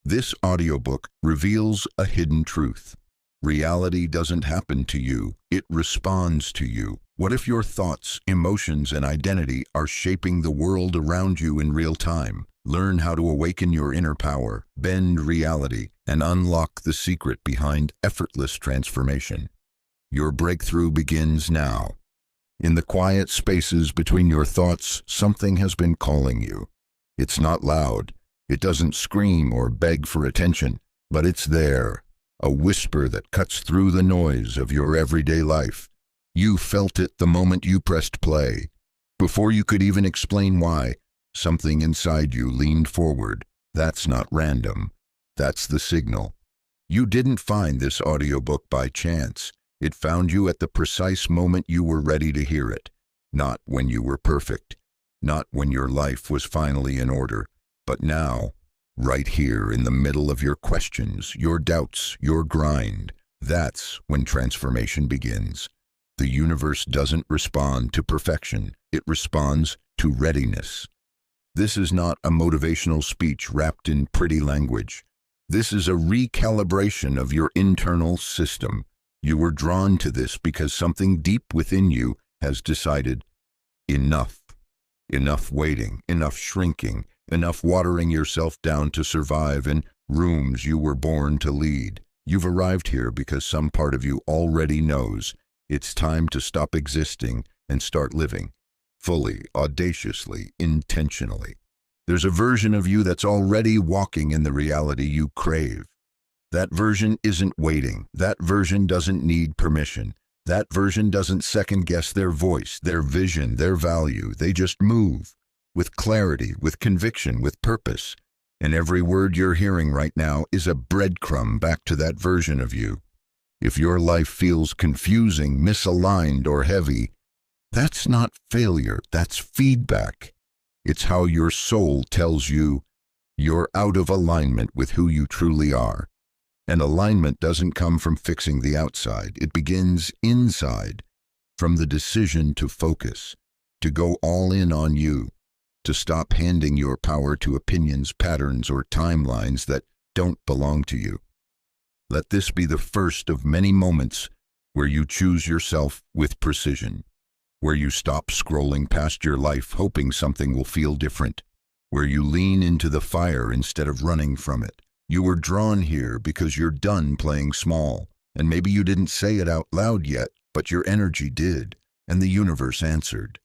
This audiobook reveals a hidden truth. Reality doesn't happen to you, it responds to you. What if your thoughts, emotions, and identity are shaping the world around you in real time? Learn how to awaken your inner power, bend reality, and unlock the secret behind effortless transformation. Your breakthrough begins now. In the quiet spaces between your thoughts, something has been calling you. It's not loud. It doesn't scream or beg for attention, but it's there, a whisper that cuts through the noise of your everyday life. You felt it the moment you pressed play. Before you could even explain why, something inside you leaned forward. That's not random. That's the signal. You didn't find this audiobook by chance. It found you at the precise moment you were ready to hear it. Not when you were perfect. Not when your life was finally in order. But now, right here in the middle of your questions, your doubts, your grind, that's when transformation begins. The universe doesn't respond to perfection. It responds to readiness. This is not a motivational speech wrapped in pretty language. This is a recalibration of your internal system. You were drawn to this because something deep within you has decided, enough. Enough waiting, enough shrinking, enough watering yourself down to survive in rooms you were born to lead. You've arrived here because some part of you already knows it's time to stop existing and start living. Fully, audaciously, intentionally. There's a version of you that's already walking in the reality you crave. That version isn't waiting. That version doesn't need permission. That version doesn't second-guess their voice, their vision, their value. They just move. With clarity, with conviction, with purpose. And every word you're hearing right now is a breadcrumb back to that version of you. If your life feels confusing, misaligned, or heavy, that's not failure, that's feedback. It's how your soul tells you you're out of alignment with who you truly are. And alignment doesn't come from fixing the outside. It begins inside, from the decision to focus, to go all in on you, to stop handing your power to opinions, patterns, or timelines that don't belong to you. Let this be the first of many moments where you choose yourself with precision, where you stop scrolling past your life hoping something will feel different, where you lean into the fire instead of running from it. You were drawn here because you're done playing small, and maybe you didn't say it out loud yet, but your energy did, and the universe answered.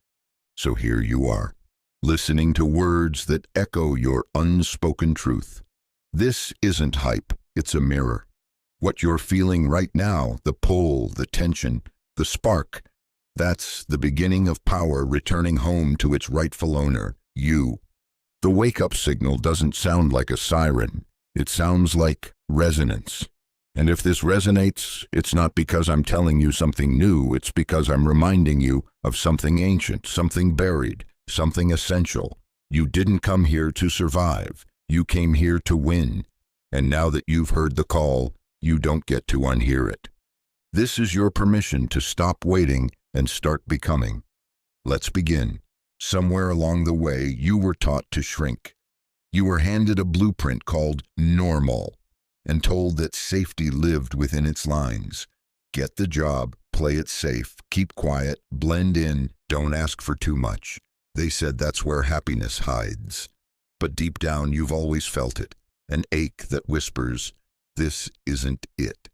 So here you are, listening to words that echo your unspoken truth. This isn't hype, it's a mirror. What you're feeling right now, the pull, the tension, the spark, that's the beginning of power returning home to its rightful owner, you. The wake-up signal doesn't sound like a siren. It sounds like resonance. And if this resonates, it's not because I'm telling you something new, it's because I'm reminding you of something ancient, something buried, something essential. You didn't come here to survive. You came here to win. And now that you've heard the call, you don't get to unhear it. This is your permission to stop waiting and start becoming. Let's begin. Somewhere along the way, you were taught to shrink. You were handed a blueprint called normal and told that safety lived within its lines. Get the job, play it safe, keep quiet, blend in, don't ask for too much. They said that's where happiness hides. But deep down, you've always felt it, an ache that whispers, this isn't it.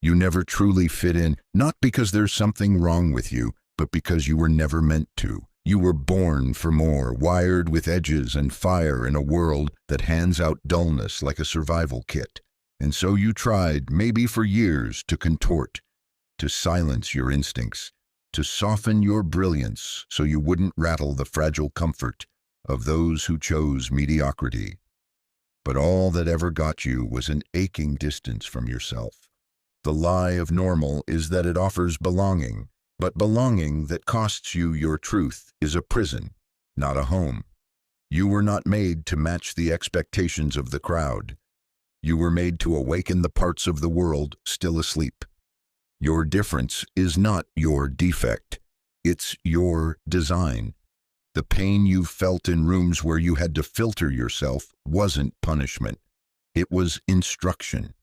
You never truly fit in, not because there's something wrong with you, but because you were never meant to. You were born for more, wired with edges and fire in a world that hands out dullness like a survival kit. And so you tried, maybe for years, to contort, to silence your instincts, to soften your brilliance so you wouldn't rattle the fragile comfort of those who chose mediocrity. But all that ever got you was an aching distance from yourself. The lie of normal is that it offers belonging. But belonging that costs you your truth is a prison, not a home. You were not made to match the expectations of the crowd. You were made to awaken the parts of the world still asleep. Your difference is not your defect. It's your design. The pain you felt in rooms where you had to filter yourself wasn't punishment. It was instruction.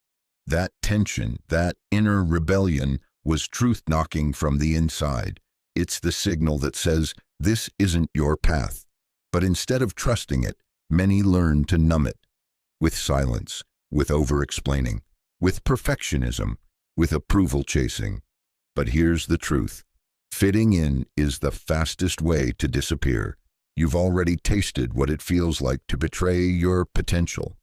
That tension, that inner rebellion, was truth knocking from the inside. It's the signal that says, this isn't your path. But instead of trusting it, many learn to numb it. With silence, with over-explaining, with perfectionism, with approval chasing. But here's the truth. Fitting in is the fastest way to disappear. You've already tasted what it feels like to betray your potential.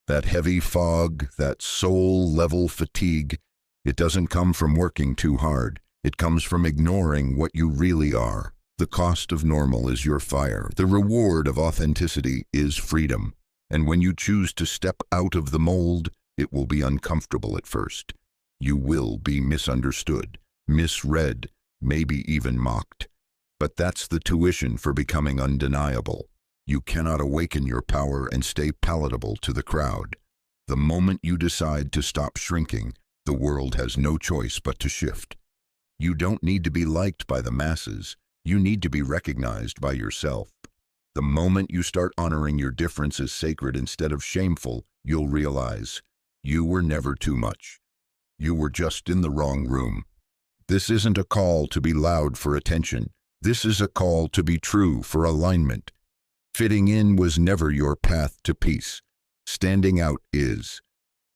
That heavy fog, that soul-level fatigue, it doesn't come from working too hard. It comes from ignoring what you really are. The cost of normal is your fire. The reward of authenticity is freedom. And when you choose to step out of the mold, it will be uncomfortable at first. You will be misunderstood, misread, maybe even mocked. But that's the tuition for becoming undeniable. You cannot awaken your power and stay palatable to the crowd. The moment you decide to stop shrinking, the world has no choice but to shift. You don't need to be liked by the masses. You need to be recognized by yourself. The moment you start honoring your difference as sacred instead of shameful, you'll realize you were never too much. You were just in the wrong room. This isn't a call to be loud for attention. This is a call to be true for alignment. Fitting in was never your path to peace. Standing out is.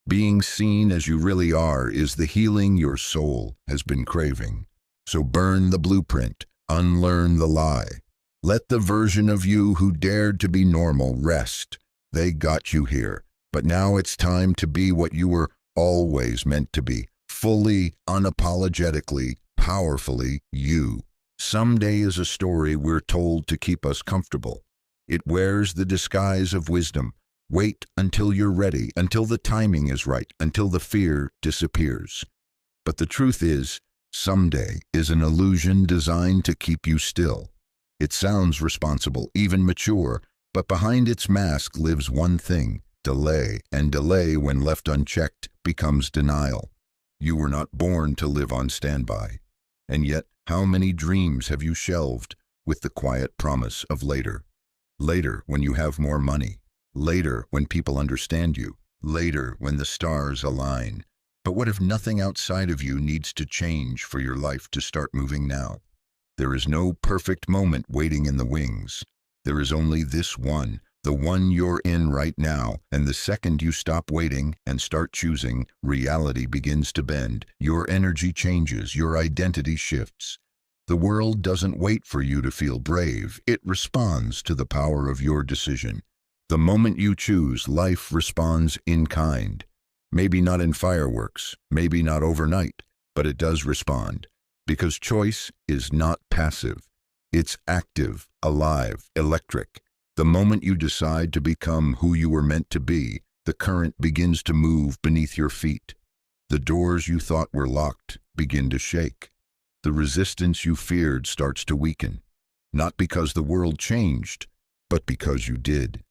Being seen as you really are is the healing your soul has been craving. So burn the blueprint, unlearn the lie. Let the version of you who dared to be normal rest. They got you here, but now it's time to be what you were always meant to be. Fully, unapologetically, powerfully you. Someday is a story we're told to keep us comfortable. It wears the disguise of wisdom. Wait until you're ready, until the timing is right, until the fear disappears. But the truth is, someday is an illusion designed to keep you still. It sounds responsible, even mature, but behind its mask lives one thing: delay. And delay, when left unchecked, becomes denial. You were not born to live on standby. And yet, how many dreams have you shelved with the quiet promise of later? Later, when you have more money. Later, when people understand you. Later, when the stars align. But what if nothing outside of you needs to change for your life to start moving now? There is no perfect moment waiting in the wings. There is only this one, the one you're in right now, and the second you stop waiting and start choosing, reality begins to bend. Your energy changes, your identity shifts. The world doesn't wait for you to feel brave. It responds to the power of your decision. The moment you choose, life responds in kind. Maybe not in fireworks, maybe not overnight, but it does respond. Because choice is not passive. It's active, alive, electric. The moment you decide to become who you were meant to be, the current begins to move beneath your feet. The doors you thought were locked begin to shake. The resistance you feared starts to weaken. Not because the world changed, but because you did.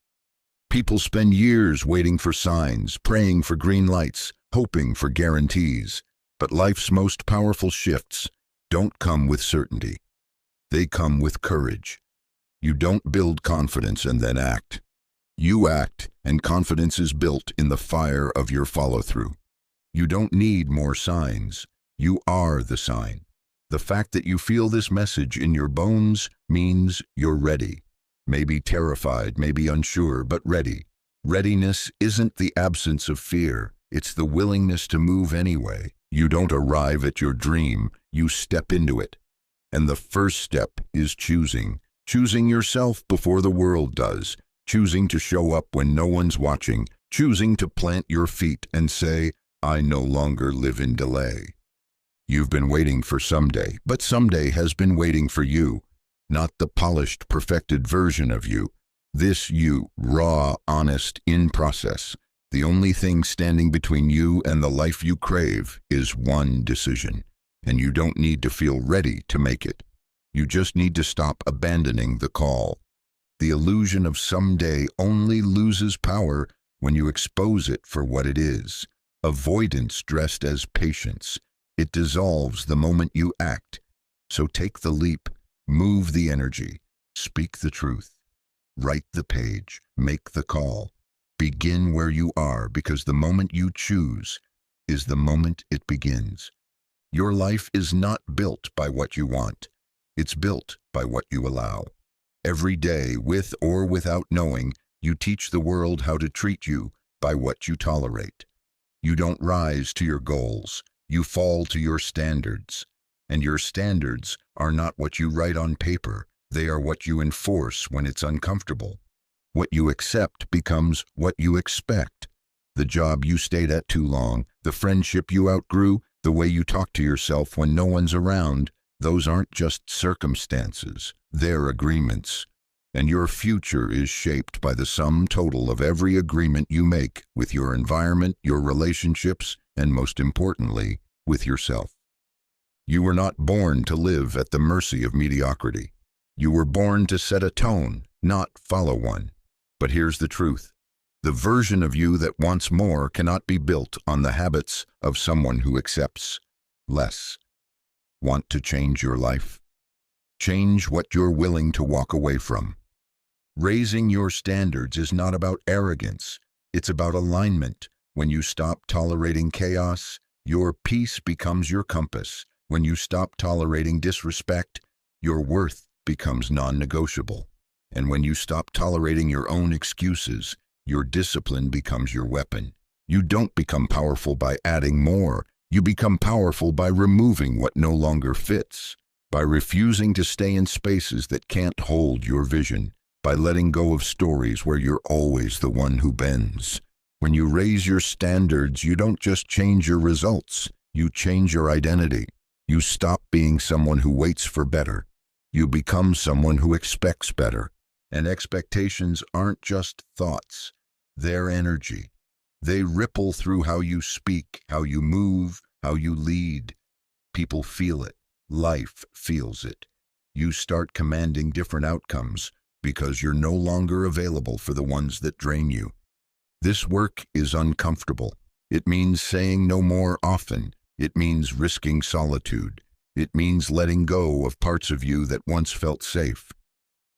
People spend years waiting for signs, praying for green lights, hoping for guarantees. But life's most powerful shifts don't come with certainty. They come with courage. You don't build confidence and then act. You act, and confidence is built in the fire of your follow-through. You don't need more signs. You are the sign. The fact that you feel this message in your bones means you're ready. Maybe terrified, maybe unsure, but ready. Readiness isn't the absence of fear. It's the willingness to move anyway. You don't arrive at your dream, you step into it. And the first step is choosing. Choosing yourself before the world does. Choosing to show up when no one's watching. Choosing to plant your feet and say, I no longer live in delay. You've been waiting for someday, but someday has been waiting for you. Not the polished, perfected version of you. This you, raw, honest, in process. The only thing standing between you and the life you crave is one decision. And you don't need to feel ready to make it. You just need to stop abandoning the call. The illusion of someday only loses power when you expose it for what it is. Avoidance dressed as patience. It dissolves the moment you act. So take the leap, move the energy, speak the truth, write the page, make the call. Begin where you are, because the moment you choose is the moment it begins. Your life is not built by what you want. It's built by what you allow. Every day, with or without knowing, you teach the world how to treat you by what you tolerate. You don't rise to your goals. You fall to your standards. And your standards are not what you write on paper. They are what you enforce when it's uncomfortable. What you accept becomes what you expect. The job you stayed at too long, the friendship you outgrew, the way you talk to yourself when no one's around, those aren't just circumstances. They're agreements. And your future is shaped by the sum total of every agreement you make with your environment, your relationships, and most importantly, with yourself. You were not born to live at the mercy of mediocrity. You were born to set a tone, not follow one. But here's the truth. The version of you that wants more cannot be built on the habits of someone who accepts less. Want to change your life? Change what you're willing to walk away from. Raising your standards is not about arrogance. It's about alignment. When you stop tolerating chaos, your peace becomes your compass. When you stop tolerating disrespect, your worth becomes non-negotiable. And when you stop tolerating your own excuses, your discipline becomes your weapon. You don't become powerful by adding more. You become powerful by removing what no longer fits, by refusing to stay in spaces that can't hold your vision, by letting go of stories where you're always the one who bends. When you raise your standards, you don't just change your results, you change your identity. You stop being someone who waits for better. You become someone who expects better. And expectations aren't just thoughts, they're energy. They ripple through how you speak, how you move, how you lead. People feel it. Life feels it. You start commanding different outcomes because you're no longer available for the ones that drain you. This work is uncomfortable. It means saying no more often. It means risking solitude. It means letting go of parts of you that once felt safe.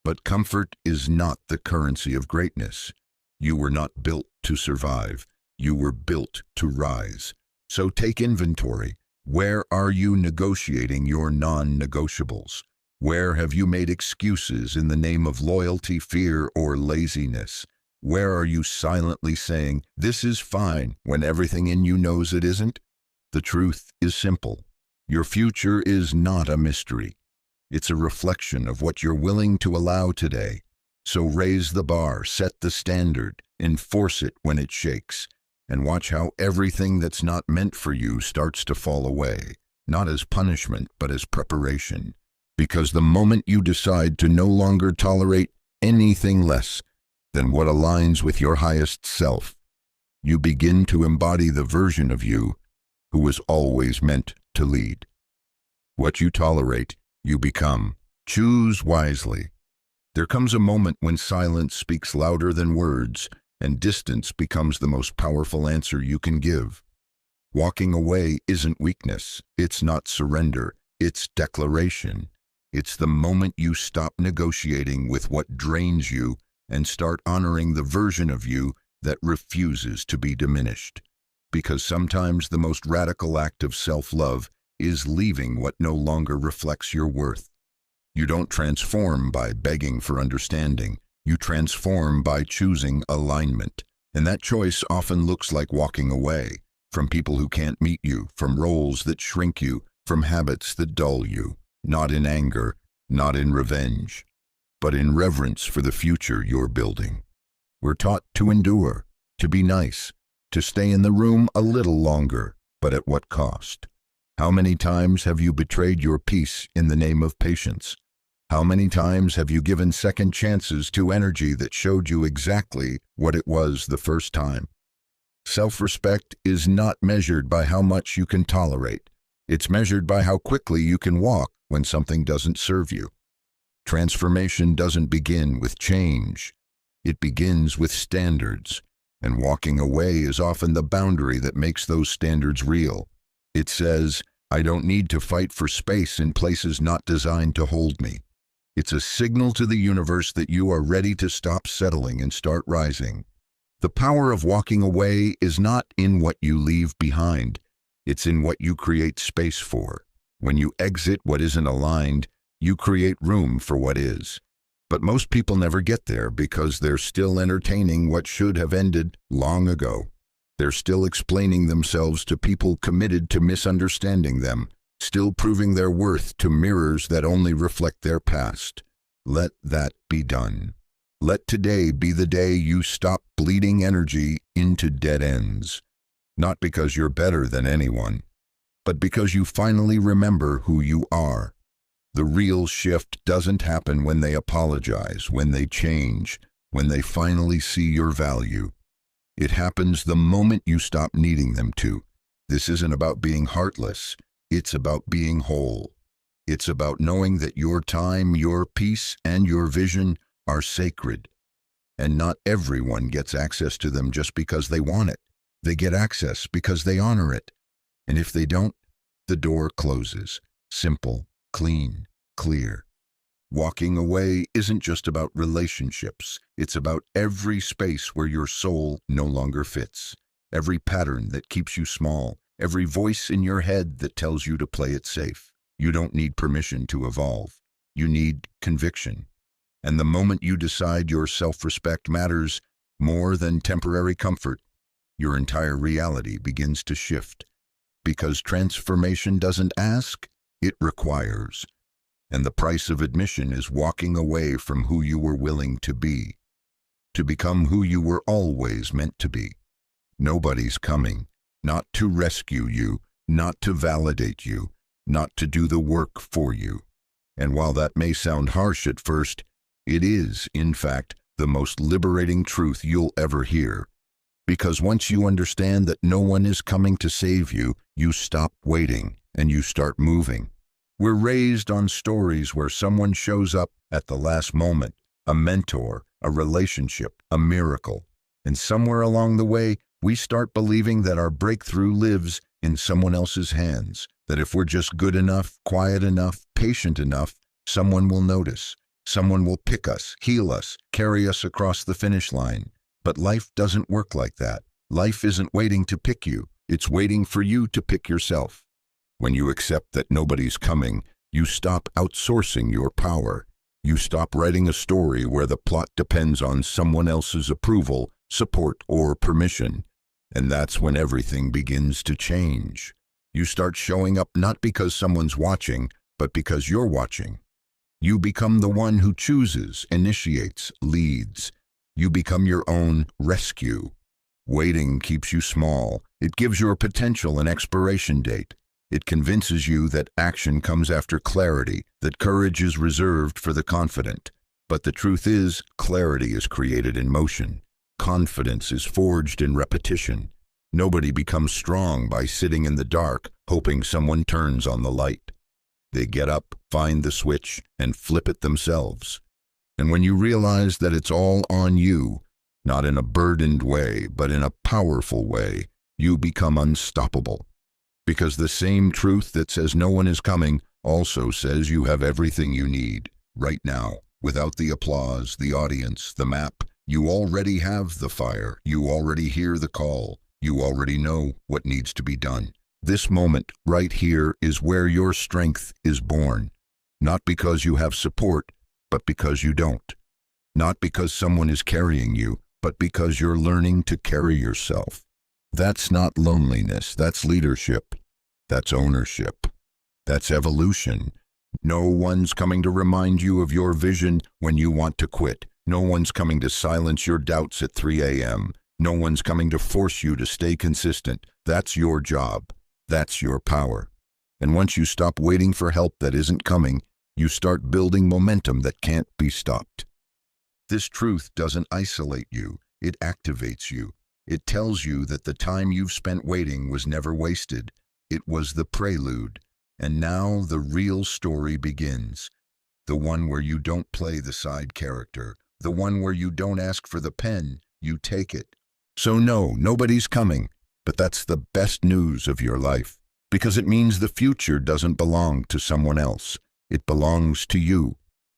But comfort is not the currency of greatness. You were not built to survive. You were built to rise. So take inventory. Where are you negotiating your non-negotiables? Where have you made excuses in the name of loyalty, fear, or laziness? Where are you silently saying, "This is fine," when everything in you knows it isn't? The truth is simple. Your future is not a mystery. It's a reflection of what you're willing to allow today. So raise the bar, set the standard, enforce it when it shakes, and watch how everything that's not meant for you starts to fall away, not as punishment, but as preparation. Because the moment you decide to no longer tolerate anything less than what aligns with your highest self, you begin to embody the version of you who was always meant to lead. What you tolerate, you become. Choose wisely. There comes a moment when silence speaks louder than words, and distance becomes the most powerful answer you can give. Walking away isn't weakness. It's not surrender. It's declaration. It's the moment you stop negotiating with what drains you and start honoring the version of you that refuses to be diminished. Because sometimes the most radical act of self-love is leaving what no longer reflects your worth. You don't transform by begging for understanding. You transform by choosing alignment. And that choice often looks like walking away from people who can't meet you, from roles that shrink you, from habits that dull you. Not in anger, not in revenge, but in reverence for the future you're building. We're taught to endure, to be nice, to stay in the room a little longer, but at what cost? How many times have you betrayed your peace in the name of patience? How many times have you given second chances to energy that showed you exactly what it was the first time? Self-respect is not measured by how much you can tolerate. It's measured by how quickly you can walk when something doesn't serve you. Transformation doesn't begin with change. It begins with standards, and walking away is often the boundary that makes those standards real. It says, "I don't need to fight for space in places not designed to hold me." It's a signal to the universe that you are ready to stop settling and start rising. The power of walking away is not in what you leave behind. It's in what you create space for. When you exit what isn't aligned, you create room for what is. But most people never get there because they're still entertaining what should have ended long ago. They're still explaining themselves to people committed to misunderstanding them, still proving their worth to mirrors that only reflect their past. Let that be done. Let today be the day you stop bleeding energy into dead ends. Not because you're better than anyone, but because you finally remember who you are. The real shift doesn't happen when they apologize, when they change, when they finally see your value. It happens the moment you stop needing them to. This isn't about being heartless. It's about being whole. It's about knowing that your time, your peace, and your vision are sacred. And not everyone gets access to them just because they want it. They get access because they honor it. And if they don't, the door closes. Simple, clean, clear. Walking away isn't just about relationships. It's about every space where your soul no longer fits. Every pattern that keeps you small. Every voice in your head that tells you to play it safe. You don't need permission to evolve. You need conviction. And the moment you decide your self-respect matters more than temporary comfort, your entire reality begins to shift. Because transformation doesn't ask, it requires. And the price of admission is walking away from who you were willing to be, to become who you were always meant to be. Nobody's coming, not to rescue you, not to validate you, not to do the work for you. And while that may sound harsh at first, it is, in fact, the most liberating truth you'll ever hear. Because once you understand that no one is coming to save you, you stop waiting and you start moving. We're raised on stories where someone shows up at the last moment, a mentor, a relationship, a miracle. And somewhere along the way, we start believing that our breakthrough lives in someone else's hands, that if we're just good enough, quiet enough, patient enough, someone will notice. Someone will pick us, heal us, carry us across the finish line. But life doesn't work like that. Life isn't waiting to pick you. It's waiting for you to pick yourself. When you accept that nobody's coming, you stop outsourcing your power. You stop writing a story where the plot depends on someone else's approval, support, or permission. And that's when everything begins to change. You start showing up not because someone's watching, but because you're watching. You become the one who chooses, initiates, leads. You become your own rescue. Waiting keeps you small. It gives your potential an expiration date. It convinces you that action comes after clarity, that courage is reserved for the confident. But the truth is, clarity is created in motion. Confidence is forged in repetition. Nobody becomes strong by sitting in the dark, hoping someone turns on the light. They get up, find the switch, and flip it themselves. And when you realize that it's all on you, not in a burdened way, but in a powerful way, you become unstoppable. Because the same truth that says no one is coming also says you have everything you need, right now, without the applause, the audience, the map. You already have the fire. You already hear the call. You already know what needs to be done. This moment, right here, is where your strength is born. Not because you have support, but because you don't. Not because someone is carrying you, but because you're learning to carry yourself. That's not loneliness, that's leadership. That's ownership. That's evolution. No one's coming to remind you of your vision when you want to quit. No one's coming to silence your doubts at 3 a.m. No one's coming to force you to stay consistent. That's your job. That's your power. And once you stop waiting for help that isn't coming, you start building momentum that can't be stopped. This truth doesn't isolate you. It activates you. It tells you that the time you've spent waiting was never wasted. It was the prelude. And now the real story begins. The one where you don't play the side character. The one where you don't ask for the pen, you take it. So no, nobody's coming. But that's the best news of your life. Because it means the future doesn't belong to someone else. It belongs to you.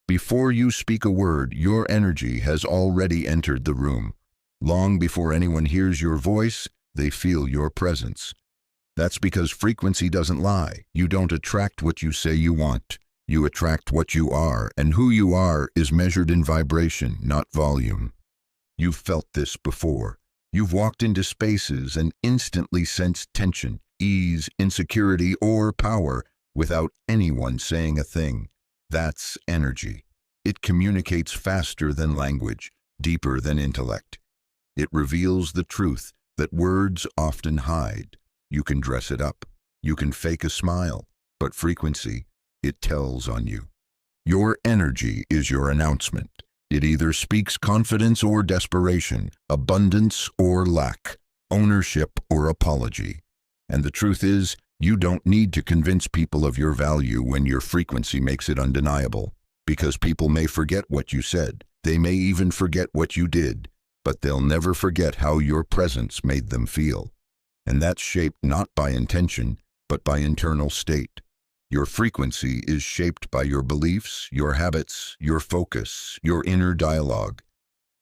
Before you speak a word, your energy has already entered the room. Long before anyone hears your voice, they feel your presence. That's because frequency doesn't lie. You don't attract what you say you want. You attract what you are, and who you are is measured in vibration, not volume. You've felt this before. You've walked into spaces and instantly sensed tension, ease, insecurity, or power without anyone saying a thing. That's energy. It communicates faster than language, deeper than intellect. It reveals the truth that words often hide. You can dress it up. You can fake a smile. But frequency, it tells on you. Your energy is your announcement. It either speaks confidence or desperation, abundance or lack, ownership or apology. And the truth is, you don't need to convince people of your value when your frequency makes it undeniable. Because people may forget what you said. They may even forget what you did. But they'll never forget how your presence made them feel. And that's shaped not by intention, but by internal state. Your frequency is shaped by your beliefs, your habits, your focus, your inner dialogue.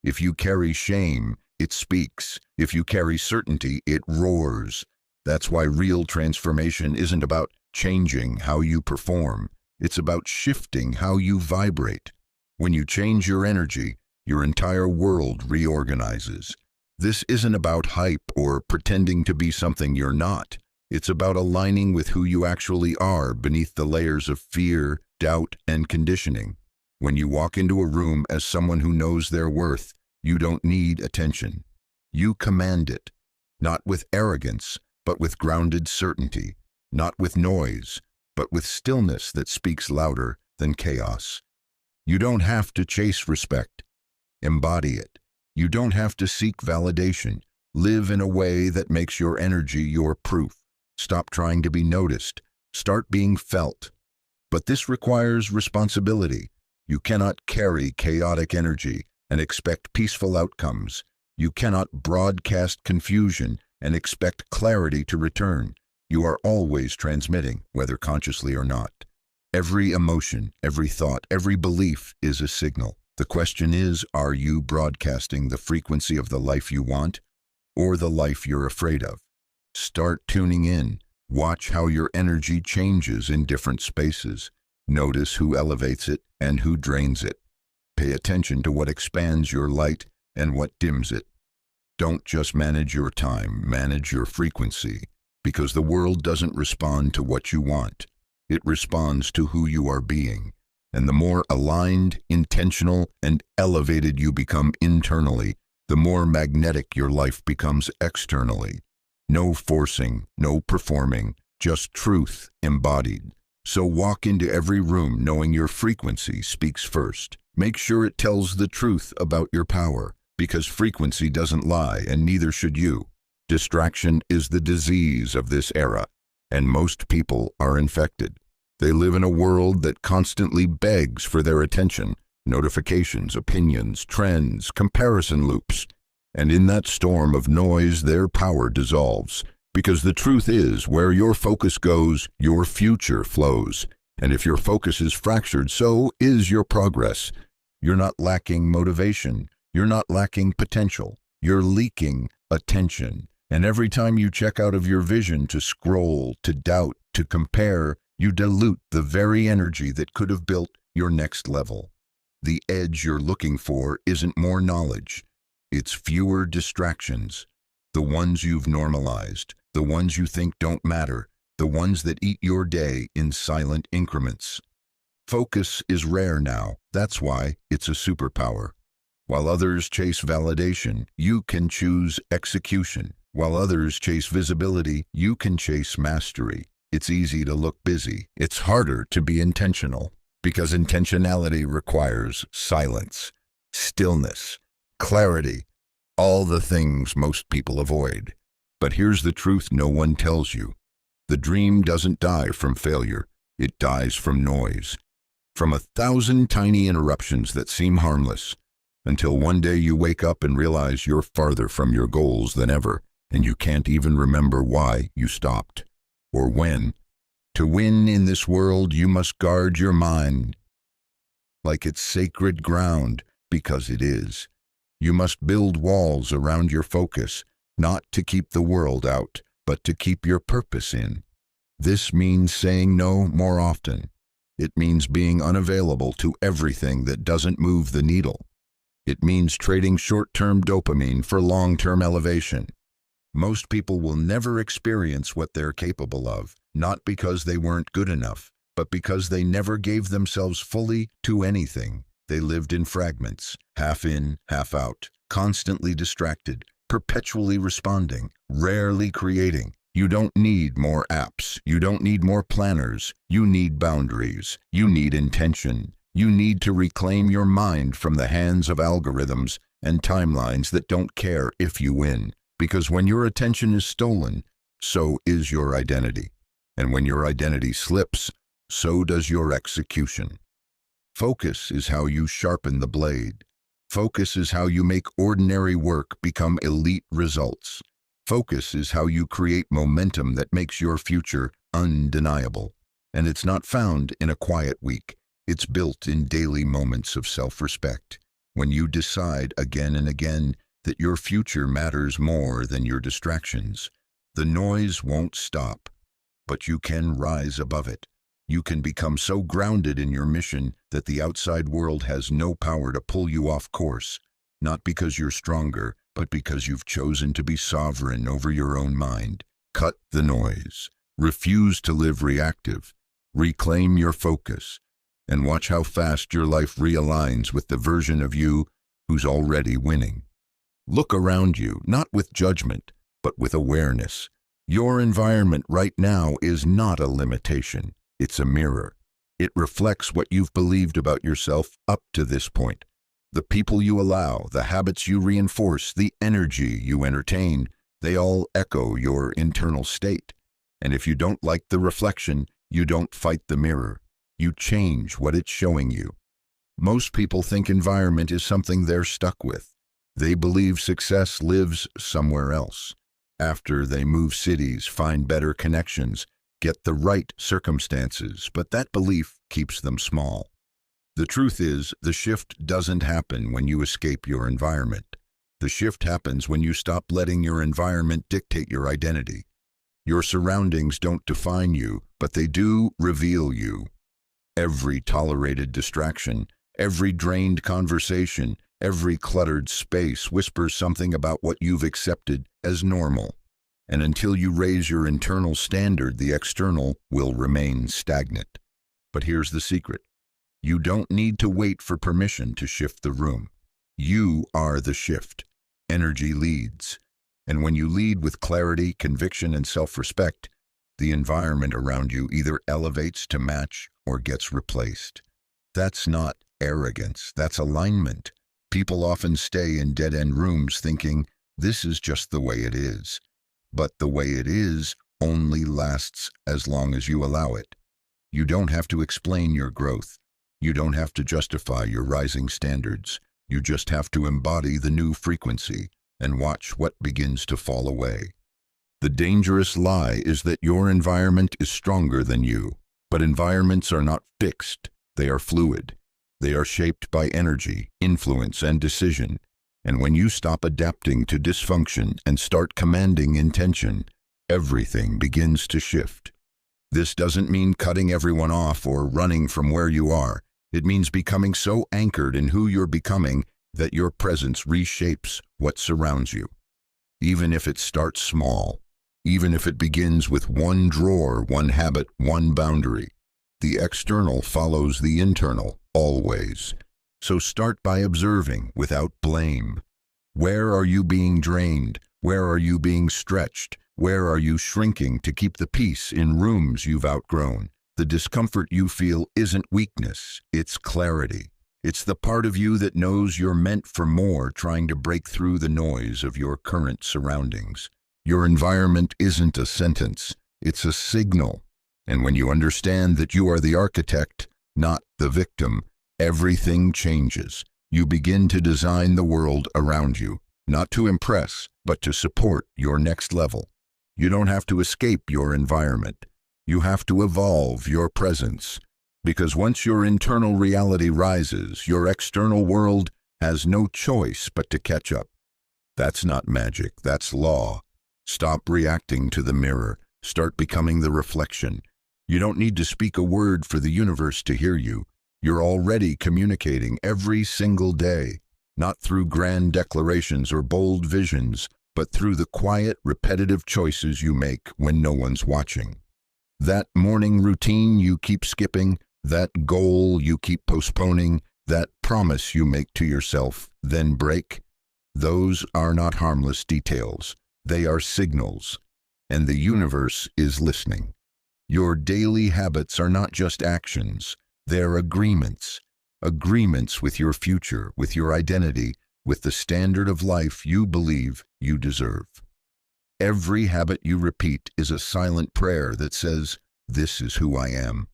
If you carry shame, it speaks. If you carry certainty, it roars. That's why real transformation isn't about changing how you perform. It's about shifting how you vibrate. When you change your energy, your entire world reorganizes. This isn't about hype or pretending to be something you're not. It's about aligning with who you actually are beneath the layers of fear, doubt, and conditioning. When you walk into a room as someone who knows their worth, you don't need attention. You command it, not with arrogance, but with grounded certainty, not with noise, but with stillness that speaks louder than chaos. You don't have to chase respect. Embody it. You don't have to seek validation. Live in a way that makes your energy your proof. Stop trying to be noticed. Start being felt. But this requires responsibility. You cannot carry chaotic energy and expect peaceful outcomes. You cannot broadcast confusion and expect clarity to return. You are always transmitting, whether consciously or not. Every emotion, every thought, every belief is a signal. The question is, are you broadcasting the frequency of the life you want or the life you're afraid of? Start tuning in. Watch how your energy changes in different spaces. Notice who elevates it and who drains it. Pay attention to what expands your light and what dims it. Don't just manage your time, manage your frequency, because the world doesn't respond to what you want. It responds to who you are being. And the more aligned, intentional, and elevated you become internally, the more magnetic your life becomes externally. No forcing, no performing, just truth embodied. So walk into every room knowing your frequency speaks first. Make sure it tells the truth about your power, because frequency doesn't lie, and neither should you. Distraction is the disease of this era, and most people are infected. They live in a world that constantly begs for their attention. Notifications, opinions, trends, comparison loops. And in that storm of noise, their power dissolves. Because the truth is, where your focus goes, your future flows. And if your focus is fractured, so is your progress. You're not lacking motivation. You're not lacking potential. You're leaking attention. And every time you check out of your vision to scroll, to doubt, to compare, you dilute the very energy that could have built your next level. The edge you're looking for isn't more knowledge. It's fewer distractions. The ones you've normalized, the ones you think don't matter, the ones that eat your day in silent increments. Focus is rare now. That's why it's a superpower. While others chase validation, you can choose execution. While others chase visibility, you can chase mastery. It's easy to look busy. It's harder to be intentional, because intentionality requires silence, stillness, clarity, all the things most people avoid. But here's the truth no one tells you. The dream doesn't die from failure. It dies from noise. From 1,000 tiny interruptions that seem harmless, until one day you wake up and realize you're farther from your goals than ever, and you can't even remember why you stopped, or when. To win in this world, you must guard your mind like it's sacred ground, because it is. You must build walls around your focus, not to keep the world out, but to keep your purpose in. This means saying no more often. It means being unavailable to everything that doesn't move the needle. It means trading short-term dopamine for long-term elevation. Most people will never experience what they're capable of, not because they weren't good enough, but because they never gave themselves fully to anything. They lived in fragments, half in, half out, constantly distracted, perpetually responding, rarely creating. You don't need more apps. You don't need more planners. You need boundaries. You need intention. You need to reclaim your mind from the hands of algorithms and timelines that don't care if you win. Because when your attention is stolen, so is your identity. And when your identity slips, so does your execution. Focus is how you sharpen the blade. Focus is how you make ordinary work become elite results. Focus is how you create momentum that makes your future undeniable. And it's not found in a quiet week. It's built in daily moments of self-respect. When you decide again and again that your future matters more than your distractions, the noise won't stop, but you can rise above it. You can become so grounded in your mission that the outside world has no power to pull you off course, not because you're stronger, but because you've chosen to be sovereign over your own mind. Cut the noise. Refuse to live reactive. Reclaim your focus, and watch how fast your life realigns with the version of you who's already winning. Look around you, not with judgment, but with awareness. Your environment right now is not a limitation. It's a mirror. It reflects what you've believed about yourself up to this point. The people you allow, the habits you reinforce, the energy you entertain, they all echo your internal state. And if you don't like the reflection, you don't fight the mirror. You change what it's showing you. Most people think environment is something they're stuck with. They believe success lives somewhere else. After they move cities, find better connections, get the right circumstances, but that belief keeps them small. The truth is, the shift doesn't happen when you escape your environment. The shift happens when you stop letting your environment dictate your identity. Your surroundings don't define you, but they do reveal you. Every tolerated distraction, every drained conversation, every cluttered space whispers something about what you've accepted as normal. And until you raise your internal standard, the external will remain stagnant. But here's the secret. You don't need to wait for permission to shift the room. You are the shift. Energy leads. And when you lead with clarity, conviction, and self-respect, the environment around you either elevates to match or gets replaced. That's not arrogance, that's alignment. People often stay in dead-end rooms thinking, this is just the way it is. But the way it is only lasts as long as you allow it. You don't have to explain your growth. You don't have to justify your rising standards. You just have to embody the new frequency and watch what begins to fall away. The dangerous lie is that your environment is stronger than you. But environments are not fixed. They are fluid. They are shaped by energy, influence, and decision. And when you stop adapting to dysfunction and start commanding intention, everything begins to shift. This doesn't mean cutting everyone off or running from where you are. It means becoming so anchored in who you're becoming that your presence reshapes what surrounds you. Even if it starts small, even if it begins with one drawer, one habit, one boundary, the external follows the internal, always. So start by observing without blame. Where are you being drained? Where are you being stretched? Where are you shrinking to keep the peace in rooms you've outgrown? The discomfort you feel isn't weakness, it's clarity. It's the part of you that knows you're meant for more, trying to break through the noise of your current surroundings. Your environment isn't a sentence, it's a signal. And when you understand that you are the architect, not the victim, everything changes. You begin to design the world around you, not to impress, but to support your next level. You don't have to escape your environment. You have to evolve your presence. Because once your internal reality rises, your external world has no choice but to catch up. That's not magic, that's law. Stop reacting to the mirror. Start becoming the reflection. You don't need to speak a word for the universe to hear you. You're already communicating every single day, not through grand declarations or bold visions, but through the quiet, repetitive choices you make when no one's watching. That morning routine you keep skipping, that goal you keep postponing, that promise you make to yourself, then break, those are not harmless details. They are signals, and the universe is listening. Your daily habits are not just actions, they're agreements. Agreements with your future, with your identity, with the standard of life you believe you deserve. Every habit you repeat is a silent prayer that says, "This is who I am."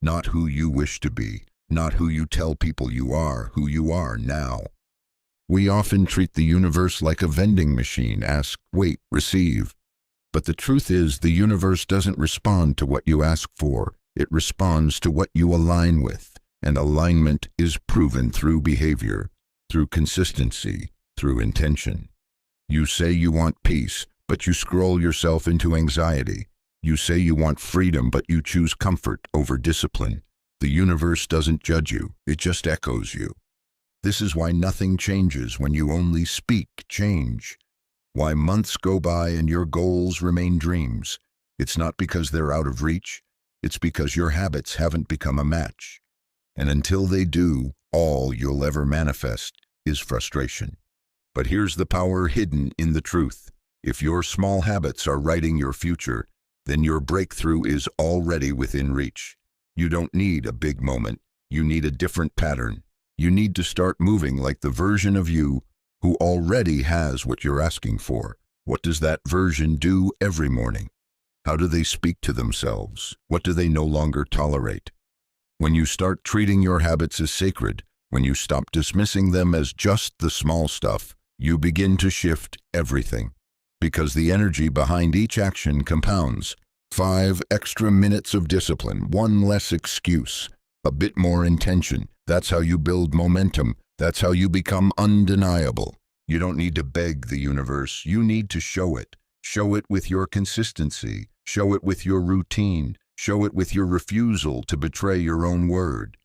Not who you wish to be, not who you tell people you are, who you are now. We often treat the universe like a vending machine, ask, wait, receive. But the truth is, the universe doesn't respond to what you ask for. It responds to what you align with. And alignment is proven through behavior, through consistency, through intention. You say you want peace, but you scroll yourself into anxiety. You say you want freedom, but you choose comfort over discipline. The universe doesn't judge you, it just echoes you. This is why nothing changes when you only speak change. Why months go by and your goals remain dreams. It's not because they're out of reach, it's because your habits haven't become a match. And until they do, all you'll ever manifest is frustration. But here's the power hidden in the truth. If your small habits are writing your future, then your breakthrough is already within reach. You don't need a big moment. You need a different pattern. You need to start moving like the version of you who already has what you're asking for. What does that version do every morning? How do they speak to themselves? What do they no longer tolerate? When you start treating your habits as sacred, when you stop dismissing them as just the small stuff, you begin to shift everything. Because the energy behind each action compounds. 5 extra minutes of discipline, 1 less excuse, a bit more intention. That's how you build momentum. That's how you become undeniable. You don't need to beg the universe. You need to show it. Show it with your consistency. Show it with your routine. Show it with your refusal to betray your own word.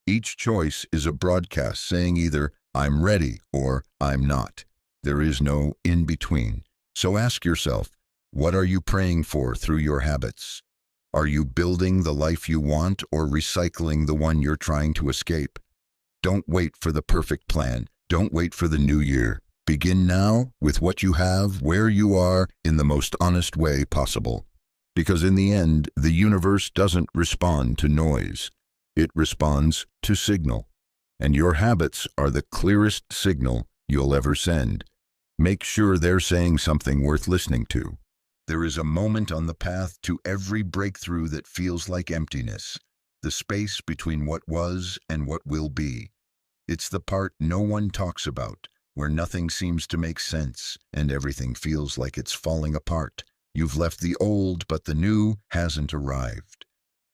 Each choice is a broadcast saying either I'm ready or I'm not. There is no in between. So ask yourself, what are you praying for through your habits? Are you building the life you want or recycling the one you're trying to escape? Don't wait for the perfect plan. Don't wait for the new year. Begin now with what you have, where you are, in the most honest way possible. Because in the end, the universe doesn't respond to noise. It responds to signal. And your habits are the clearest signal you'll ever send. Make sure they're saying something worth listening to. There is a moment on the path to every breakthrough that feels like emptiness, the space between what was and what will be. It's the part no one talks about, where nothing seems to make sense and everything feels like it's falling apart. You've left the old, but the new hasn't arrived.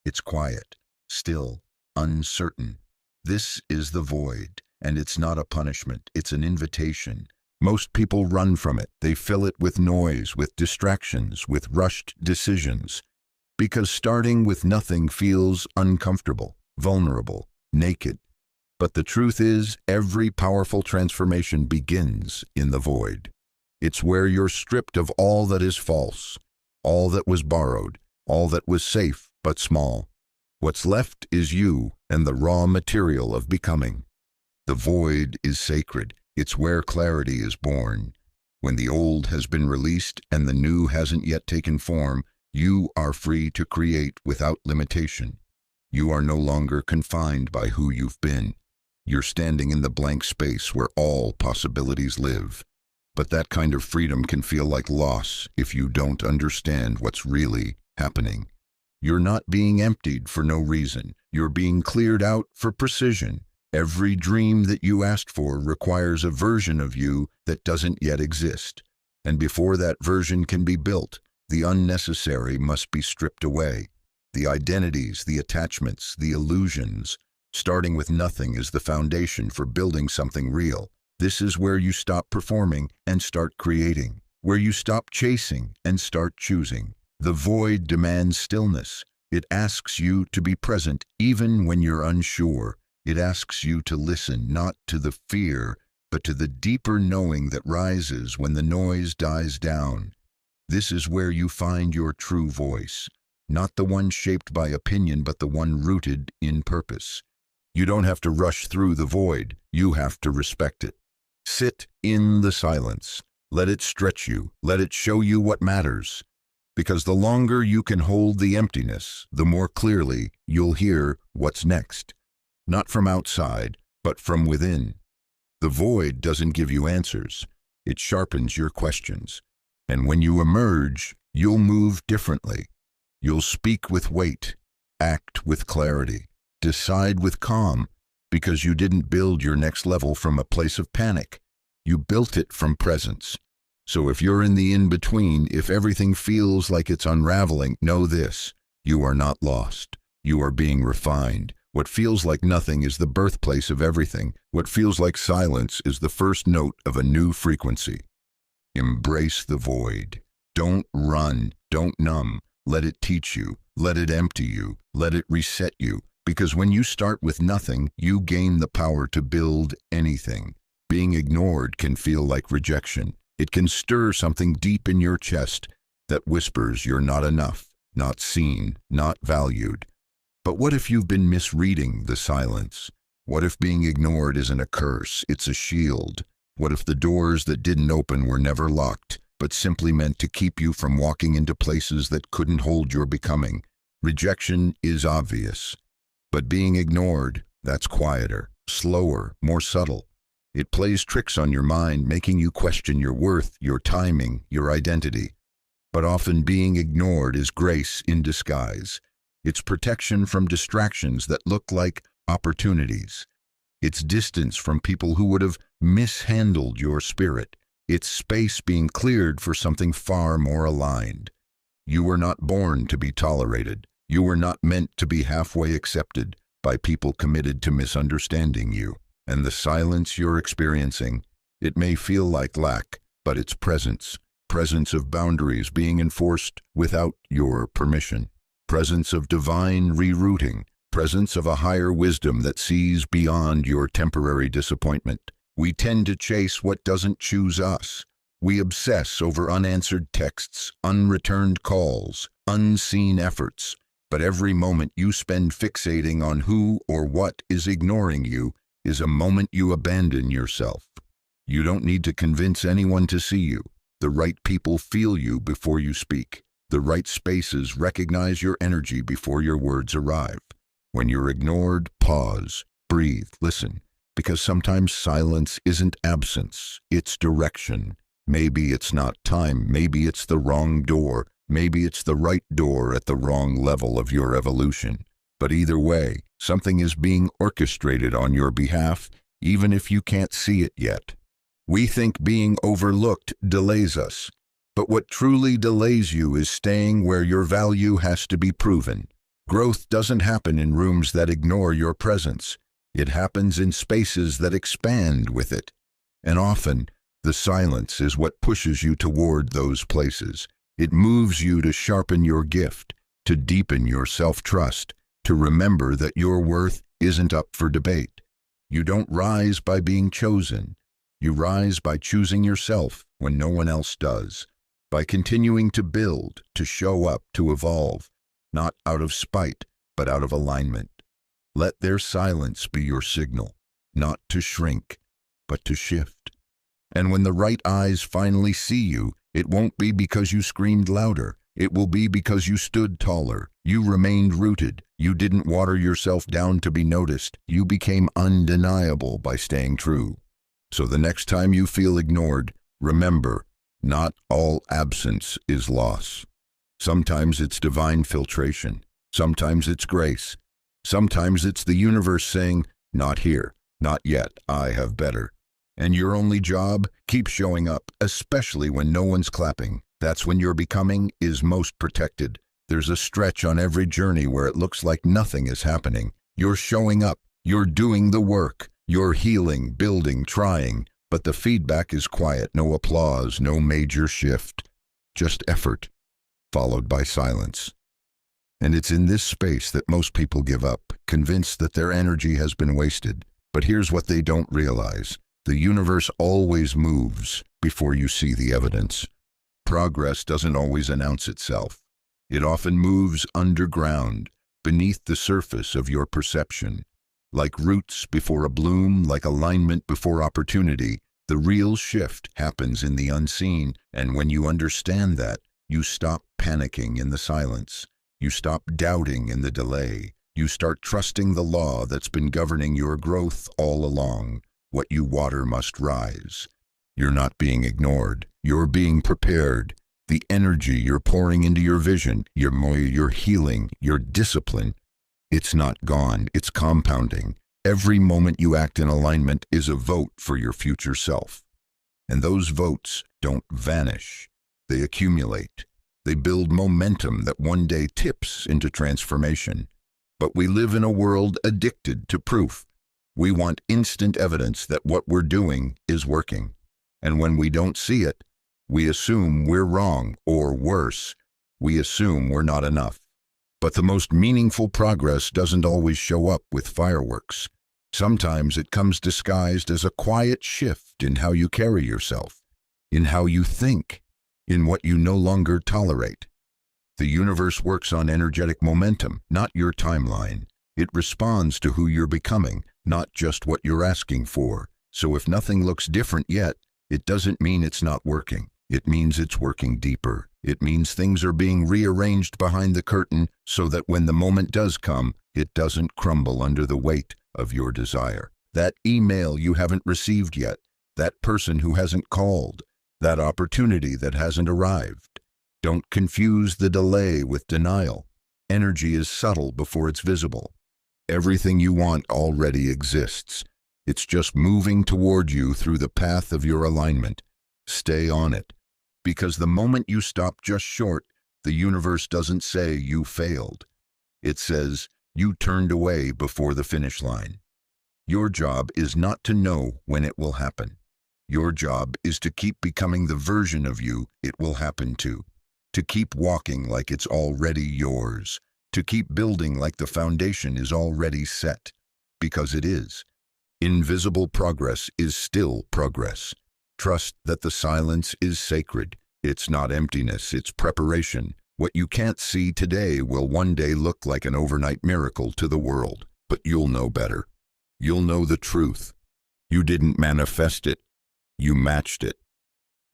It's quiet, still, uncertain. This is the void, and it's not a punishment, it's an invitation. Most people run from it. They fill it with noise, with distractions, with rushed decisions. Because starting with nothing feels uncomfortable, vulnerable, naked. But the truth is, every powerful transformation begins in the void. It's where you're stripped of all that is false, all that was borrowed, all that was safe but small. What's left is you and the raw material of becoming. The void is sacred. It's where clarity is born. When the old has been released and the new hasn't yet taken form, you are free to create without limitation. You are no longer confined by who you've been. You're standing in the blank space where all possibilities live. But that kind of freedom can feel like loss if you don't understand what's really happening. You're not being emptied for no reason. You're being cleared out for precision. Every dream that you asked for requires a version of you that doesn't yet exist. And before that version can be built, the unnecessary must be stripped away. The identities, the attachments, the illusions. Starting with nothing is the foundation for building something real. This is where you stop performing and start creating, where you stop chasing and start choosing. The void demands stillness. It asks you to be present even when you're unsure. It asks you to listen not to the fear, but to the deeper knowing that rises when the noise dies down. This is where you find your true voice, not the one shaped by opinion, but the one rooted in purpose. You don't have to rush through the void. You have to respect it. Sit in the silence. Let it stretch you. Let it show you what matters. Because the longer you can hold the emptiness, the more clearly you'll hear what's next. Not from outside, but from within. The void doesn't give you answers. It sharpens your questions. And when you emerge, you'll move differently. You'll speak with weight, act with clarity, decide with calm, because you didn't build your next level from a place of panic. You built it from presence. So if you're in the in-between, if everything feels like it's unraveling, know this: you are not lost. You are being refined. What feels like nothing is the birthplace of everything. What feels like silence is the first note of a new frequency. Embrace the void. Don't run. Don't numb. Let it teach you. Let it empty you. Let it reset you. Because when you start with nothing, you gain the power to build anything. Being ignored can feel like rejection. It can stir something deep in your chest that whispers you're not enough, not seen, not valued. But what if you've been misreading the silence? What if being ignored isn't a curse, it's a shield? What if the doors that didn't open were never locked, but simply meant to keep you from walking into places that couldn't hold your becoming? Rejection is obvious, but being ignored, that's quieter, slower, more subtle. It plays tricks on your mind, making you question your worth, your timing, your identity. But often being ignored is grace in disguise. It's protection from distractions that look like opportunities. It's distance from people who would have mishandled your spirit. It's space being cleared for something far more aligned. You were not born to be tolerated. You were not meant to be halfway accepted by people committed to misunderstanding you. And the silence you're experiencing, it may feel like lack, but it's presence. Presence of boundaries being enforced without your permission. Presence of divine rerouting. Presence of a higher wisdom that sees beyond your temporary disappointment. We tend to chase what doesn't choose us. We obsess over unanswered texts, unreturned calls, unseen efforts. But every moment you spend fixating on who or what is ignoring you is a moment you abandon yourself. You don't need to convince anyone to see you. The right people feel you before you speak. The right spaces recognize your energy before your words arrive. When you're ignored, pause, breathe, listen. Because sometimes silence isn't absence, it's direction. Maybe it's not time, maybe it's the wrong door, maybe it's the right door at the wrong level of your evolution. But either way, something is being orchestrated on your behalf, even if you can't see it yet. We think being overlooked delays us, but what truly delays you is staying where your value has to be proven. Growth doesn't happen in rooms that ignore your presence. It happens in spaces that expand with it. And often, the silence is what pushes you toward those places. It moves you to sharpen your gift, to deepen your self-trust, to remember that your worth isn't up for debate. You don't rise by being chosen. You rise by choosing yourself when no one else does, by continuing to build, to show up, to evolve, not out of spite, but out of alignment. Let their silence be your signal, not to shrink, but to shift. And when the right eyes finally see you, it won't be because you screamed louder. It will be because you stood taller. You remained rooted. You didn't water yourself down to be noticed. You became undeniable by staying true. So the next time you feel ignored, remember, not all absence is loss. Sometimes it's divine filtration. Sometimes it's grace. Sometimes it's the universe saying, not here, not yet, I have better. And your only job, keep showing up, especially when no one's clapping. That's when your becoming is most protected. There's a stretch on every journey where it looks like nothing is happening. You're showing up. You're doing the work. You're healing, building, trying. But the feedback is quiet, no applause, no major shift, just effort, followed by silence. And it's in this space that most people give up, convinced that their energy has been wasted. But here's what they don't realize. The universe always moves before you see the evidence. Progress doesn't always announce itself. It often moves underground, beneath the surface of your perception. Like roots before a bloom, like alignment before opportunity, the real shift happens in the unseen, and when you understand that, you stop panicking in the silence. You stop doubting in the delay. You start trusting the law that's been governing your growth all along. What you water must rise. You're not being ignored. You're being prepared. The energy you're pouring into your vision, your healing, your discipline, it's not gone, it's compounding. Every moment you act in alignment is a vote for your future self. And those votes don't vanish. They accumulate. They build momentum that one day tips into transformation. But we live in a world addicted to proof. We want instant evidence that what we're doing is working. And when we don't see it, we assume we're wrong, or worse, we assume we're not enough. But the most meaningful progress doesn't always show up with fireworks. Sometimes it comes disguised as a quiet shift in how you carry yourself, in how you think, in what you no longer tolerate. The universe works on energetic momentum, not your timeline. It responds to who you're becoming, not just what you're asking for. So if nothing looks different yet, it doesn't mean it's not working. It means it's working deeper. It means things are being rearranged behind the curtain so that when the moment does come, it doesn't crumble under the weight of your desire. That email you haven't received yet, that person who hasn't called, that opportunity that hasn't arrived. Don't confuse the delay with denial. Energy is subtle before it's visible. Everything you want already exists. It's just moving toward you through the path of your alignment. Stay on it. Because the moment you stop just short, the universe doesn't say you failed. It says you turned away before the finish line. Your job is not to know when it will happen. Your job is to keep becoming the version of you it will happen to keep walking like it's already yours, to keep building like the foundation is already set, because it is. Invisible progress is still progress. Trust that the silence is sacred. It's not emptiness, it's preparation. What you can't see today will one day look like an overnight miracle to the world. But you'll know better. You'll know the truth. You didn't manifest it. You matched it.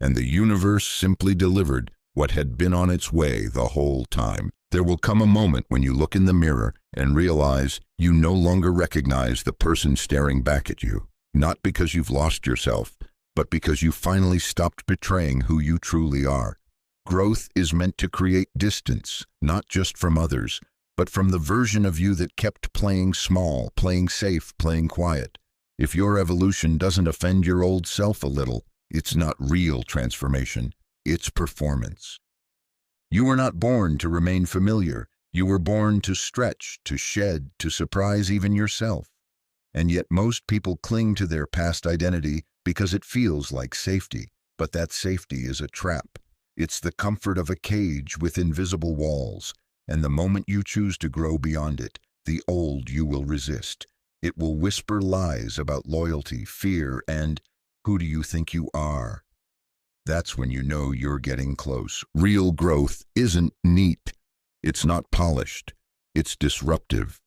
And the universe simply delivered what had been on its way the whole time. There will come a moment when you look in the mirror and realize you no longer recognize the person staring back at you. Not because you've lost yourself, but because you finally stopped betraying who you truly are. Growth is meant to create distance, not just from others, but from the version of you that kept playing small, playing safe, playing quiet. If your evolution doesn't offend your old self a little, it's not real transformation, it's performance. You were not born to remain familiar. You were born to stretch, to shed, to surprise even yourself. And yet most people cling to their past identity because it feels like safety. But that safety is a trap. It's the comfort of a cage with invisible walls. And the moment you choose to grow beyond it, the old you will resist. It will whisper lies about loyalty, fear, and who do you think you are? That's when you know you're getting close. Real growth isn't neat. It's not polished. It's disruptive.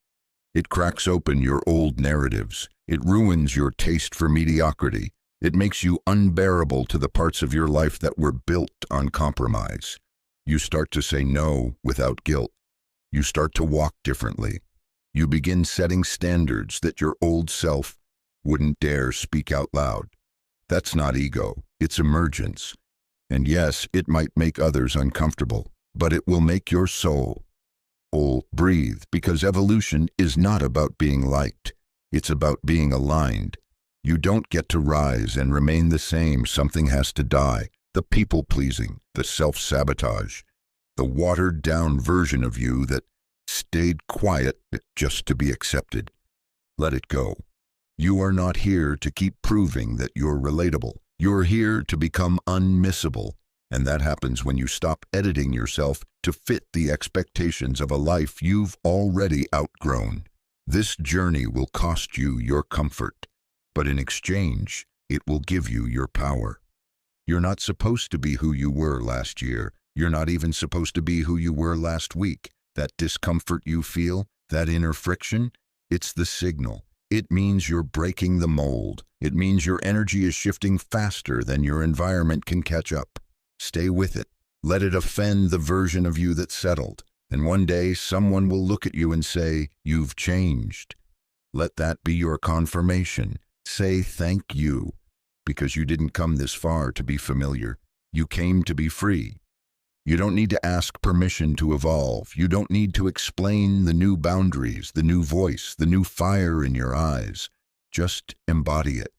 It cracks open your old narratives. It ruins your taste for mediocrity. It makes you unbearable to the parts of your life that were built on compromise. You start to say no without guilt. You start to walk differently. You begin setting standards that your old self wouldn't dare speak out loud. That's not ego, it's emergence. And yes, it might make others uncomfortable, but it will make your soul breathe, because evolution is not about being liked. It's about being aligned. You don't get to rise and remain the same. Something has to die. The people-pleasing, the self-sabotage, the watered-down version of you that stayed quiet just to be accepted. Let it go. You are not here to keep proving that you're relatable. You're here to become unmissable. And that happens when you stop editing yourself to fit the expectations of a life you've already outgrown. This journey will cost you your comfort, but in exchange, it will give you your power. You're not supposed to be who you were last year. You're not even supposed to be who you were last week. That discomfort you feel, that inner friction, it's the signal. It means you're breaking the mold. It means your energy is shifting faster than your environment can catch up. Stay with it. Let it offend the version of you that settled. And one day, someone will look at you and say, "You've changed." Let that be your confirmation. Say thank you, because you didn't come this far to be familiar. You came to be free. You don't need to ask permission to evolve. You don't need to explain the new boundaries, the new voice, the new fire in your eyes. Just embody it,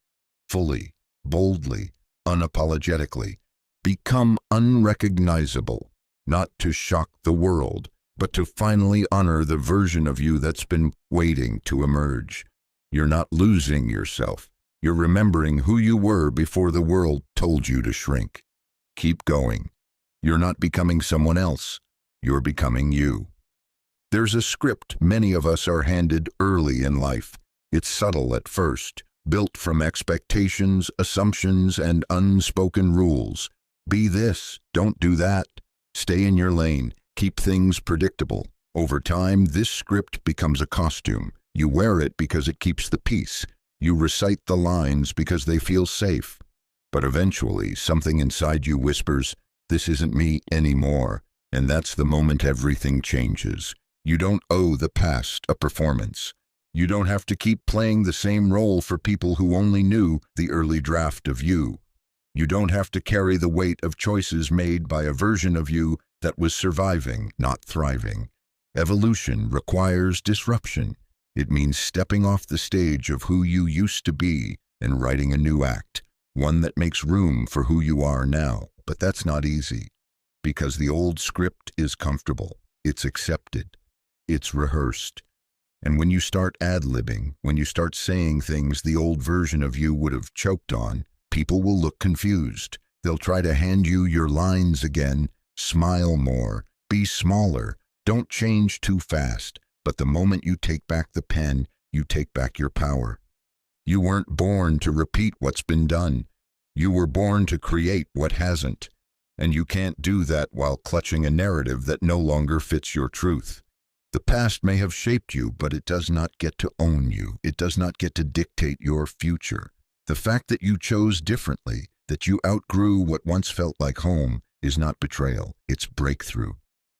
fully, boldly, unapologetically. Become unrecognizable, not to shock the world, but to finally honor the version of you that's been waiting to emerge. You're not losing yourself. You're remembering who you were before the world told you to shrink. Keep going. You're not becoming someone else. You're becoming you. There's a script many of us are handed early in life. It's subtle at first, built from expectations, assumptions, and unspoken rules. Be this, don't do that. Stay in your lane. Keep things predictable. Over time, this script becomes a costume. You wear it because it keeps the peace. You recite the lines because they feel safe. But eventually, something inside you whispers, "This isn't me anymore." And that's the moment everything changes. You don't owe the past a performance. You don't have to keep playing the same role for people who only knew the early draft of you. You don't have to carry the weight of choices made by a version of you that was surviving, not thriving. Evolution requires disruption. It means stepping off the stage of who you used to be and writing a new act, one that makes room for who you are now. But that's not easy, because the old script is comfortable, it's accepted, it's rehearsed. And when you start ad-libbing, when you start saying things the old version of you would have choked on, people will look confused. They'll try to hand you your lines again. Smile more, be smaller, don't change too fast. But the moment you take back the pen, you take back your power. You weren't born to repeat what's been done. You were born to create what hasn't. And you can't do that while clutching a narrative that no longer fits your truth. The past may have shaped you, but it does not get to own you. It does not get to dictate your future. The fact that you chose differently, that you outgrew what once felt like home, is not betrayal, it's breakthrough.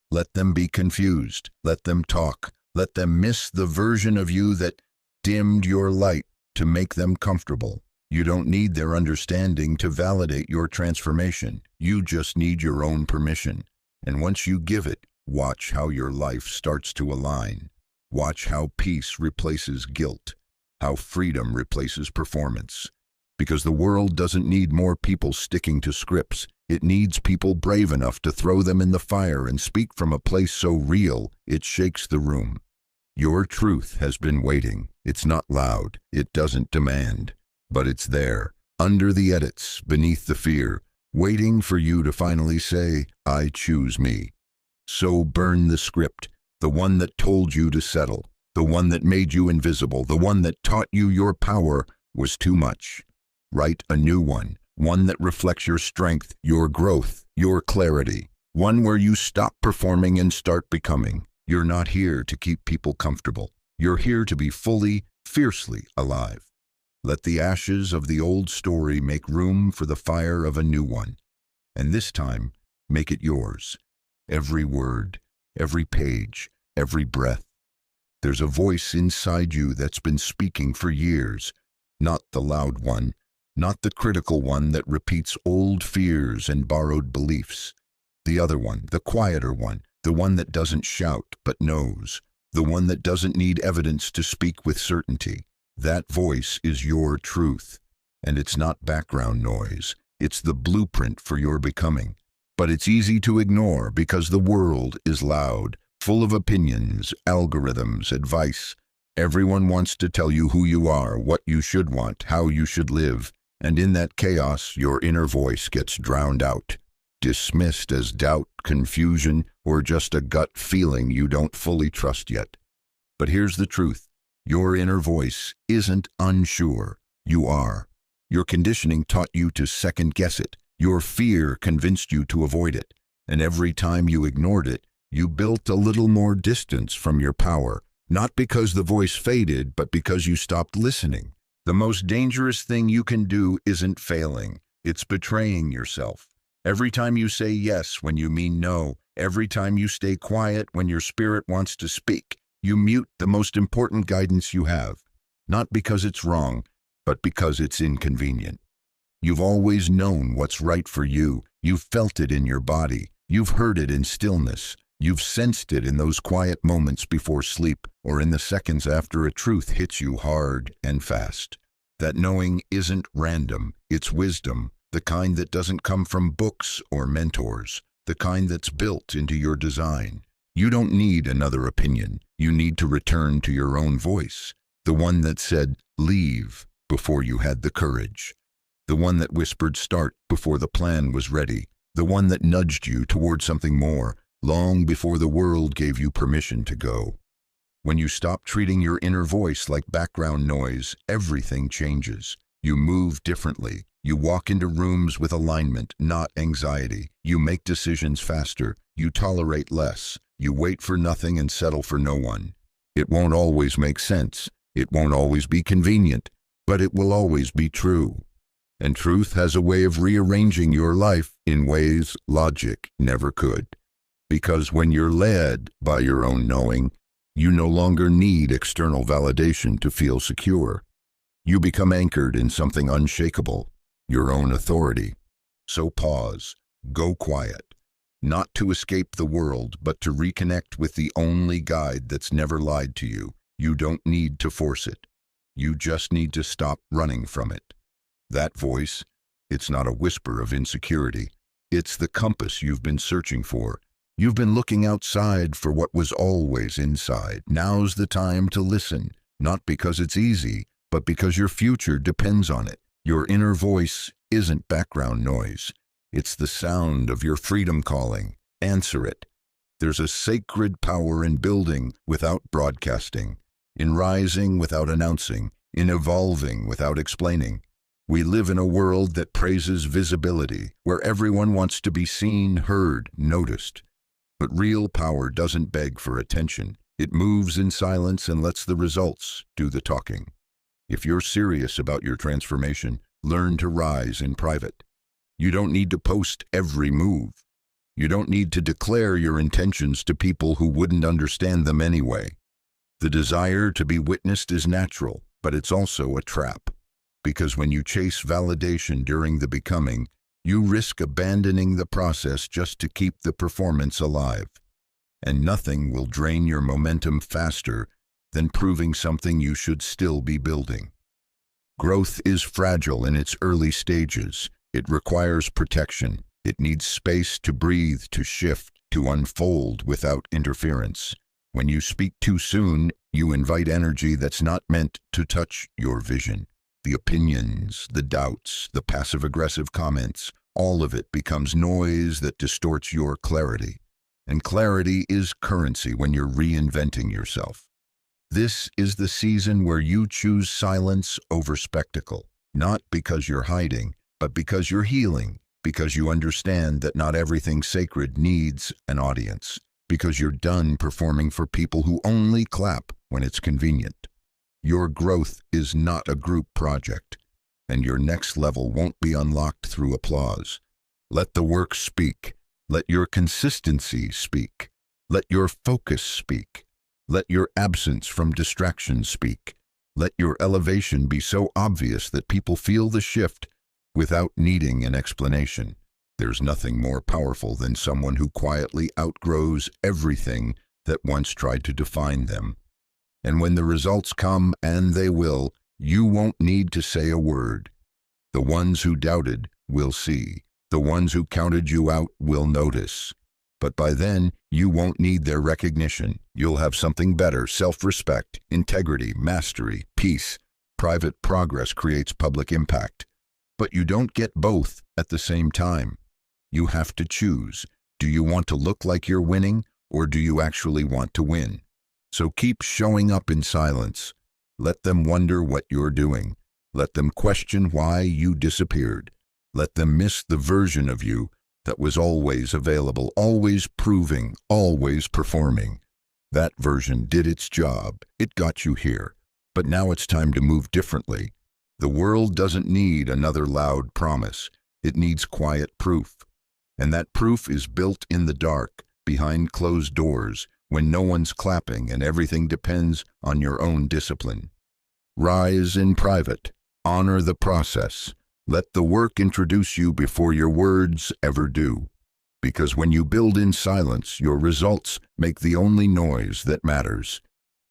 Let them be confused. Let them talk. Let them miss the version of you that dimmed your light to make them comfortable. You don't need their understanding to validate your transformation. You just need your own permission. And once you give it, watch how your life starts to align. Watch how peace replaces guilt, how freedom replaces performance. Because the world doesn't need more people sticking to scripts. It needs people brave enough to throw them in the fire and speak from a place so real it shakes the room. Your truth has been waiting. It's not loud. It doesn't demand. But it's there, under the edits, beneath the fear, waiting for you to finally say, "I choose me." So burn the script, the one that told you to settle, the one that made you invisible, the one that taught you your power was too much. Write a new one that reflects your strength, your growth, your clarity, one where you stop performing and start becoming. You're not here to keep people comfortable. You're here to be fully, fiercely alive. Let the ashes of the old story make room for the fire of a new one. And this time, make it yours. Every word, every page, every breath. There's a voice inside you that's been speaking for years, not the loud one, not the critical one that repeats old fears and borrowed beliefs. The other one, the quieter one, the one that doesn't shout but knows, the one that doesn't need evidence to speak with certainty. That voice is your truth, and it's not background noise. It's the blueprint for your becoming. But it's easy to ignore because the world is loud, full of opinions, algorithms, advice. Everyone wants to tell you who you are, what you should want, how you should live, and in that chaos, your inner voice gets drowned out, dismissed as doubt, confusion, or just a gut feeling you don't fully trust yet. But here's the truth. Your inner voice isn't unsure. You are. Your conditioning taught you to second-guess it. Your fear convinced you to avoid it. And every time you ignored it, you built a little more distance from your power. Not because the voice faded, but because you stopped listening. The most dangerous thing you can do isn't failing. It's betraying yourself. Every time you say yes when you mean no, every time you stay quiet when your spirit wants to speak, you mute the most important guidance you have. Not because it's wrong, but because it's inconvenient. You've always known what's right for you. You've felt it in your body. You've heard it in stillness. You've sensed it in those quiet moments before sleep or in the seconds after a truth hits you hard and fast. That knowing isn't random. It's wisdom, the kind that doesn't come from books or mentors, the kind that's built into your design. You don't need another opinion. You need to return to your own voice, the one that said, leave, before you had the courage, the one that whispered start before the plan was ready, the one that nudged you toward something more, long before the world gave you permission to go. When you stop treating your inner voice like background noise, everything changes. You move differently. You walk into rooms with alignment, not anxiety. You make decisions faster. You tolerate less. You wait for nothing and settle for no one. It won't always make sense. It won't always be convenient, but it will always be true. And truth has a way of rearranging your life in ways logic never could. Because when you're led by your own knowing, you no longer need external validation to feel secure. You become anchored in something unshakable, your own authority. So pause, go quiet, not to escape the world, but to reconnect with the only guide that's never lied to you. You don't need to force it. You just need to stop running from it. That voice, it's not a whisper of insecurity. It's the compass you've been searching for. You've been looking outside for what was always inside. Now's the time to listen, not because it's easy, but because your future depends on it. Your inner voice isn't background noise. It's the sound of your freedom calling. Answer it. There's a sacred power in building without broadcasting, in rising without announcing, in evolving without explaining. We live in a world that praises visibility, where everyone wants to be seen, heard, noticed. But real power doesn't beg for attention. It moves in silence and lets the results do the talking. If you're serious about your transformation, learn to rise in private. You don't need to post every move. You don't need to declare your intentions to people who wouldn't understand them anyway. The desire to be witnessed is natural, but it's also a trap. Because when you chase validation during the becoming, you risk abandoning the process just to keep the performance alive. And nothing will drain your momentum faster than proving something you should still be building. Growth is fragile in its early stages. It requires protection. It needs space to breathe, to shift, to unfold without interference. When you speak too soon, you invite energy that's not meant to touch your vision. The opinions, the doubts, the passive-aggressive comments, all of it becomes noise that distorts your clarity. And clarity is currency when you're reinventing yourself. This is the season where you choose silence over spectacle, not because you're hiding, but because you're healing, because you understand that not everything sacred needs an audience, because you're done performing for people who only clap when it's convenient. Your growth is not a group project, and your next level won't be unlocked through applause. Let the work speak. Let your consistency speak. Let your focus speak. Let your absence from distraction speak. Let your elevation be so obvious that people feel the shift without needing an explanation. There's nothing more powerful than someone who quietly outgrows everything that once tried to define them. And when the results come, and they will, you won't need to say a word. The ones who doubted will see. The ones who counted you out will notice. But by then, you won't need their recognition. You'll have something better: self-respect, integrity, mastery, peace. Private progress creates public impact. But you don't get both at the same time. You have to choose. Do you want to look like you're winning, or do you actually want to win? So keep showing up in silence. Let them wonder what you're doing. Let them question why you disappeared. Let them miss the version of you that was always available, always proving, always performing. That version did its job. It got you here. But now it's time to move differently. The world doesn't need another loud promise. It needs quiet proof. And that proof is built in the dark, behind closed doors, when no one's clapping and everything depends on your own discipline. Rise in private. Honor the process. Let the work introduce you before your words ever do. Because when you build in silence, your results make the only noise that matters.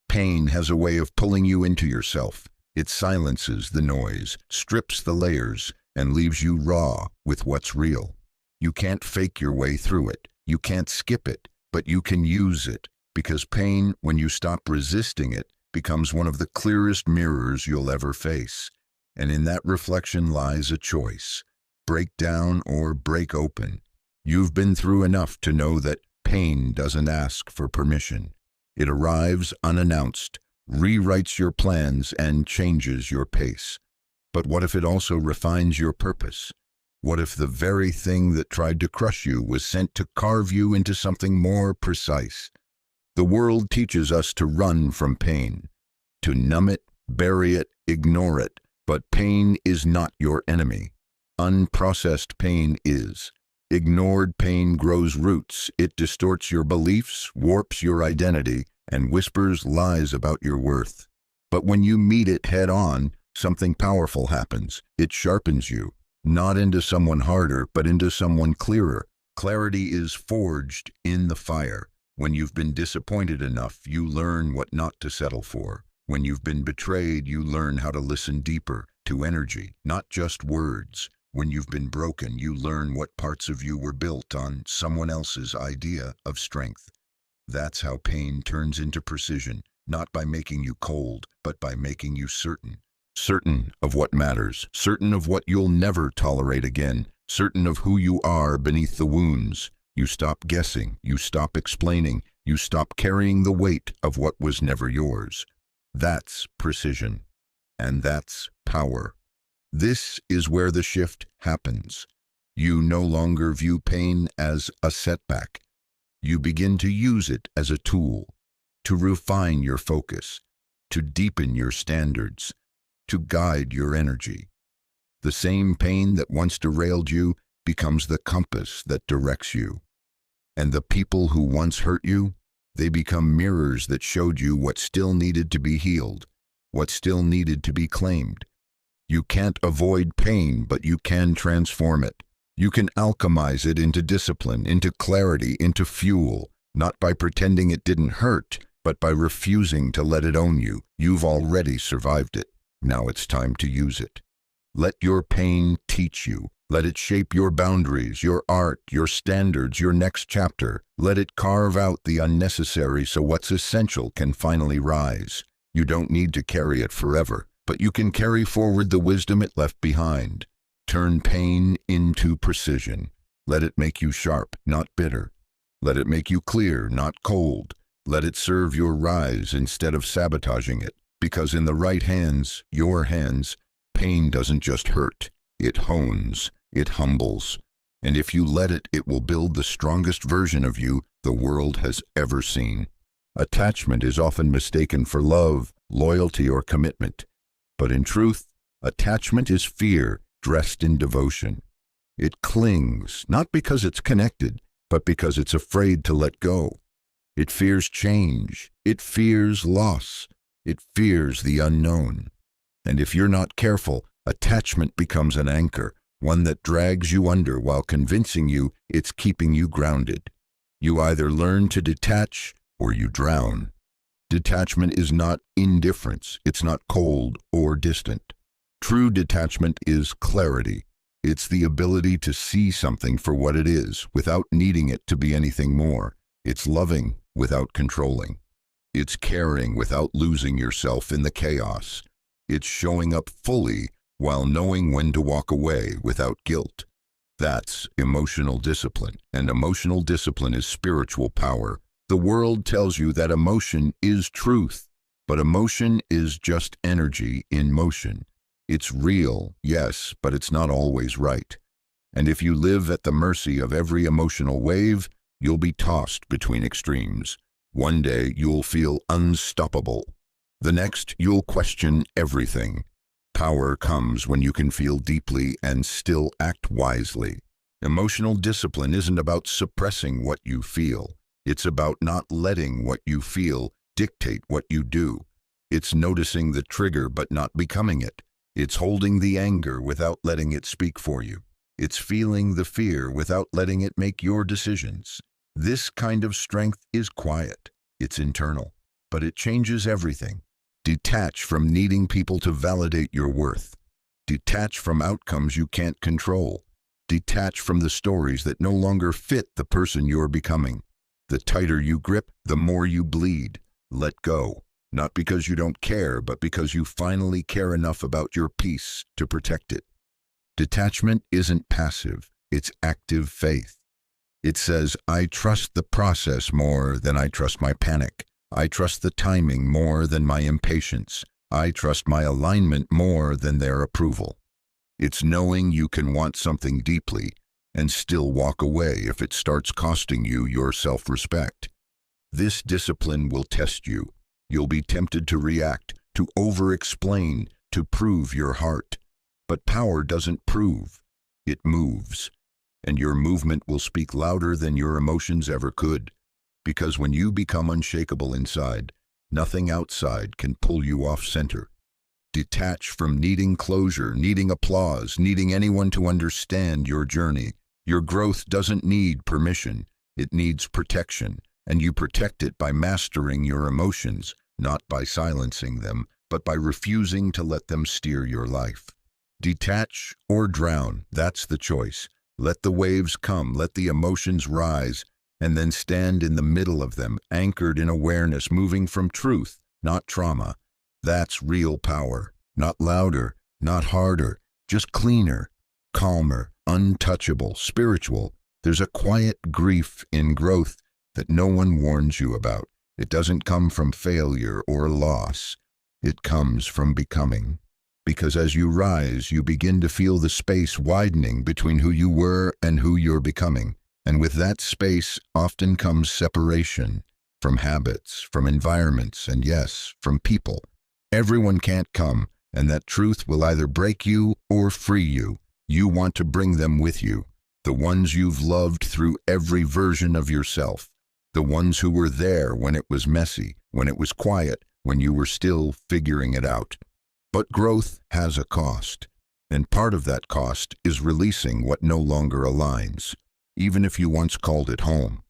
Pain has a way of pulling you into yourself. It silences the noise, strips the layers, and leaves you raw with what's real. You can't fake your way through it. You can't skip it, but you can use it. Because pain, when you stop resisting it, becomes one of the clearest mirrors you'll ever face. And in that reflection lies a choice: break down or break open. You've been through enough to know that pain doesn't ask for permission. It arrives unannounced, rewrites your plans, and changes your pace. But what if it also refines your purpose? What if the very thing that tried to crush you was sent to carve you into something more precise? The world teaches us to run from pain, to numb it, bury it, ignore it. But pain is not your enemy. Unprocessed pain is. Ignored pain grows roots. It distorts your beliefs, warps your identity, and whispers lies about your worth. But when you meet it head on, something powerful happens. It sharpens you, not into someone harder, but into someone clearer. Clarity is forged in the fire. When you've been disappointed enough, you learn what not to settle for. When you've been betrayed, you learn how to listen deeper, to energy, not just words. When you've been broken, you learn what parts of you were built on someone else's idea of strength. That's how pain turns into precision, not by making you cold, but by making you certain. Certain of what matters, certain of what you'll never tolerate again, certain of who you are beneath the wounds. You stop guessing, you stop explaining, you stop carrying the weight of what was never yours. That's precision, and that's power. This is where the shift happens. You no longer view pain as a setback. You begin to use it as a tool, to refine your focus, to deepen your standards, to guide your energy. The same pain that once derailed you becomes the compass that directs you. And the people who once hurt you, they become mirrors that showed you what still needed to be healed, what still needed to be claimed. You can't avoid pain, but you can transform it. You can alchemize it into discipline, into clarity, into fuel, not by pretending it didn't hurt, but by refusing to let it own you. You've already survived it. Now it's time to use it. Let your pain teach you. Let it shape your boundaries, your art, your standards, your next chapter. Let it carve out the unnecessary so what's essential can finally rise. You don't need to carry it forever, but you can carry forward the wisdom it left behind. Turn pain into precision. Let it make you sharp, not bitter. Let it make you clear, not cold. Let it serve your rise instead of sabotaging it. Because in the right hands, your hands, pain doesn't just hurt. It hones. It humbles. And if you let it, it will build the strongest version of you the world has ever seen. Attachment is often mistaken for love, loyalty, or commitment. But in truth, attachment is fear dressed in devotion. It clings, not because it's connected, but because it's afraid to let go. It fears change. It fears loss. It fears the unknown. And if you're not careful, attachment becomes an anchor, one that drags you under while convincing you it's keeping you grounded. You either learn to detach or you drown. Detachment is not indifference. It's not cold or distant. True detachment is clarity. It's the ability to see something for what it is without needing it to be anything more. It's loving without controlling. It's caring without losing yourself in the chaos. It's showing up fully while knowing when to walk away without guilt. That's emotional discipline, and emotional discipline is spiritual power. The world tells you that emotion is truth, but emotion is just energy in motion. It's real, yes, but it's not always right. And if you live at the mercy of every emotional wave, you'll be tossed between extremes. One day you'll feel unstoppable. The next you'll question everything. Power comes when you can feel deeply and still act wisely. Emotional discipline isn't about suppressing what you feel. It's about not letting what you feel dictate what you do. It's noticing the trigger but not becoming it. It's holding the anger without letting it speak for you. It's feeling the fear without letting it make your decisions. This kind of strength is quiet. It's internal, but it changes everything. Detach from needing people to validate your worth. Detach from outcomes you can't control. Detach from the stories that no longer fit the person you're becoming. The tighter you grip, the more you bleed. Let go. Not because you don't care, but because you finally care enough about your peace to protect it. Detachment isn't passive, it's active faith. It says, I trust the process more than I trust my panic. I trust the timing more than my impatience. I trust my alignment more than their approval. It's knowing you can want something deeply and still walk away if it starts costing you your self-respect. This discipline will test you. You'll be tempted to react, to over-explain, to prove your heart. But power doesn't prove, it moves. And your movement will speak louder than your emotions ever could. Because when you become unshakable inside, nothing outside can pull you off center. Detach from needing closure, needing applause, needing anyone to understand your journey. Your growth doesn't need permission, it needs protection. And you protect it by mastering your emotions, not by silencing them, but by refusing to let them steer your life. Detach or drown, that's the choice. Let the waves come, let the emotions rise, and then stand in the middle of them, anchored in awareness, moving from truth, not trauma. That's real power. Not louder, not harder, just cleaner, calmer, untouchable, spiritual. There's a quiet grief in growth that no one warns you about. It doesn't come from failure or loss. It comes from becoming. Because as you rise, you begin to feel the space widening between who you were and who you're becoming. And with that space often comes separation from habits, from environments, and yes, from people. Everyone can't come, and that truth will either break you or free you. You want to bring them with you, the ones you've loved through every version of yourself, the ones who were there when it was messy, when it was quiet, when you were still figuring it out. But growth has a cost, and part of that cost is releasing what no longer aligns, even if you once called it home.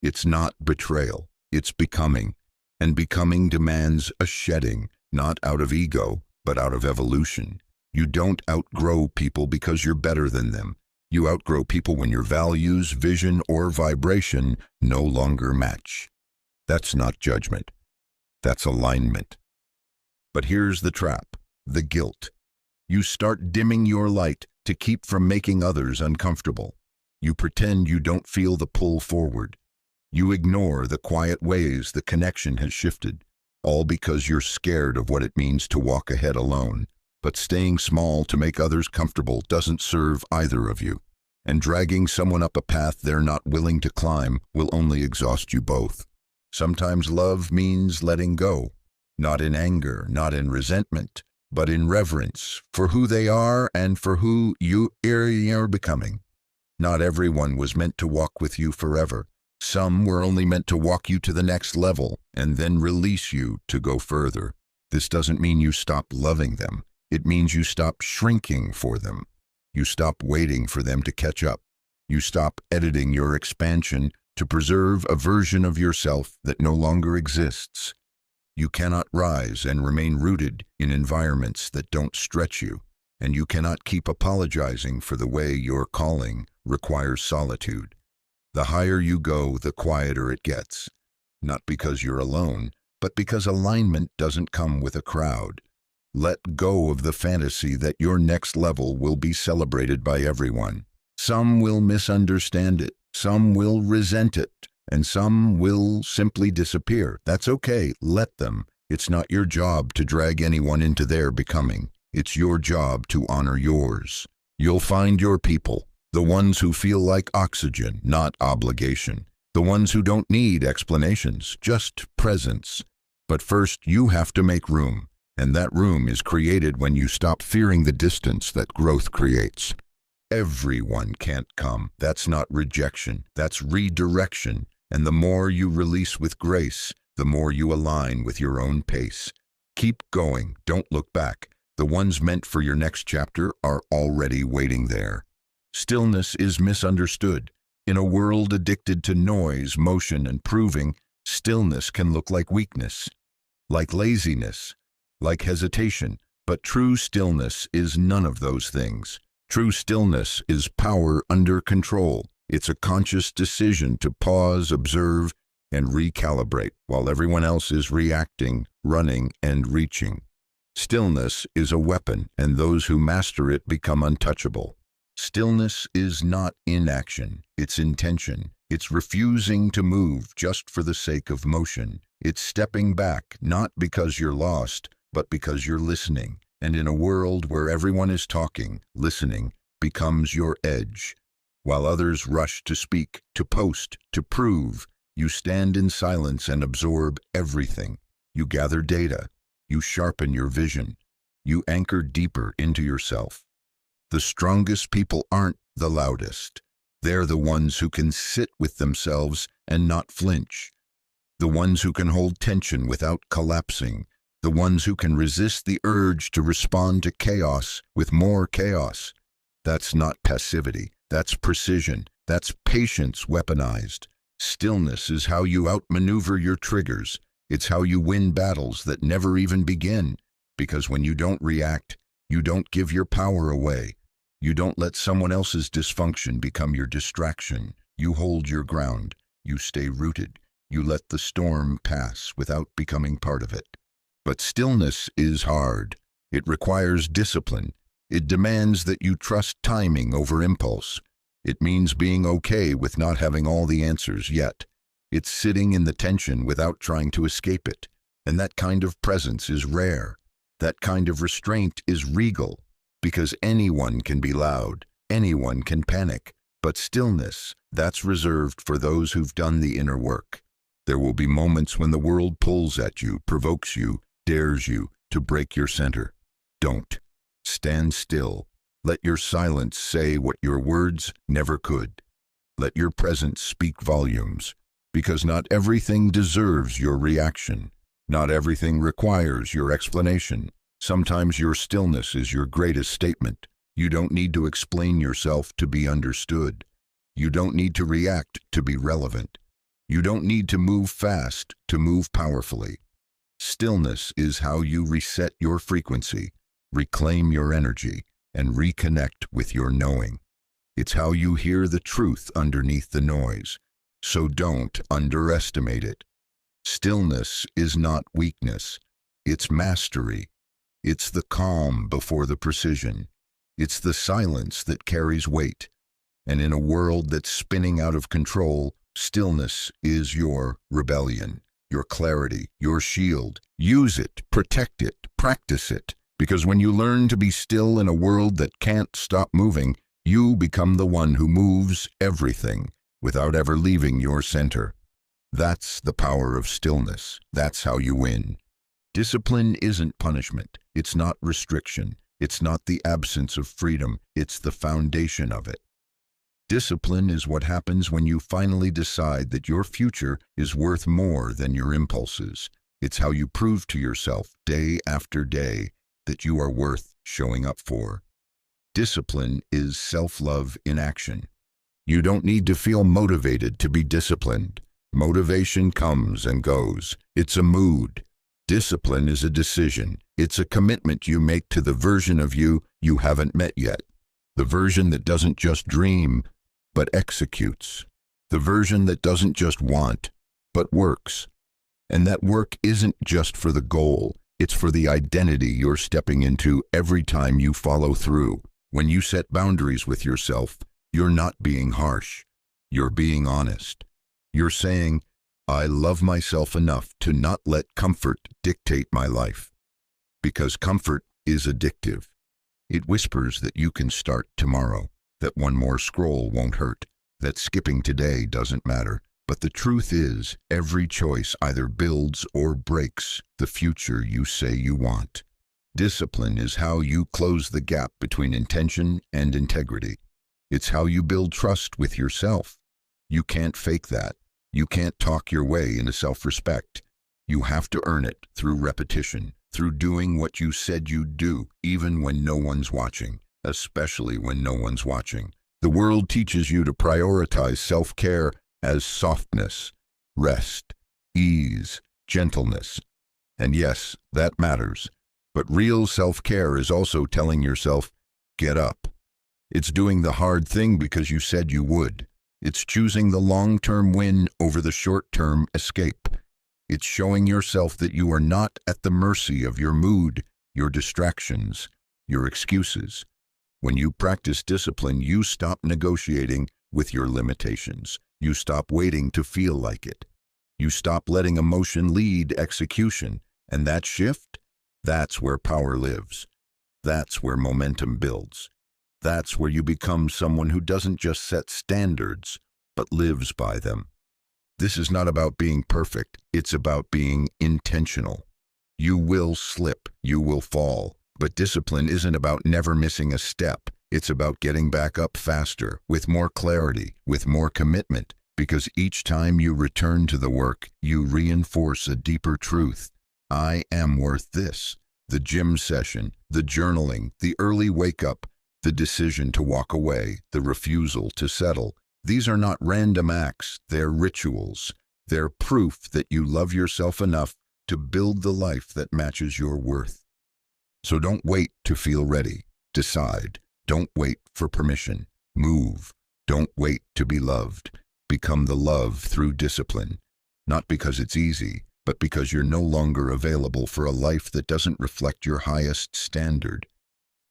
It's not betrayal, it's becoming, and becoming demands a shedding, not out of ego, but out of evolution. You don't outgrow people because you're better than them. You outgrow people when your values, vision, or vibration no longer match. That's not judgment. That's alignment. But here's the trap, the guilt. You start dimming your light to keep from making others uncomfortable. You pretend you don't feel the pull forward. You ignore the quiet ways the connection has shifted, all because you're scared of what it means to walk ahead alone. But staying small to make others comfortable doesn't serve either of you. And dragging someone up a path they're not willing to climb will only exhaust you both. Sometimes love means letting go, not in anger, not in resentment, but in reverence for who they are and for who you are becoming. Not everyone was meant to walk with you forever. Some were only meant to walk you to the next level and then release you to go further. This doesn't mean you stop loving them. It means you stop shrinking for them. You stop waiting for them to catch up. You stop editing your expansion to preserve a version of yourself that no longer exists. You cannot rise and remain rooted in environments that don't stretch you. And you cannot keep apologizing for the way your calling requires solitude. The higher you go, the quieter it gets. Not because you're alone, but because alignment doesn't come with a crowd. Let go of the fantasy that your next level will be celebrated by everyone. Some will misunderstand it, some will resent it, and some will simply disappear. That's okay, let them. It's not your job to drag anyone into their becoming. It's your job to honor yours. You'll find your people, the ones who feel like oxygen, not obligation. The ones who don't need explanations, just presence. But first, you have to make room, and that room is created when you stop fearing the distance that growth creates. Everyone can't come. That's not rejection, that's redirection. And the more you release with grace, the more you align with your own pace. Keep going, don't look back. The ones meant for your next chapter are already waiting there. Stillness is misunderstood. In a world addicted to noise, motion, and proving, stillness can look like weakness, like laziness, like hesitation. But true stillness is none of those things. True stillness is power under control. It's a conscious decision to pause, observe, and recalibrate while everyone else is reacting, running, and reaching. Stillness is a weapon, and those who master it become untouchable. Stillness is not inaction, it's intention. It's refusing to move just for the sake of motion. It's stepping back, not because you're lost, but because you're listening. And in a world where everyone is talking, listening becomes your edge. While others rush to speak, to post, to prove, you stand in silence and absorb everything. You gather data. You sharpen your vision. You anchor deeper into yourself. The strongest people aren't the loudest. They're the ones who can sit with themselves and not flinch. The ones who can hold tension without collapsing. The ones who can resist the urge to respond to chaos with more chaos. That's not passivity. That's precision. That's patience weaponized. Stillness is how you outmaneuver your triggers. It's how you win battles that never even begin. Because when you don't react, you don't give your power away. You don't let someone else's dysfunction become your distraction. You hold your ground. You stay rooted. You let the storm pass without becoming part of it. But stillness is hard. It requires discipline. It demands that you trust timing over impulse. It means being okay with not having all the answers yet. It's sitting in the tension without trying to escape it. And that kind of presence is rare. That kind of restraint is regal. Because anyone can be loud. Anyone can panic. But stillness, that's reserved for those who've done the inner work. There will be moments when the world pulls at you, provokes you, dares you to break your center. Don't. Stand still. Let your silence say what your words never could. Let your presence speak volumes. Because not everything deserves your reaction. Not everything requires your explanation. Sometimes your stillness is your greatest statement. You don't need to explain yourself to be understood. You don't need to react to be relevant. You don't need to move fast to move powerfully. Stillness is how you reset your frequency, reclaim your energy, and reconnect with your knowing. It's how you hear the truth underneath the noise. So don't underestimate it. Stillness is not weakness. It's mastery. It's the calm before the precision. It's the silence that carries weight. And in a world that's spinning out of control, stillness is your rebellion, your clarity, your shield. Use it, protect it, practice it. Because when you learn to be still in a world that can't stop moving, you become the one who moves everything without ever leaving your center. That's the power of stillness. That's how you win. Discipline isn't punishment. It's not restriction. It's not the absence of freedom. It's the foundation of it. Discipline is what happens when you finally decide that your future is worth more than your impulses. It's how you prove to yourself day after day that you are worth showing up for. Discipline is self-love in action. You don't need to feel motivated to be disciplined. Motivation comes and goes. It's a mood. Discipline is a decision. It's a commitment you make to the version of you you haven't met yet. The version that doesn't just dream, but executes. The version that doesn't just want, but works. And that work isn't just for the goal, it's for the identity you're stepping into every time you follow through. When you set boundaries with yourself, you're not being harsh. You're being honest. You're saying, I love myself enough to not let comfort dictate my life. Because comfort is addictive. It whispers that you can start tomorrow, that one more scroll won't hurt, that skipping today doesn't matter. But the truth is, every choice either builds or breaks the future you say you want. Discipline is how you close the gap between intention and integrity. It's how you build trust with yourself. You can't fake that. You can't talk your way into self-respect. You have to earn it through repetition, through doing what you said you'd do, even when no one's watching, especially when no one's watching. The world teaches you to prioritize self-care as softness, rest, ease, gentleness. And yes, that matters. But real self-care is also telling yourself, get up. It's doing the hard thing because you said you would. It's choosing the long-term win over the short-term escape. It's showing yourself that you are not at the mercy of your mood, your distractions, your excuses. When you practice discipline, you stop negotiating with your limitations. You stop waiting to feel like it. You stop letting emotion lead execution. And that shift, that's where power lives. That's where momentum builds. That's where you become someone who doesn't just set standards, but lives by them. This is not about being perfect. It's about being intentional. You will slip. You will fall. But discipline isn't about never missing a step. It's about getting back up faster, with more clarity, with more commitment, because each time you return to the work, you reinforce a deeper truth. I am worth this. The gym session, the journaling, the early wake-up, the decision to walk away, the refusal to settle. These are not random acts, they're rituals. They're proof that you love yourself enough to build the life that matches your worth. So don't wait to feel ready. Decide. Don't wait for permission. Move. Don't wait to be loved. Become the love through discipline. Not because it's easy, but because you're no longer available for a life that doesn't reflect your highest standard.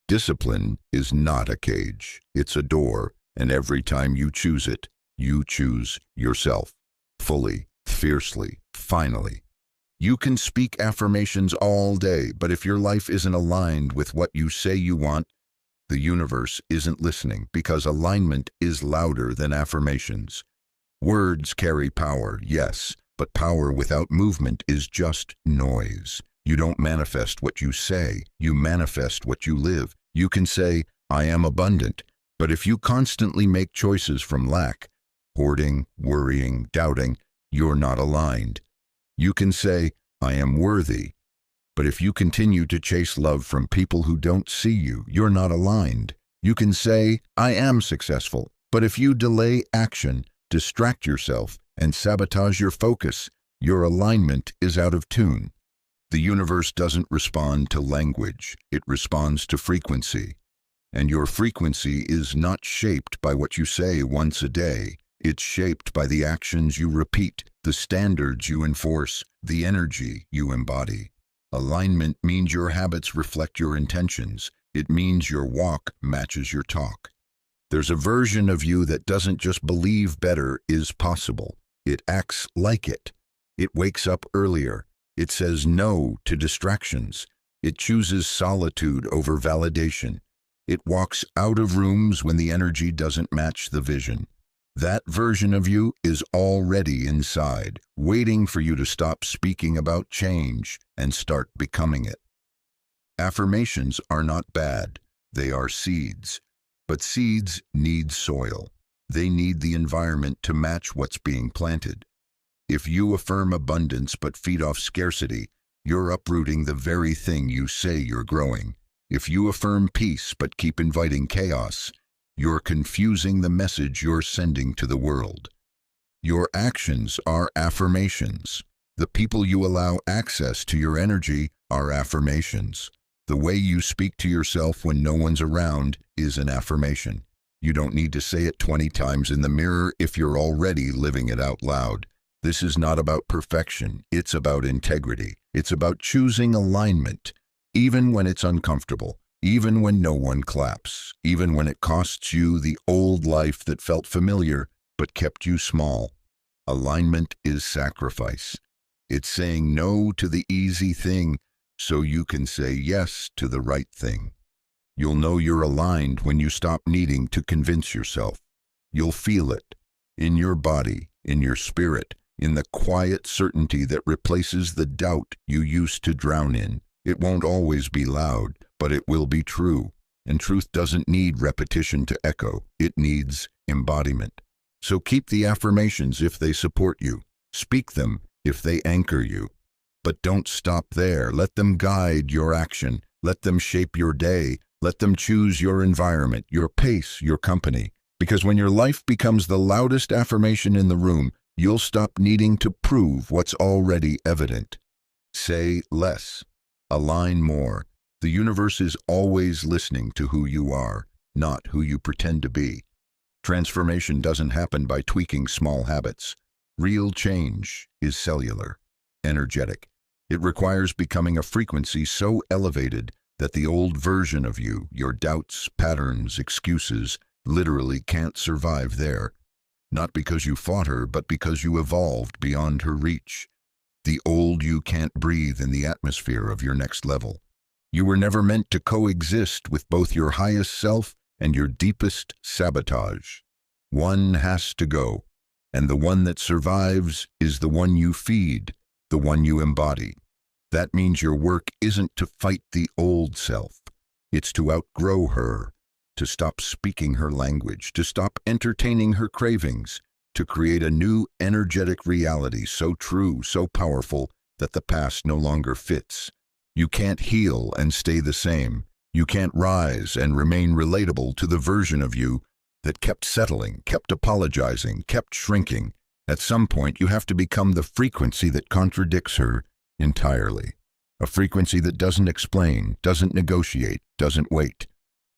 Discipline is not a cage. It's a door, and every time you choose it, you choose yourself. Fully, fiercely, finally. You can speak affirmations all day, but if your life isn't aligned with what you say you want, the universe isn't listening, because alignment is louder than affirmations. Words carry power, yes, but power without movement is just noise. You don't manifest what you say, you manifest what you live. You can say, I am abundant, but if you constantly make choices from lack, hoarding, worrying, doubting, you're not aligned. You can say, I am worthy, but if you continue to chase love from people who don't see you, you're not aligned. You can say, I am successful, but if you delay action, distract yourself, and sabotage your focus, your alignment is out of tune. The universe doesn't respond to language, it responds to frequency. And your frequency is not shaped by what you say once a day. It's shaped by the actions you repeat, the standards you enforce, the energy you embody. Alignment means your habits reflect your intentions. It means your walk matches your talk. There's a version of you that doesn't just believe better is possible. It acts like it. It wakes up earlier. It says no to distractions. It chooses solitude over validation. It walks out of rooms when the energy doesn't match the vision. That version of you is already inside, waiting for you to stop speaking about change and start becoming it. Affirmations are not bad. They are seeds. But seeds need soil. They need the environment to match what's being planted. If you affirm abundance but feed off scarcity, you're uprooting the very thing you say you're growing. If you affirm peace but keep inviting chaos, you're confusing the message you're sending to the world. Your actions are affirmations. The people you allow access to your energy are affirmations. The way you speak to yourself when no one's around is an affirmation. You don't need to say it 20 times in the mirror if you're already living it out loud. This is not about perfection. It's about integrity. It's about choosing alignment, even when it's uncomfortable, even when no one claps, even when it costs you the old life that felt familiar but kept you small. Alignment is sacrifice. It's saying no to the easy thing so you can say yes to the right thing. You'll know you're aligned when you stop needing to convince yourself. You'll feel it in your body, in your spirit, in the quiet certainty that replaces the doubt you used to drown in. It won't always be loud, but it will be true. And truth doesn't need repetition to echo. It needs embodiment. So keep the affirmations if they support you. Speak them if they anchor you. But don't stop there. Let them guide your action. Let them shape your day. Let them choose your environment, your pace, your company. Because when your life becomes the loudest affirmation in the room, you'll stop needing to prove what's already evident. Say less. Align more. The universe is always listening to who you are, not who you pretend to be. Transformation doesn't happen by tweaking small habits. Real change is cellular, energetic. It requires becoming a frequency so elevated that the old version of you, your doubts, patterns, excuses, literally can't survive there. Not because you fought her, but because you evolved beyond her reach. The old you can't breathe in the atmosphere of your next level. You were never meant to coexist with both your highest self and your deepest sabotage. One has to go, and the one that survives is the one you feed, the one you embody. That means your work isn't to fight the old self. It's to outgrow her, to stop speaking her language, to stop entertaining her cravings, to create a new energetic reality so true, so powerful, that the past no longer fits. You can't heal and stay the same. You can't rise and remain relatable to the version of you that kept settling, kept apologizing, kept shrinking. At some point, you have to become the frequency that contradicts her entirely. A frequency that doesn't explain, doesn't negotiate, doesn't wait.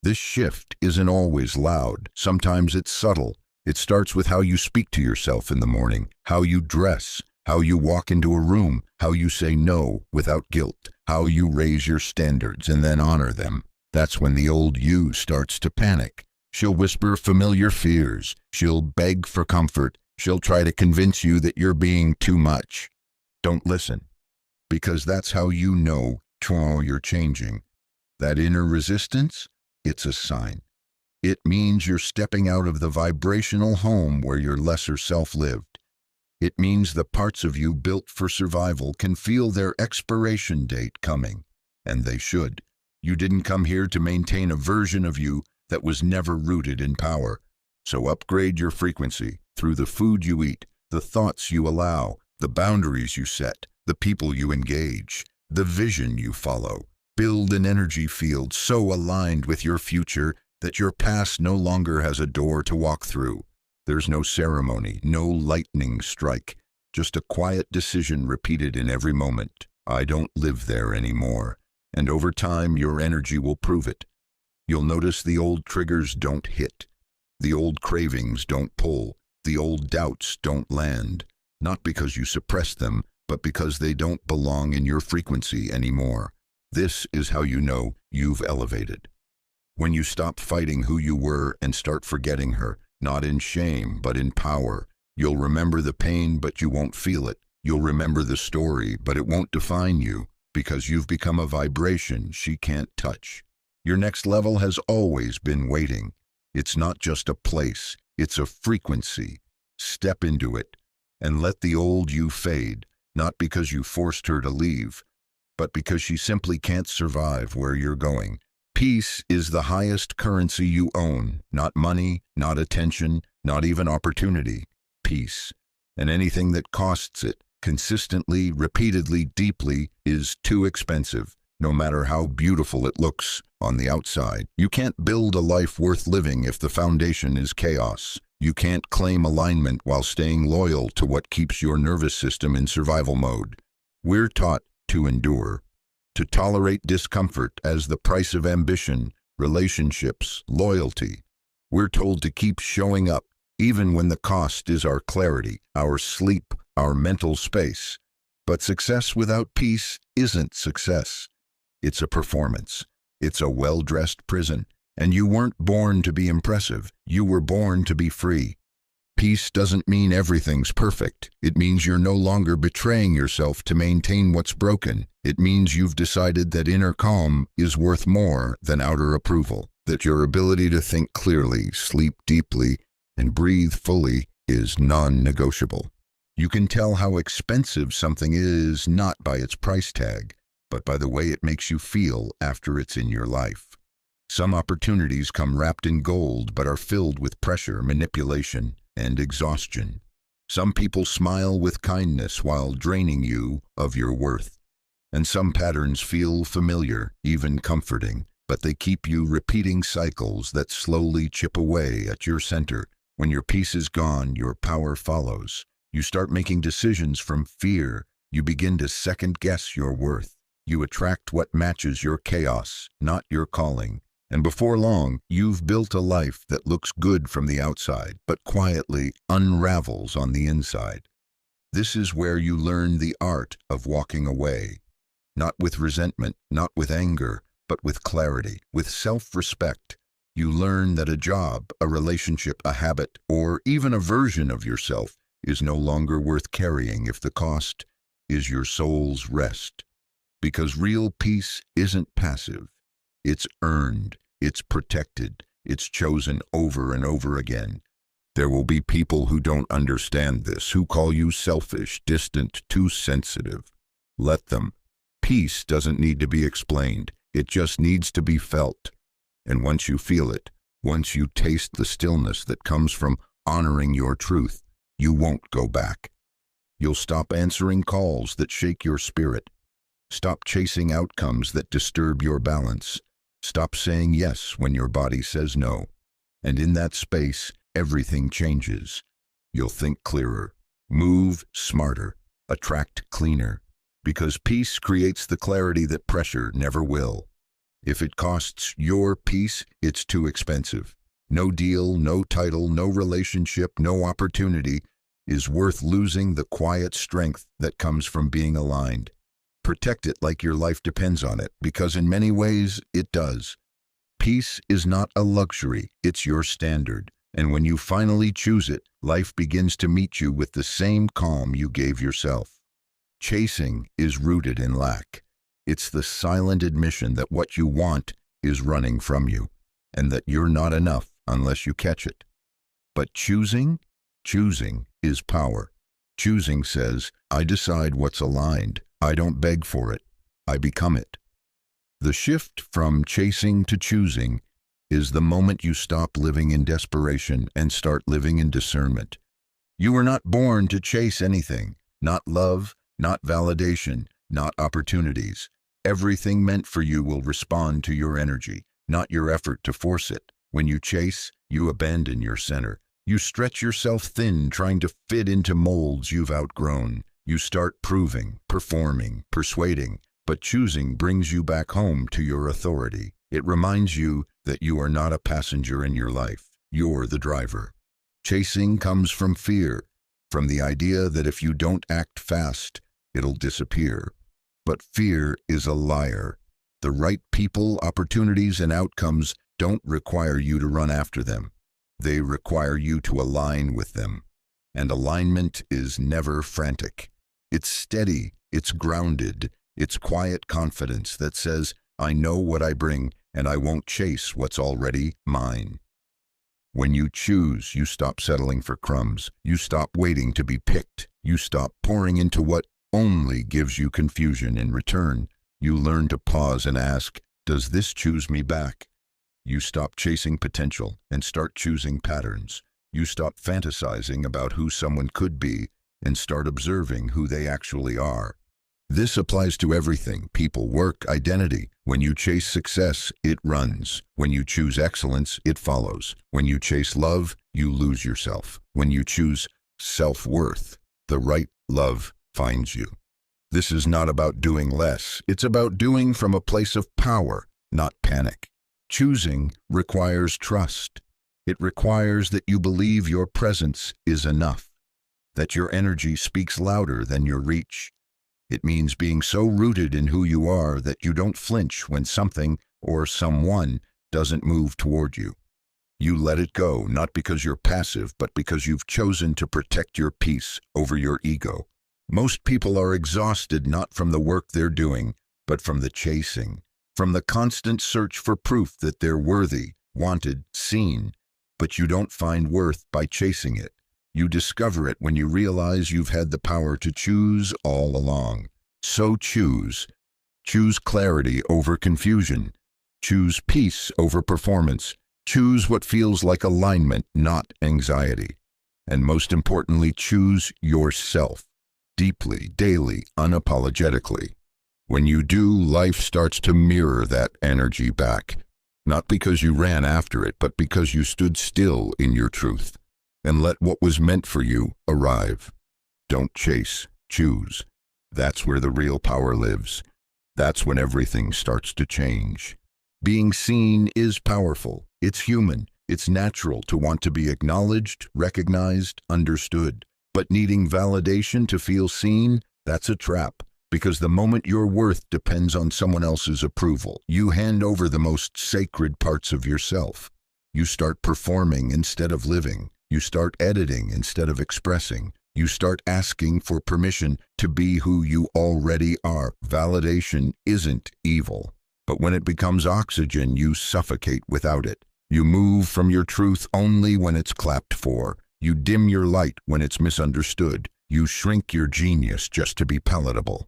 This shift isn't always loud. Sometimes it's subtle. It starts with how you speak to yourself in the morning, how you dress, how you walk into a room, how you say no without guilt, how you raise your standards and then honor them. That's when the old you starts to panic. She'll whisper familiar fears. She'll beg for comfort. She'll try to convince you that you're being too much. Don't listen, because that's how you know you're changing. That inner resistance, it's a sign. It means you're stepping out of the vibrational home where your lesser self lived. It means the parts of you built for survival can feel their expiration date coming, and they should. You didn't come here to maintain a version of you that was never rooted in power. So upgrade your frequency through the food you eat, the thoughts you allow, the boundaries you set, the people you engage, the vision you follow. Build an energy field so aligned with your future that your past no longer has a door to walk through. There's no ceremony, no lightning strike, just a quiet decision repeated in every moment. I don't live there anymore. And over time, your energy will prove it. You'll notice the old triggers don't hit. The old cravings don't pull. The old doubts don't land. Not because you suppress them, but because they don't belong in your frequency anymore. This is how you know you've elevated. When you stop fighting who you were and start forgetting her, not in shame, but in power. You'll remember the pain, but you won't feel it. You'll remember the story, but it won't define you, because you've become a vibration she can't touch. Your next level has always been waiting. It's not just a place, it's a frequency. Step into it, and let the old you fade, not because you forced her to leave, but because she simply can't survive where you're going. Peace is the highest currency you own, not money, not attention, not even opportunity. Peace. And anything that costs it, consistently, repeatedly, deeply, is too expensive, no matter how beautiful it looks on the outside. You can't build a life worth living if the foundation is chaos. You can't claim alignment while staying loyal to what keeps your nervous system in survival mode. We're taught to endure, to tolerate discomfort as the price of ambition, relationships, loyalty. We're told to keep showing up, even when the cost is our clarity, our sleep, our mental space. But success without peace isn't success. It's a performance. It's a well-dressed prison. And you weren't born to be impressive. You were born to be free. Peace doesn't mean everything's perfect. It means you're no longer betraying yourself to maintain what's broken. It means you've decided that inner calm is worth more than outer approval, that your ability to think clearly, sleep deeply, and breathe fully is non-negotiable. You can tell how expensive something is not by its price tag, but by the way it makes you feel after it's in your life. Some opportunities come wrapped in gold but are filled with pressure, manipulation, and exhaustion. Some people smile with kindness while draining you of your worth. And some patterns feel familiar, even comforting, but they keep you repeating cycles that slowly chip away at your center. When your peace is gone, your power follows. You start making decisions from fear. You begin to second-guess your worth. You attract what matches your chaos, not your calling. And before long, you've built a life that looks good from the outside, but quietly unravels on the inside. This is where you learn the art of walking away. Not with resentment, not with anger, but with clarity, with self-respect. You learn that a job, a relationship, a habit, or even a version of yourself is no longer worth carrying if the cost is your soul's rest. Because real peace isn't passive. It's earned, it's protected, it's chosen over and over again. There will be people who don't understand this, who call you selfish, distant, too sensitive. Let them. Peace doesn't need to be explained. It just needs to be felt. And once you feel it, once you taste the stillness that comes from honoring your truth, you won't go back. You'll stop answering calls that shake your spirit. Stop chasing outcomes that disturb your balance. Stop saying yes when your body says no. And in that space, everything changes. You'll think clearer, move smarter, attract cleaner. Because peace creates the clarity that pressure never will. If it costs your peace, it's too expensive. No deal, no title, no relationship, no opportunity is worth losing the quiet strength that comes from being aligned. Protect it like your life depends on it, because in many ways it does. Peace is not a luxury, it's your standard. And when you finally choose it, life begins to meet you with the same calm you gave yourself. Chasing is rooted in lack. It's the silent admission that what you want is running from you, and that you're not enough unless you catch it. But choosing is power. Choosing says, I decide what's aligned. I don't beg for it. I become it. The shift from chasing to choosing is the moment you stop living in desperation and start living in discernment. You were not born to chase anything, not love, not validation, not opportunities. Everything meant for you will respond to your energy, not your effort to force it. When you chase, you abandon your center. You stretch yourself thin, trying to fit into molds you've outgrown. You start proving, performing, persuading, but choosing brings you back home to your authority. It reminds you that you are not a passenger in your life. You're the driver. Chasing comes from fear, from the idea that if you don't act fast, it'll disappear. But fear is a liar. The right people, opportunities, and outcomes don't require you to run after them. They require you to align with them. And alignment is never frantic. It's steady, it's grounded, it's quiet confidence that says, I know what I bring, and I won't chase what's already mine. When you choose, you stop settling for crumbs. You stop waiting to be picked. You stop pouring into what only gives you confusion in return. You learn to pause and ask, does this choose me back? You stop chasing potential and start choosing patterns. You stop fantasizing about who someone could be and start observing who they actually are. This applies to everything: people, work, identity. When you chase success, it runs. When you choose excellence, it follows. When you chase love, you lose yourself. When you choose self-worth, the right love finds you. This is not about doing less. It's about doing from a place of power, not panic. Choosing requires trust. It requires that you believe your presence is enough, that your energy speaks louder than your reach. It means being so rooted in who you are that you don't flinch when something or someone doesn't move toward you. You let it go, not because you're passive, but because you've chosen to protect your peace over your ego. Most people are exhausted not from the work they're doing, but from the chasing, from the constant search for proof that they're worthy, wanted, seen. But you don't find worth by chasing it. You discover it when you realize you've had the power to choose all along. So choose. Choose clarity over confusion. Choose peace over performance. Choose what feels like alignment, not anxiety. And most importantly, choose yourself. Deeply, daily, unapologetically. When you do, life starts to mirror that energy back. Not because you ran after it, but because you stood still in your truth and let what was meant for you arrive. Don't chase, choose. That's where the real power lives. That's when everything starts to change. Being seen is powerful. It's human. It's natural to want to be acknowledged, recognized, understood. But needing validation to feel seen, that's a trap. Because the moment your worth depends on someone else's approval, you hand over the most sacred parts of yourself. You start performing instead of living. You start editing instead of expressing. You start asking for permission to be who you already are. Validation isn't evil. But when it becomes oxygen, you suffocate without it. You move from your truth only when it's clapped for. You dim your light when it's misunderstood. You shrink your genius just to be palatable.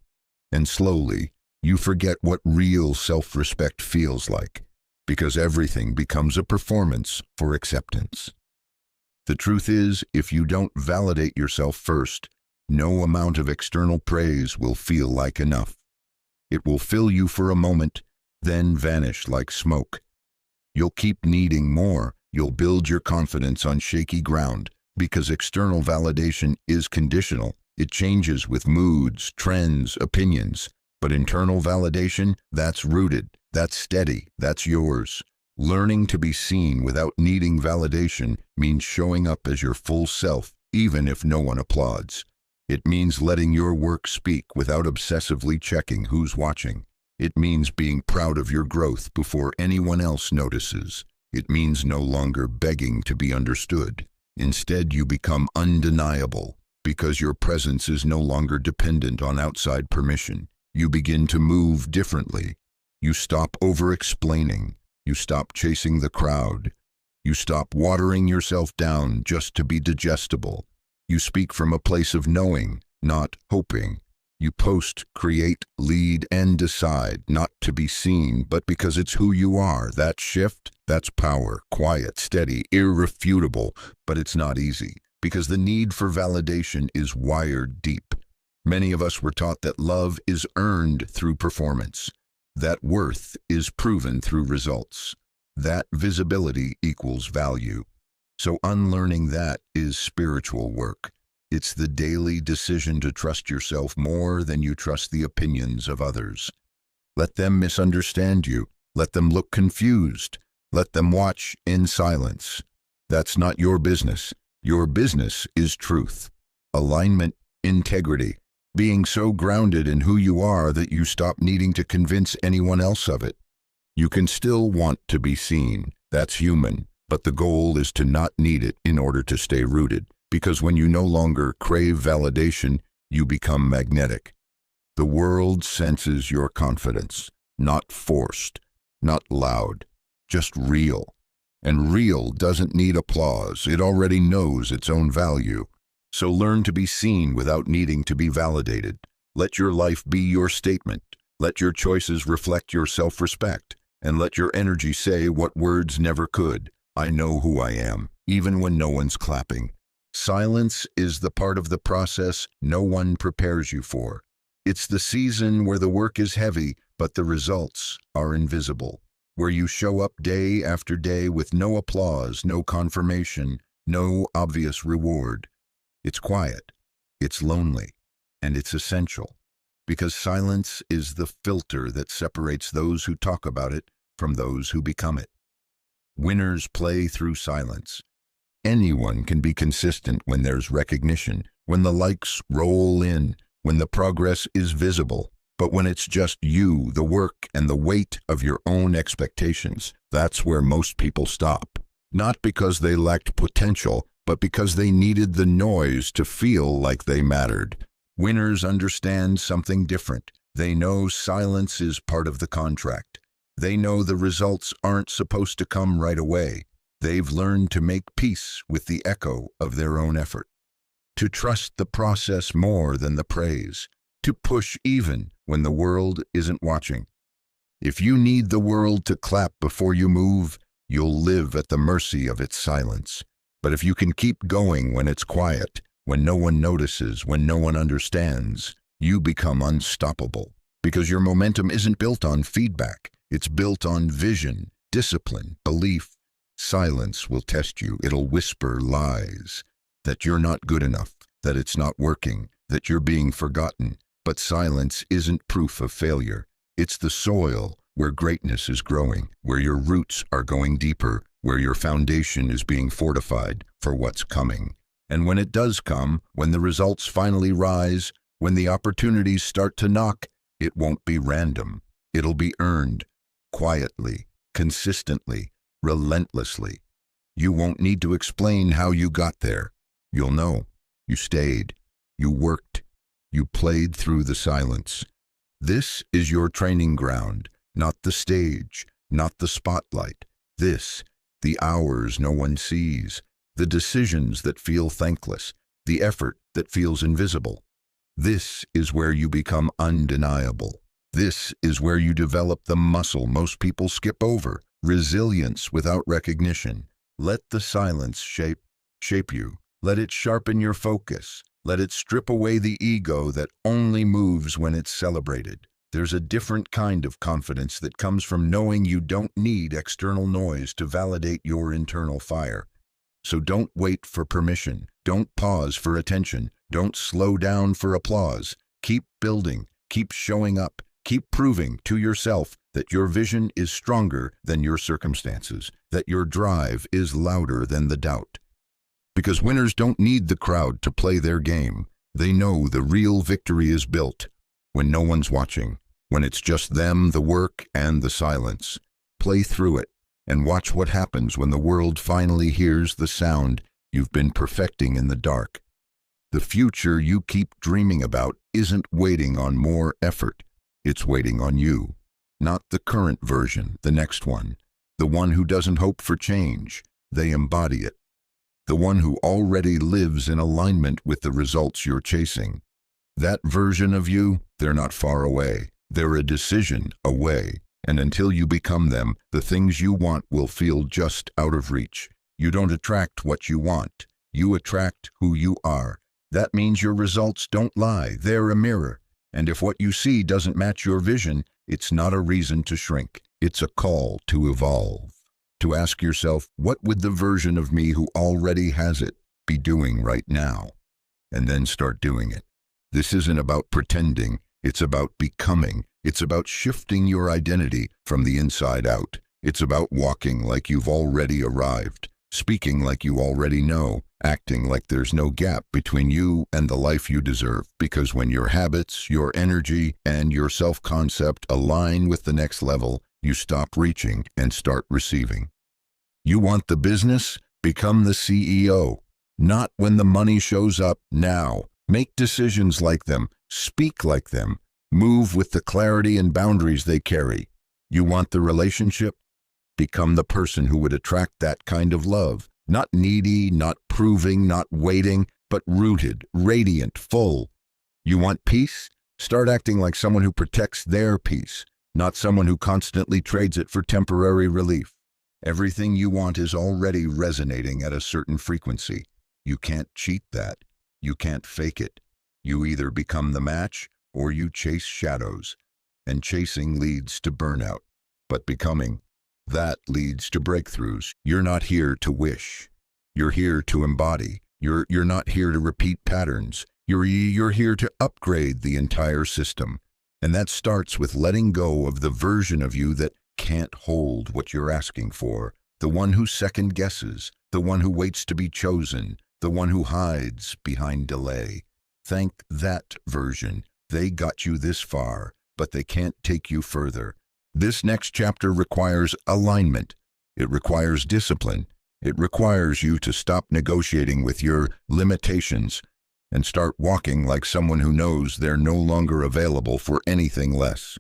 And slowly, you forget what real self-respect feels like, because everything becomes a performance for acceptance. The truth is, if you don't validate yourself first, no amount of external praise will feel like enough. It will fill you for a moment, then vanish like smoke. You'll keep needing more. You'll build your confidence on shaky ground, because external validation is conditional. It changes with moods, trends, opinions. But internal validation, that's rooted, that's steady, that's yours. Learning to be seen without needing validation means showing up as your full self, even if no one applauds. It means letting your work speak without obsessively checking who's watching. It means being proud of your growth before anyone else notices. It means no longer begging to be understood. Instead, you become undeniable because your presence is no longer dependent on outside permission. You begin to move differently. You stop over-explaining. You stop chasing the crowd. You stop watering yourself down just to be digestible. You speak from a place of knowing, not hoping. You post, create, lead, and decide, not to be seen, but because it's who you are. That shift, that's power, quiet, steady, irrefutable, but it's not easy, because the need for validation is wired deep. Many of us were taught that love is earned through performance, that worth is proven through results, that visibility equals value. So unlearning that is spiritual work. It's the daily decision to trust yourself more than you trust the opinions of others. Let them misunderstand you. Let them look confused. Let them watch in silence. That's not your business. Your business is truth, alignment, integrity, being so grounded in who you are that you stop needing to convince anyone else of it. You can still want to be seen. That's human. But the goal is to not need it in order to stay rooted. Because when you no longer crave validation, you become magnetic. The world senses your confidence, not forced, not loud, just real. And real doesn't need applause. It already knows its own value. So learn to be seen without needing to be validated. Let your life be your statement. Let your choices reflect your self-respect. And let your energy say what words never could. I know who I am, even when no one's clapping. Silence is the part of the process no one prepares you for. It's the season where the work is heavy, but the results are invisible. Where you show up day after day with no applause, no confirmation, no obvious reward. It's quiet, it's lonely, and it's essential. Because silence is the filter that separates those who talk about it from those who become it. Winners play through silence. Anyone can be consistent when there's recognition, when the likes roll in, when the progress is visible. But when it's just you, the work, and the weight of your own expectations, that's where most people stop. Not because they lacked potential, but because they needed the noise to feel like they mattered. Winners understand something different. They know silence is part of the contract. They know the results aren't supposed to come right away. They've learned to make peace with the echo of their own effort, to trust the process more than the praise, to push even when the world isn't watching. If you need the world to clap before you move, you'll live at the mercy of its silence. But if you can keep going when it's quiet, when no one notices, when no one understands, you become unstoppable. Because your momentum isn't built on feedback. It's built on vision, discipline, belief. Silence will test you. It'll whisper lies, that you're not good enough, that it's not working, that you're being forgotten. But silence isn't proof of failure. It's the soil where greatness is growing, where your roots are going deeper, where your foundation is being fortified for what's coming. And when it does come, when the results finally rise, when the opportunities start to knock, it won't be random. It'll be earned, quietly, consistently, relentlessly. You won't need to explain how you got there. You'll know. You stayed. You worked. You played through the silence. This is your training ground, not the stage, not the spotlight. This, the hours no one sees, the decisions that feel thankless, the effort that feels invisible. This is where you become undeniable. This is where you develop the muscle most people skip over, resilience without recognition. Let the silence shape you. Let it sharpen your focus. Let it strip away the ego that only moves when it's celebrated. There's a different kind of confidence that comes from knowing you don't need external noise to validate your internal fire. So don't wait for permission. Don't pause for attention. Don't slow down for applause. Keep building. Keep showing up. Keep proving to yourself that your vision is stronger than your circumstances, that your drive is louder than the doubt. Because winners don't need the crowd to play their game. They know the real victory is built when no one's watching, when it's just them, the work, and the silence. Play through it and watch what happens when the world finally hears the sound you've been perfecting in the dark. The future you keep dreaming about isn't waiting on more effort. It's waiting on you. Not the current version, the next one. The one who doesn't hope for change. They embody it. The one who already lives in alignment with the results you're chasing. That version of you, they're not far away. They're a decision away. And until you become them, the things you want will feel just out of reach. You don't attract what you want. You attract who you are. That means your results don't lie. They're a mirror. And if what you see doesn't match your vision, it's not a reason to shrink. It's a call to evolve. To ask yourself, what would the version of me who already has it be doing right now? And then start doing it. This isn't about pretending. It's about becoming. It's about shifting your identity from the inside out. It's about walking like you've already arrived, speaking like you already know, acting like there's no gap between you and the life you deserve. Because when your habits, your energy, and your self-concept align with the next level, you stop reaching and start receiving. You want the business? Become the CEO. Not when the money shows up, now. Make decisions like them. Speak like them. Move with the clarity and boundaries they carry. You want the relationship? Become the person who would attract that kind of love. Not needy, not proving, not waiting, but rooted, radiant, full. You want peace? Start acting like someone who protects their peace, not someone who constantly trades it for temporary relief. Everything you want is already resonating at a certain frequency. You can't cheat that. You can't fake it. You either become the match or you chase shadows. And chasing leads to burnout. But becoming, that leads to breakthroughs. You're not here to wish. You're here to embody. You're not here to repeat patterns. You're here to upgrade the entire system. And that starts with letting go of the version of you that can't hold what you're asking for, the one who second guesses, the one who waits to be chosen, the one who hides behind delay. Thank that version. They got you this far, but they can't take you further. This next chapter requires alignment. It requires discipline. It requires you to stop negotiating with your limitations and start walking like someone who knows they're no longer available for anything less.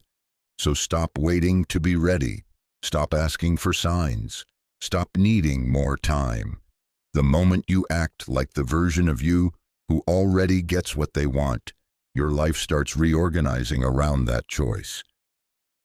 So stop waiting to be ready. Stop asking for signs. Stop needing more time. The moment you act like the version of you who already gets what they want, your life starts reorganizing around that choice.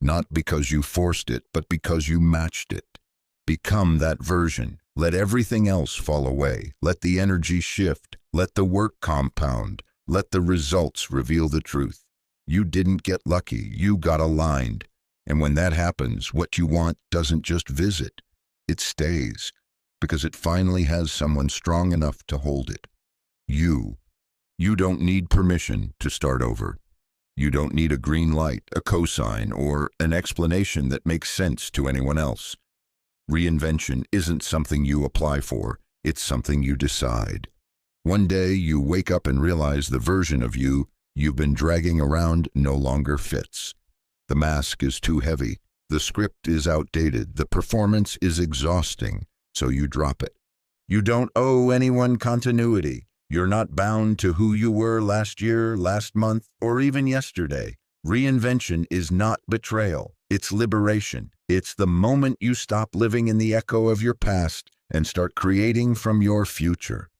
Not because you forced it, but because you matched it. Become that version. Let everything else fall away. Let the energy shift. Let the work compound. Let the results reveal the truth. You didn't get lucky. You got aligned. And when that happens, what you want doesn't just visit. It stays, because it finally has someone strong enough to hold it. You. You don't need permission to start over. You don't need a green light, a cosign, or an explanation that makes sense to anyone else. Reinvention isn't something you apply for, it's something you decide. One day you wake up and realize the version of you you've been dragging around no longer fits. The mask is too heavy, the script is outdated, the performance is exhausting, so you drop it. You don't owe anyone continuity. You're not bound to who you were last year, last month, or even yesterday. Reinvention is not betrayal, it's liberation. It's the moment you stop living in the echo of your past and start creating from your future.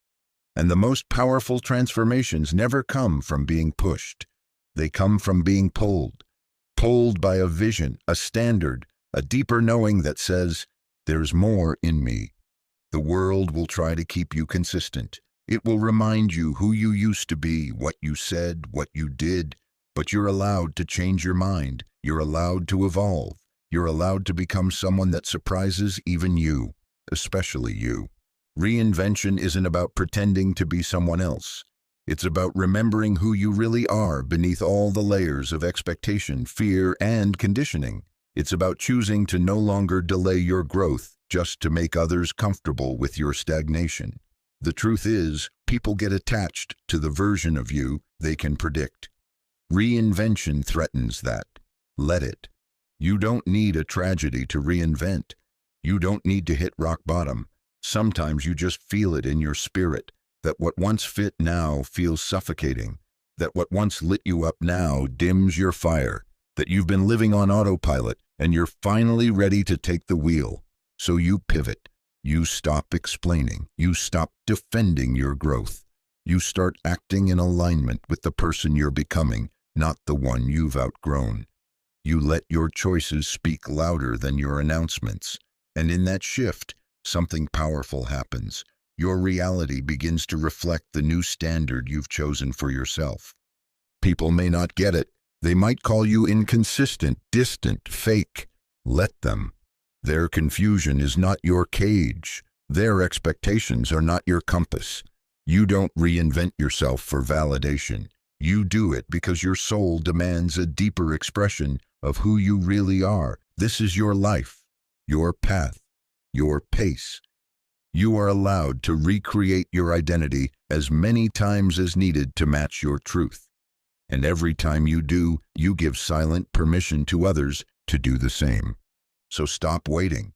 And the most powerful transformations never come from being pushed. They come from being pulled. Pulled by a vision, a standard, a deeper knowing that says, there's more in me. The world will try to keep you consistent. It will remind you who you used to be, what you said, what you did, but you're allowed to change your mind. You're allowed to evolve. You're allowed to become someone that surprises even you, especially you. Reinvention isn't about pretending to be someone else. It's about remembering who you really are beneath all the layers of expectation, fear, and conditioning. It's about choosing to no longer delay your growth just to make others comfortable with your stagnation. The truth is, people get attached to the version of you they can predict. Reinvention threatens that. Let it. You don't need a tragedy to reinvent. You don't need to hit rock bottom. Sometimes you just feel it in your spirit, that what once fit now feels suffocating, that what once lit you up now dims your fire, that you've been living on autopilot and you're finally ready to take the wheel. So you pivot. You stop explaining. You stop defending your growth. You start acting in alignment with the person you're becoming, not the one you've outgrown. You let your choices speak louder than your announcements. And in that shift, something powerful happens. Your reality begins to reflect the new standard you've chosen for yourself. People may not get it. They might call you inconsistent, distant, fake. Let them. Their confusion is not your cage. Their expectations are not your compass. You don't reinvent yourself for validation. You do it because your soul demands a deeper expression of who you really are. This is your life, your path, your pace. You are allowed to recreate your identity as many times as needed to match your truth. And every time you do, you give silent permission to others to do the same. So stop waiting.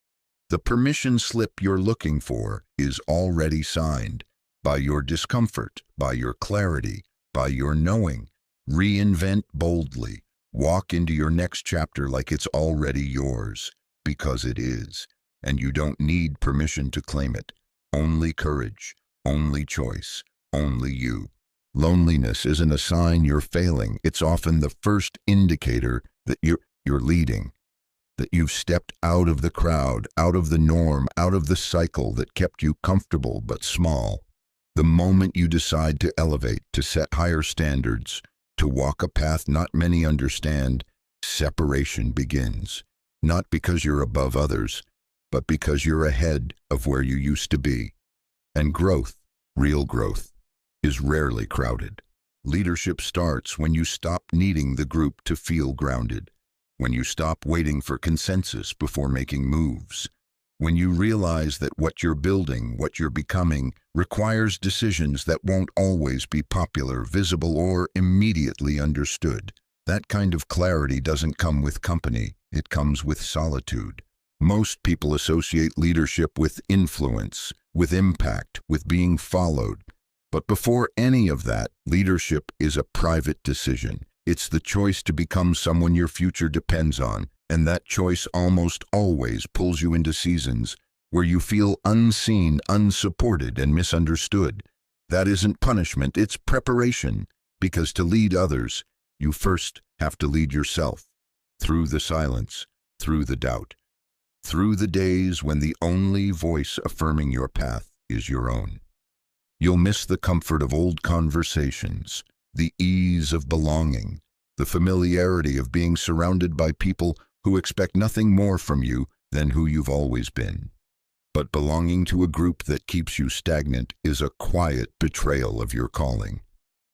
The permission slip you're looking for is already signed by your discomfort, by your clarity, by your knowing. Reinvent boldly. Walk into your next chapter like it's already yours, because it is. And you don't need permission to claim it. Only courage, only choice, only you. Loneliness isn't a sign you're failing. It's often the first indicator that you're leading, that you've stepped out of the crowd, out of the norm, out of the cycle that kept you comfortable but small. The moment you decide to elevate, to set higher standards, to walk a path not many understand, separation begins. Not because you're above others, but because you're ahead of where you used to be. And growth, real growth, is rarely crowded. Leadership starts when you stop needing the group to feel grounded, when you stop waiting for consensus before making moves, when you realize that what you're building, what you're becoming, requires decisions that won't always be popular, visible, or immediately understood. That kind of clarity doesn't come with company, it comes with solitude. Most people associate leadership with influence, with impact, with being followed. But before any of that, leadership is a private decision. It's the choice to become someone your future depends on, and that choice almost always pulls you into seasons where you feel unseen, unsupported, and misunderstood. That isn't punishment, it's preparation, because to lead others, you first have to lead yourself, through the silence, through the doubt, through the days when the only voice affirming your path is your own. You'll miss the comfort of old conversations, the ease of belonging, the familiarity of being surrounded by people who expect nothing more from you than who you've always been. But belonging to a group that keeps you stagnant is a quiet betrayal of your calling.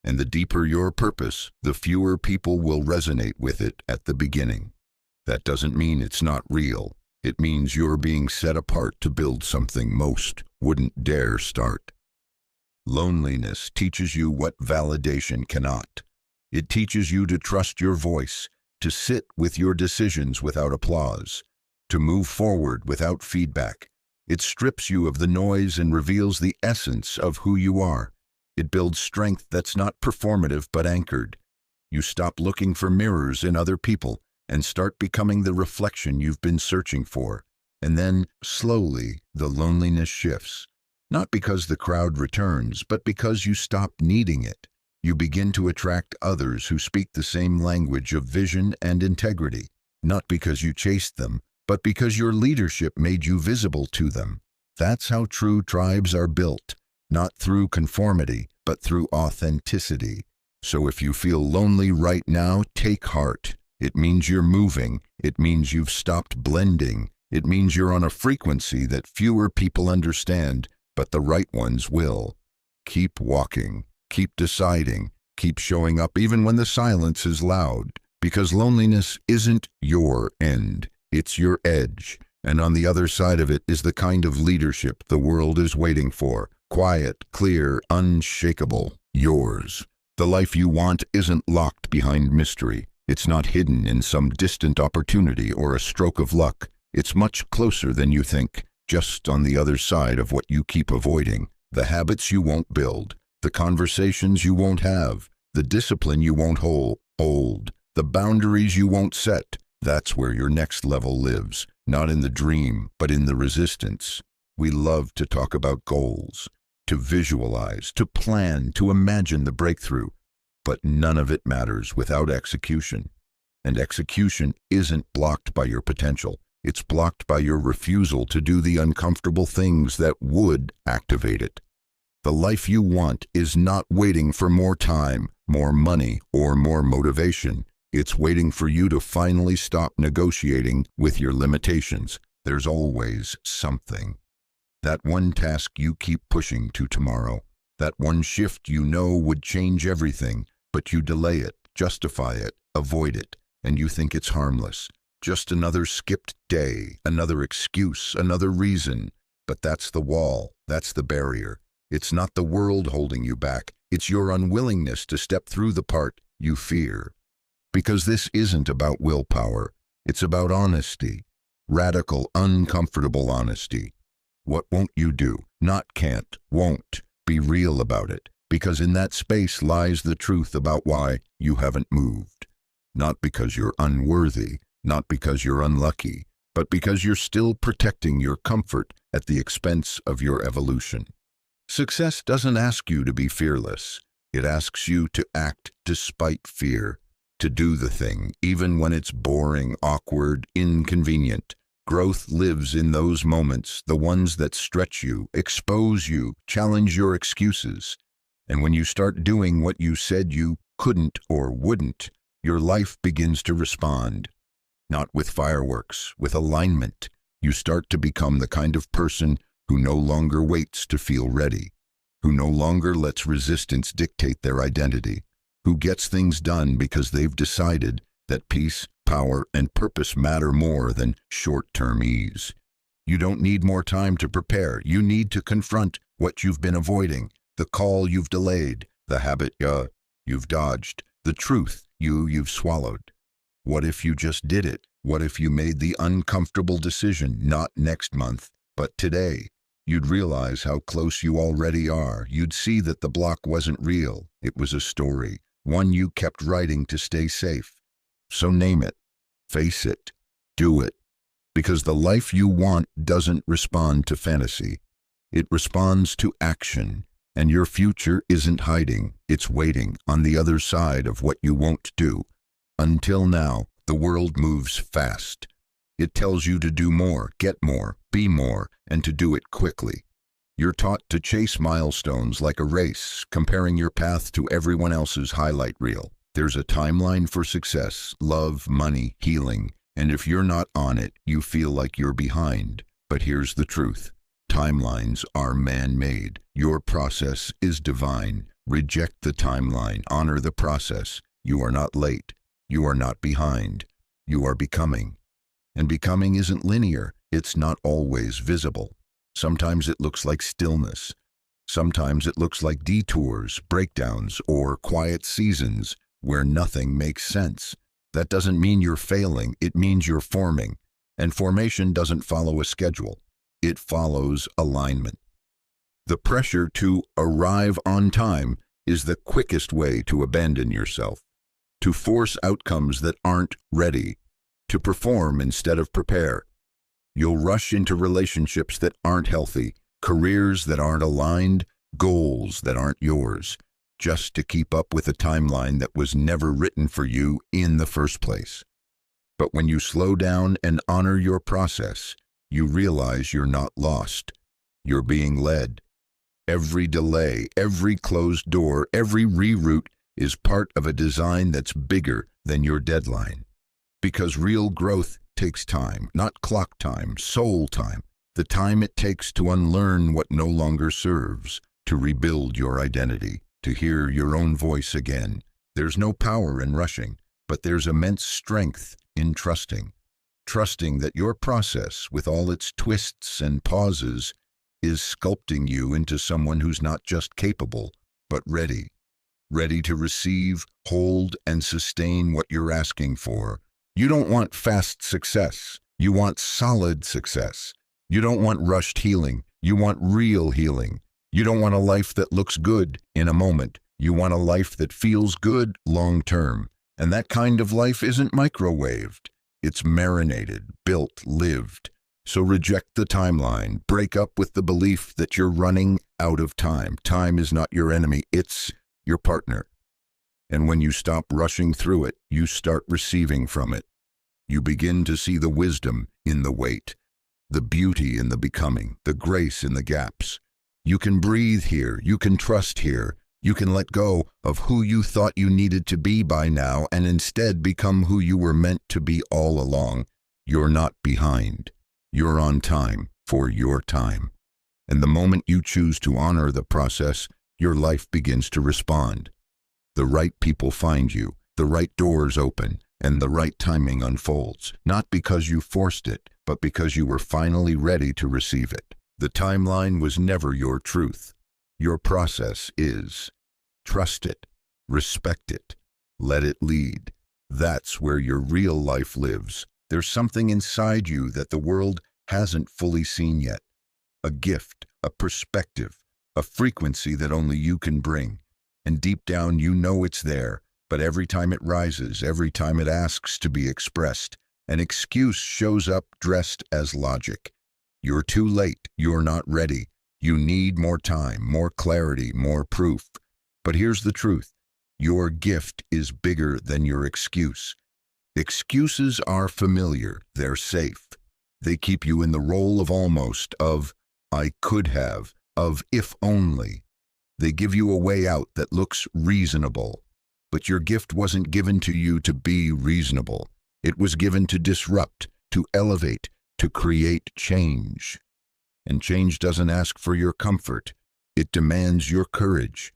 And the deeper your purpose, the fewer people will resonate with it at the beginning. That doesn't mean it's not real. It means you're being set apart to build something most wouldn't dare start. Loneliness teaches you what validation cannot. It teaches you to trust your voice, to sit with your decisions without applause, to move forward without feedback. It strips you of the noise and reveals the essence of who you are. It builds strength that's not performative but anchored. You stop looking for mirrors in other people and start becoming the reflection you've been searching for. And then, slowly, the loneliness shifts. Not because the crowd returns, but because you stop needing it. You begin to attract others who speak the same language of vision and integrity, not because you chased them, but because your leadership made you visible to them. That's how true tribes are built, not through conformity, but through authenticity. So if you feel lonely right now, take heart. It means you're moving. It means you've stopped blending. It means you're on a frequency that fewer people understand, but the right ones will. Keep walking, keep deciding, keep showing up even when the silence is loud, because loneliness isn't your end, it's your edge. And on the other side of it is the kind of leadership the world is waiting for. Quiet, clear, unshakable, yours. The life you want isn't locked behind mystery. It's not hidden in some distant opportunity or a stroke of luck. It's much closer than you think. Just on the other side of what you keep avoiding, the habits you won't build, the conversations you won't have, the discipline you won't hold, the boundaries you won't set. That's where your next level lives, not in the dream, but in the resistance. We love to talk about goals, to visualize, to plan, to imagine the breakthrough, but none of it matters without execution. And execution isn't blocked by your potential. It's blocked by your refusal to do the uncomfortable things that would activate it. The life you want is not waiting for more time, more money, or more motivation. It's waiting for you to finally stop negotiating with your limitations. There's always something. That one task you keep pushing to tomorrow. That one shift you know would change everything, but you delay it, justify it, avoid it, and you think it's harmless. Just another skipped day, another excuse, another reason. But that's the wall, that's the barrier. It's not the world holding you back, it's your unwillingness to step through the part you fear. Because this isn't about willpower, it's about honesty. Radical, uncomfortable honesty. What won't you do? Not can't, won't. Be real about it, because in that space lies the truth about why you haven't moved. Not because you're unworthy, not because you're unlucky, but because you're still protecting your comfort at the expense of your evolution. Success doesn't ask you to be fearless. It asks you to act despite fear, to do the thing, even when it's boring, awkward, inconvenient. Growth lives in those moments, the ones that stretch you, expose you, challenge your excuses. And when you start doing what you said you couldn't or wouldn't, your life begins to respond. Not with fireworks, with alignment. You start to become the kind of person who no longer waits to feel ready, who no longer lets resistance dictate their identity, who gets things done because they've decided that peace, power, and purpose matter more than short-term ease. You don't need more time to prepare. You need to confront what you've been avoiding, the call you've delayed, the habit you've dodged, the truth you've swallowed. What if you just did it? What if you made the uncomfortable decision, not next month, but today? You'd realize how close you already are. You'd see that the block wasn't real. It was a story, one you kept writing to stay safe. So name it, face it, do it. Because the life you want doesn't respond to fantasy. It responds to action. And your future isn't hiding. It's waiting on the other side of what you won't do. Until now, the world moves fast. It tells you to do more, get more, be more, and to do it quickly. You're taught to chase milestones like a race, comparing your path to everyone else's highlight reel. There's a timeline for success, love, money, healing, and if you're not on it, you feel like you're behind. But here's the truth. Timelines are man-made. Your process is divine. Reject the timeline. Honor the process. You are not late. You are not behind. You are becoming. And becoming isn't linear. It's not always visible. Sometimes it looks like stillness. Sometimes it looks like detours, breakdowns, or quiet seasons where nothing makes sense. That doesn't mean you're failing. It means you're forming. And formation doesn't follow a schedule. It follows alignment. The pressure to arrive on time is the quickest way to abandon yourself, to force outcomes that aren't ready, to perform instead of prepare. You'll rush into relationships that aren't healthy, careers that aren't aligned, goals that aren't yours, just to keep up with a timeline that was never written for you in the first place. But when you slow down and honor your process, you realize you're not lost. You're being led. Every delay, every closed door, every reroute is part of a design that's bigger than your deadline. Because real growth takes time, not clock time, soul time. The time it takes to unlearn what no longer serves, to rebuild your identity, to hear your own voice again. There's no power in rushing, but there's immense strength in trusting. Trusting that your process, with all its twists and pauses, is sculpting you into someone who's not just capable, but ready. Ready to receive, hold, and sustain what you're asking for. You don't want fast success. You want solid success. You don't want rushed healing. You want real healing. You don't want a life that looks good in a moment. You want a life that feels good long term. And that kind of life isn't microwaved. It's marinated, built, lived. So reject the timeline. Break up with the belief that you're running out of time. Time is not your enemy. It's your partner. And when you stop rushing through it, you start receiving from it. You begin to see the wisdom in the wait, the beauty in the becoming, the grace in the gaps. You can breathe here. You can trust here. You can let go of who you thought you needed to be by now and instead become who you were meant to be all along. You're not behind. You're on time for your time. And the moment you choose to honor the process, your life begins to respond. The right people find you, the right doors open, and the right timing unfolds, not because you forced it, but because you were finally ready to receive it. The timeline was never your truth. Your process is. Trust it, respect it, let it lead. That's where your real life lives. There's something inside you that the world hasn't fully seen yet. A gift, a perspective, a frequency that only you can bring. And deep down you know it's there, but every time it rises, every time it asks to be expressed, an excuse shows up dressed as logic. You're too late, you're not ready. You need more time, more clarity, more proof. But here's the truth. Your gift is bigger than your excuse. Excuses are familiar. They're safe. They keep you in the role of almost, of I could have, of if only. They give you a way out that looks reasonable. But your gift wasn't given to you to be reasonable. It was given to disrupt, to elevate, to create change. And change doesn't ask for your comfort. It demands your courage.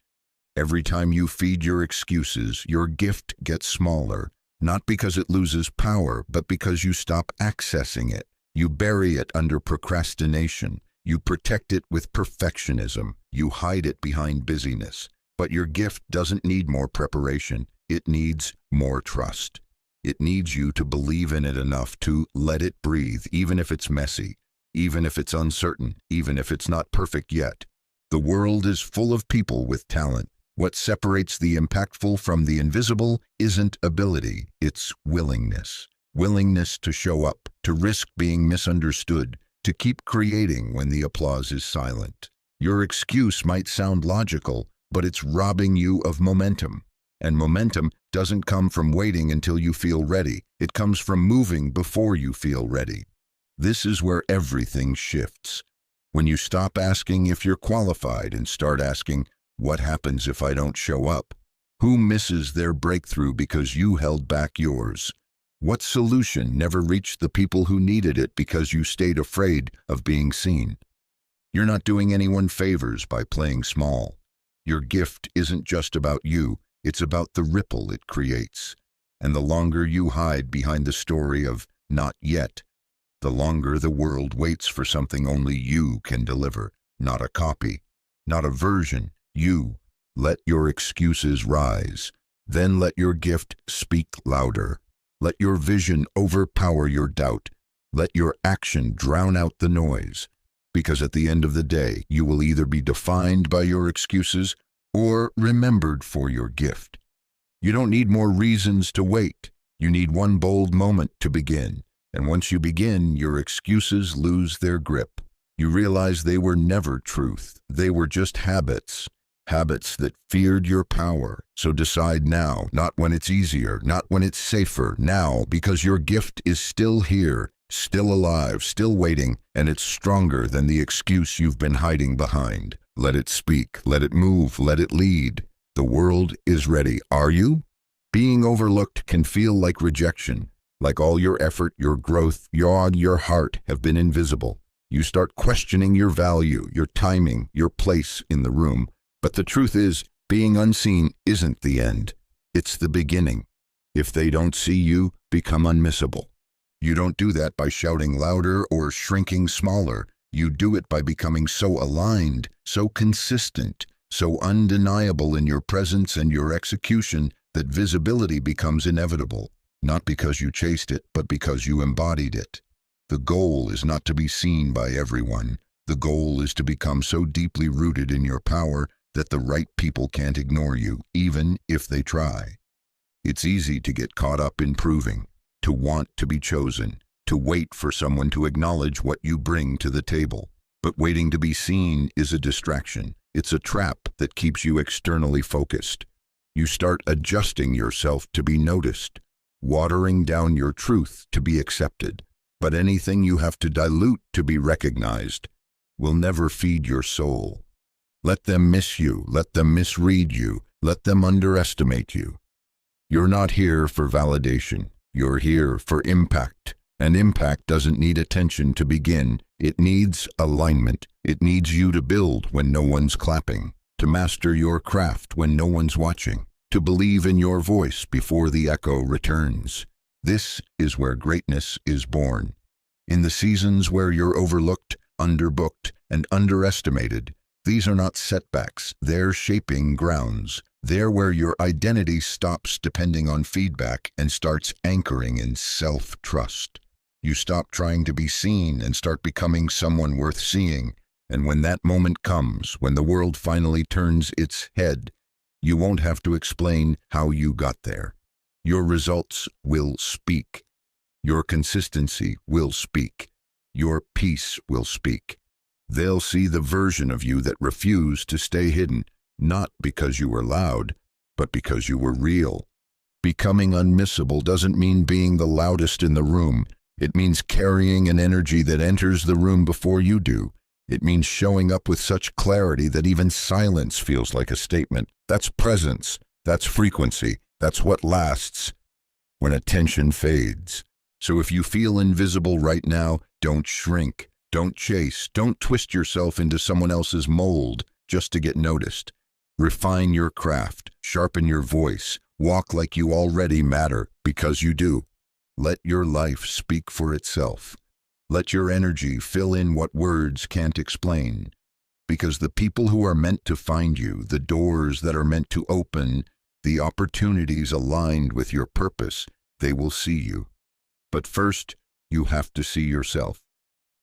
Every time you feed your excuses, your gift gets smaller, not because it loses power, but because you stop accessing it. You bury it under procrastination. You protect it with perfectionism. You hide it behind busyness. But your gift doesn't need more preparation. It needs more trust. It needs you to believe in it enough to let it breathe, even if it's messy, even if it's uncertain, even if it's not perfect yet. The world is full of people with talent. What separates the impactful from the invisible isn't ability, it's willingness. Willingness to show up, to risk being misunderstood, to keep creating when the applause is silent. Your excuse might sound logical, but it's robbing you of momentum. And momentum doesn't come from waiting until you feel ready. It comes from moving before you feel ready. This is where everything shifts. When you stop asking if you're qualified and start asking, what happens if I don't show up? Who misses their breakthrough because you held back yours? What solution never reached the people who needed it because you stayed afraid of being seen? You're not doing anyone favors by playing small. Your gift isn't just about you, it's about the ripple it creates. And the longer you hide behind the story of not yet, the longer the world waits for something only you can deliver, not a copy, not a version. You let your excuses rise, then let your gift speak louder. Let your vision overpower your doubt. Let your action drown out the noise. Because at the end of the day, you will either be defined by your excuses or remembered for your gift. You don't need more reasons to wait. You need one bold moment to begin. And once you begin, your excuses lose their grip. You realize they were never truth. They were just habits. Habits that feared your power. So decide now, not when it's easier, not when it's safer, now, because your gift is still here, still alive, still waiting, and it's stronger than the excuse you've been hiding behind. Let it speak, let it move, let it lead. The world is ready. Are you? Being overlooked can feel like rejection, like all your effort, your growth, your heart have been invisible. You start questioning your value, your timing, your place in the room. But the truth is, being unseen isn't the end. It's the beginning. If they don't see you, become unmissable. You don't do that by shouting louder or shrinking smaller. You do it by becoming so aligned, so consistent, so undeniable in your presence and your execution that visibility becomes inevitable, not because you chased it, but because you embodied it. The goal is not to be seen by everyone. The goal is to become so deeply rooted in your power that the right people can't ignore you, even if they try. It's easy to get caught up in proving, to want to be chosen, to wait for someone to acknowledge what you bring to the table. But waiting to be seen is a distraction. It's a trap that keeps you externally focused. You start adjusting yourself to be noticed, watering down your truth to be accepted. But anything you have to dilute to be recognized will never feed your soul. Let them miss you, let them misread you, let them underestimate you. You're not here for validation, you're here for impact. And impact doesn't need attention to begin, it needs alignment. It needs you to build when no one's clapping, to master your craft when no one's watching, to believe in your voice before the echo returns. This is where greatness is born. In the seasons where you're overlooked, underbooked, and underestimated, these are not setbacks, they're shaping grounds. They're where your identity stops depending on feedback and starts anchoring in self-trust. You stop trying to be seen and start becoming someone worth seeing. And when that moment comes, when the world finally turns its head, you won't have to explain how you got there. Your results will speak. Your consistency will speak. Your peace will speak. They'll see the version of you that refused to stay hidden, not because you were loud, but because you were real. Becoming unmissable doesn't mean being the loudest in the room. It means carrying an energy that enters the room before you do. It means showing up with such clarity that even silence feels like a statement. That's presence. That's frequency. That's what lasts when attention fades. So if you feel invisible right now, don't shrink. Don't chase. Don't twist yourself into someone else's mold just to get noticed. Refine your craft, sharpen your voice, walk like you already matter, because you do. Let your life speak for itself. Let your energy fill in what words can't explain. Because the people who are meant to find you, the doors that are meant to open, the opportunities aligned with your purpose, they will see you. But first, you have to see yourself.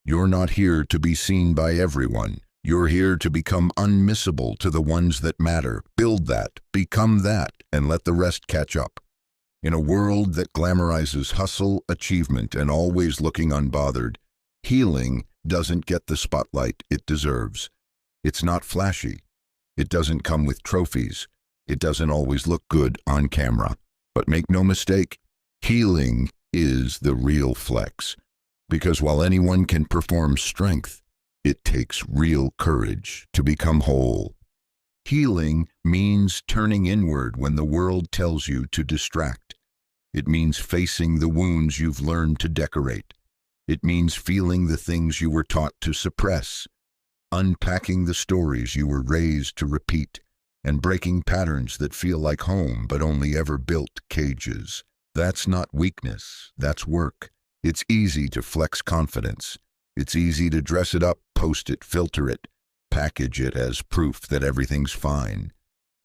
You're not here to be seen by everyone. You're here to become unmissable to the ones that matter. Build that, become that, and let the rest catch up. In a world that glamorizes hustle, achievement, and always looking unbothered, healing doesn't get the spotlight it deserves. It's not flashy. It doesn't come with trophies. It doesn't always look good on camera. But make no mistake, healing is the real flex. Because while anyone can perform strength, it takes real courage to become whole. Healing means turning inward when the world tells you to distract. It means facing the wounds you've learned to decorate. It means feeling the things you were taught to suppress, unpacking the stories you were raised to repeat, and breaking patterns that feel like home but only ever built cages. That's not weakness, that's work. It's easy to flex confidence. It's easy to dress it up, post it, filter it, package it as proof that everything's fine.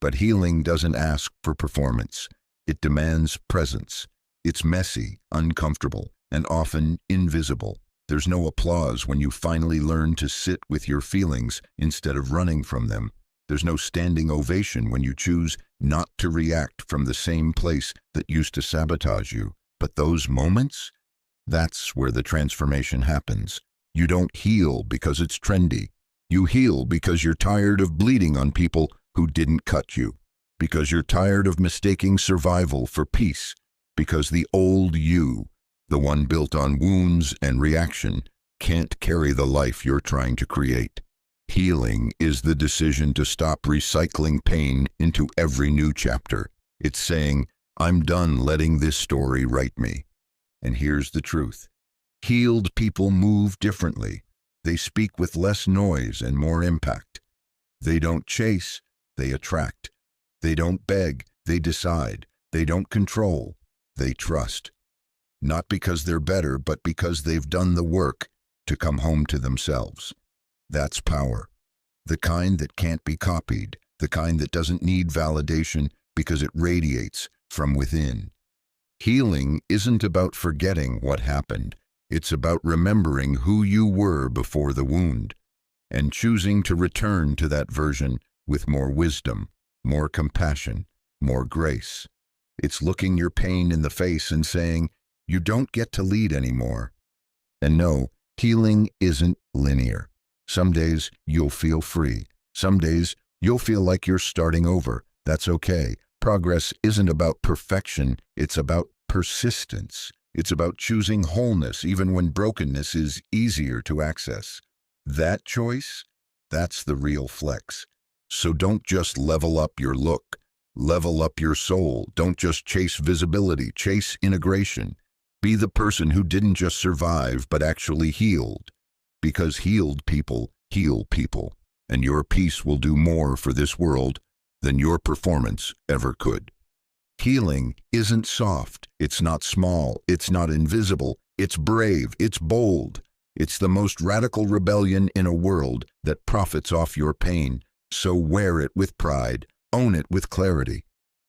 But healing doesn't ask for performance. It demands presence. It's messy, uncomfortable, and often invisible. There's no applause when you finally learn to sit with your feelings instead of running from them. There's no standing ovation when you choose not to react from the same place that used to sabotage you. But those moments, that's where the transformation happens. You don't heal because it's trendy. You heal because you're tired of bleeding on people who didn't cut you. Because you're tired of mistaking survival for peace. Because the old you, the one built on wounds and reaction, can't carry the life you're trying to create. Healing is the decision to stop recycling pain into every new chapter. It's saying, I'm done letting this story write me. And here's the truth. Healed people move differently. They speak with less noise and more impact. They don't chase, they attract. They don't beg, they decide. They don't control, they trust. Not because they're better, but because they've done the work to come home to themselves. That's power. The kind that can't be copied, the kind that doesn't need validation because it radiates from within. Healing isn't about forgetting what happened. It's about remembering who you were before the wound and choosing to return to that version with more wisdom, more compassion, more grace. It's looking your pain in the face and saying, you don't get to lead anymore. And no, healing isn't linear. Some days you'll feel free. Some days you'll feel like you're starting over. That's okay. Progress isn't about perfection. It's about persistence. It's about choosing wholeness even when brokenness is easier to access. That choice, that's the real flex. So don't just level up your look. Level up your soul. Don't just chase visibility. Chase integration. Be the person who didn't just survive but actually healed. Because healed people heal people. And your peace will do more for this world than your performance ever could. Healing isn't soft, it's not small, it's not invisible, it's brave, it's bold. It's the most radical rebellion in a world that profits off your pain. So wear it with pride, own it with clarity.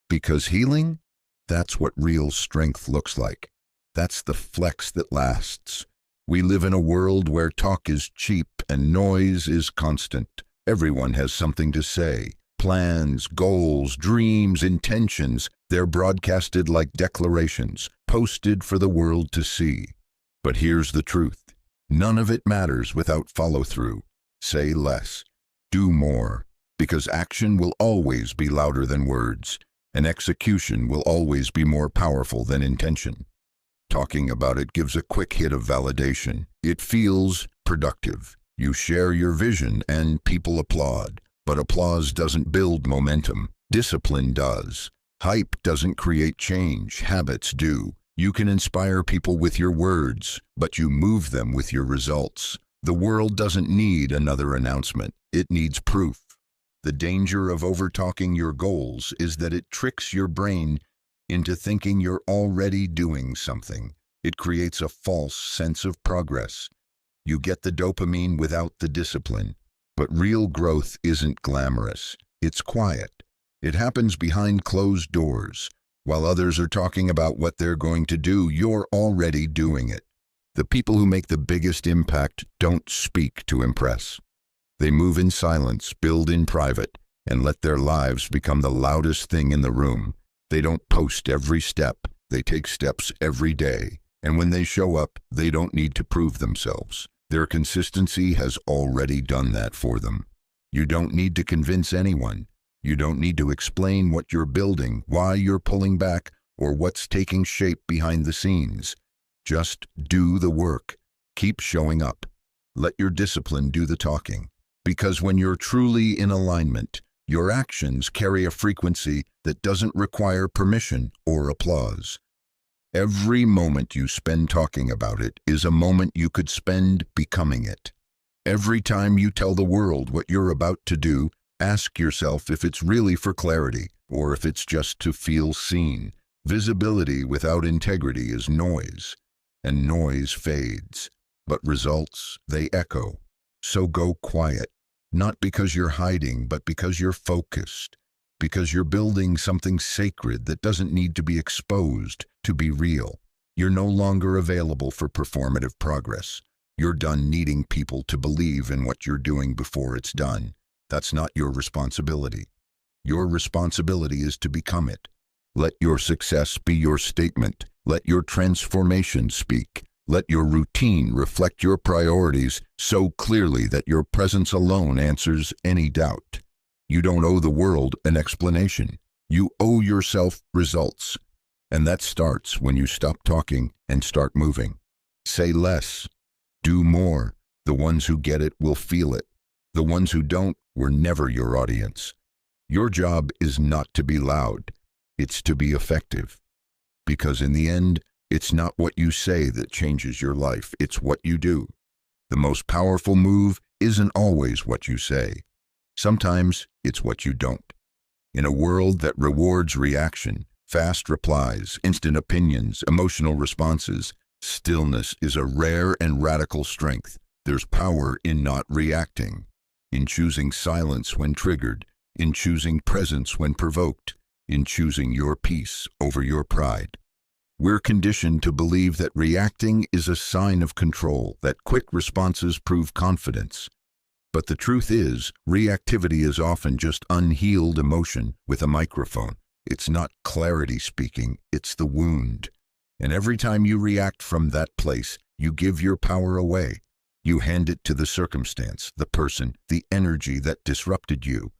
Because healing, that's what real strength looks like. That's the flex that lasts. We live in a world where talk is cheap and noise is constant. Everyone has something to say. Plans, goals, dreams, intentions, they're broadcasted like declarations, posted for the world to see. But here's the truth. None of it matters without follow-through. Say less. Do more. Because action will always be louder than words, and execution will always be more powerful than intention. Talking about it gives a quick hit of validation. It feels productive. You share your vision and people applaud. But applause doesn't build momentum. Discipline does. Hype doesn't create change. Habits do. You can inspire people with your words, but you move them with your results. The world doesn't need another announcement. It needs proof. The danger of overtalking your goals is that it tricks your brain into thinking you're already doing something. It creates a false sense of progress. You get the dopamine without the discipline. But real growth isn't glamorous. It's quiet. It happens behind closed doors. While others are talking about what they're going to do, you're already doing it. The people who make the biggest impact don't speak to impress. They move in silence, build in private, and let their lives become the loudest thing in the room. They don't post every step. They take steps every day. And when they show up, they don't need to prove themselves. Their consistency has already done that for them. You don't need to convince anyone. You don't need to explain what you're building, why you're pulling back, or what's taking shape behind the scenes. Just do the work. Keep showing up. Let your discipline do the talking. Because when you're truly in alignment, your actions carry a frequency that doesn't require permission or applause. Every moment you spend talking about it is a moment you could spend becoming it. Every time you tell the world what you're about to do, ask yourself if it's really for clarity or if it's just to feel seen. Visibility without integrity is noise, and noise fades. But results, they echo. So go quiet, not because you're hiding, but because you're focused. Because you're building something sacred that doesn't need to be exposed to be real. You're no longer available for performative progress. You're done needing people to believe in what you're doing before it's done. That's not your responsibility. Your responsibility is to become it. Let your success be your statement. Let your transformation speak. Let your routine reflect your priorities so clearly that your presence alone answers any doubt. You don't owe the world an explanation. You owe yourself results. And that starts when you stop talking and start moving. Say less. Do more. The ones who get it will feel it. The ones who don't were never your audience. Your job is not to be loud. It's to be effective. Because in the end, it's not what you say that changes your life. It's what you do. The most powerful move isn't always what you say. Sometimes it's what you don't. In a world that rewards reaction, fast replies, instant opinions, emotional responses, stillness is a rare and radical strength. There's power in not reacting, in choosing silence when triggered, in choosing presence when provoked, in choosing your peace over your pride. We're conditioned to believe that reacting is a sign of control, that quick responses prove confidence. But the truth is, reactivity is often just unhealed emotion with a microphone. It's not clarity speaking, it's the wound. And every time you react from that place, you give your power away. You hand it to the circumstance, the person, the energy that disrupted you.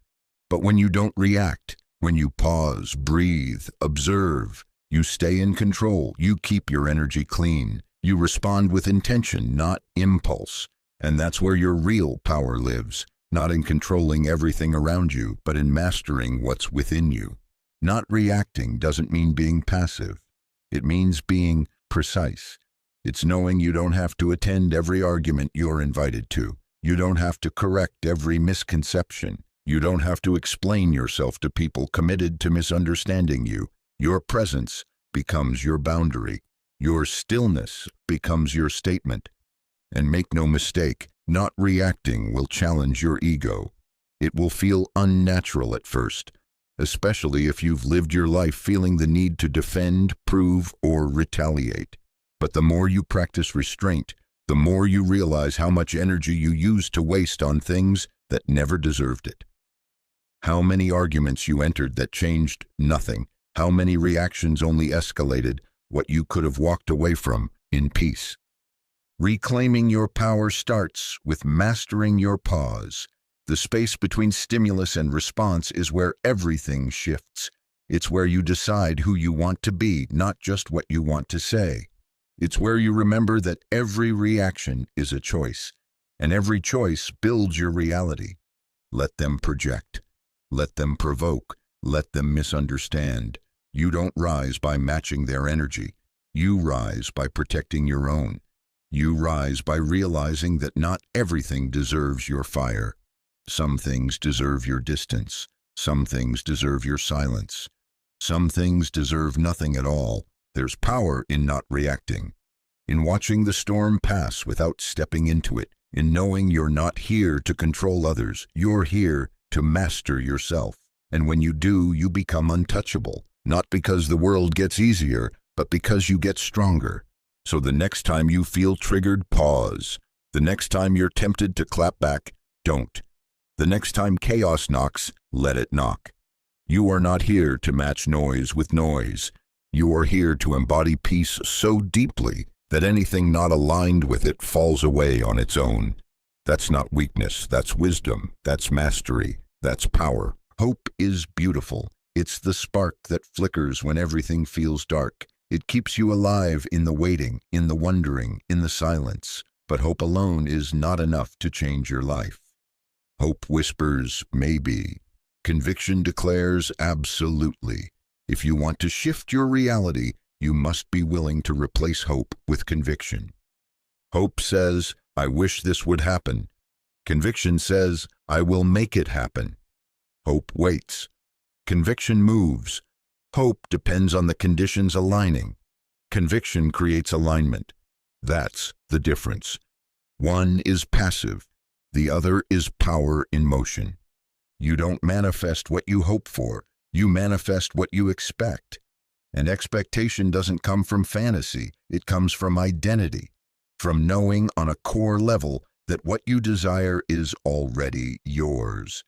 But when you don't react, when you pause, breathe, observe, you stay in control, you keep your energy clean. You respond with intention, not impulse. And that's where your real power lives, not in controlling everything around you, but in mastering what's within you. Not reacting doesn't mean being passive. It means being precise. It's knowing you don't have to attend every argument you're invited to. You don't have to correct every misconception. You don't have to explain yourself to people committed to misunderstanding you. Your presence becomes your boundary. Your stillness becomes your statement. And make no mistake, not reacting will challenge your ego. It will feel unnatural at first, especially if you've lived your life feeling the need to defend, prove, or retaliate. But the more you practice restraint, the more you realize how much energy you used to waste on things that never deserved it. How many arguments you entered that changed nothing. How many reactions only escalated what you could have walked away from in peace. Reclaiming your power starts with mastering your pause. The space between stimulus and response is where everything shifts. It's where you decide who you want to be, not just what you want to say. It's where you remember that every reaction is a choice, and every choice builds your reality. Let them project. Let them provoke. Let them misunderstand. You don't rise by matching their energy. You rise by protecting your own. You rise by realizing that not everything deserves your fire. Some things deserve your distance. Some things deserve your silence. Some things deserve nothing at all. There's power in not reacting, in watching the storm pass without stepping into it, in knowing you're not here to control others. You're here to master yourself. And when you do, you become untouchable, not because the world gets easier, but because you get stronger. So the next time you feel triggered, pause. The next time you're tempted to clap back, don't. The next time chaos knocks, let it knock. You are not here to match noise with noise. You are here to embody peace so deeply that anything not aligned with it falls away on its own. That's not weakness, that's wisdom, that's mastery, that's power. Hope is beautiful. It's the spark that flickers when everything feels dark. It keeps you alive in the waiting, in the wondering, in the silence. But hope alone is not enough to change your life. Hope whispers, maybe. Conviction declares, absolutely. If you want to shift your reality, you must be willing to replace hope with conviction. Hope says, I wish this would happen. Conviction says, I will make it happen. Hope waits. Conviction moves. Hope depends on the conditions aligning. Conviction creates alignment. That's the difference. One is passive. The other is power in motion. You don't manifest what you hope for. You manifest what you expect. And expectation doesn't come from fantasy. It comes from identity, from knowing on a core level that what you desire is already yours.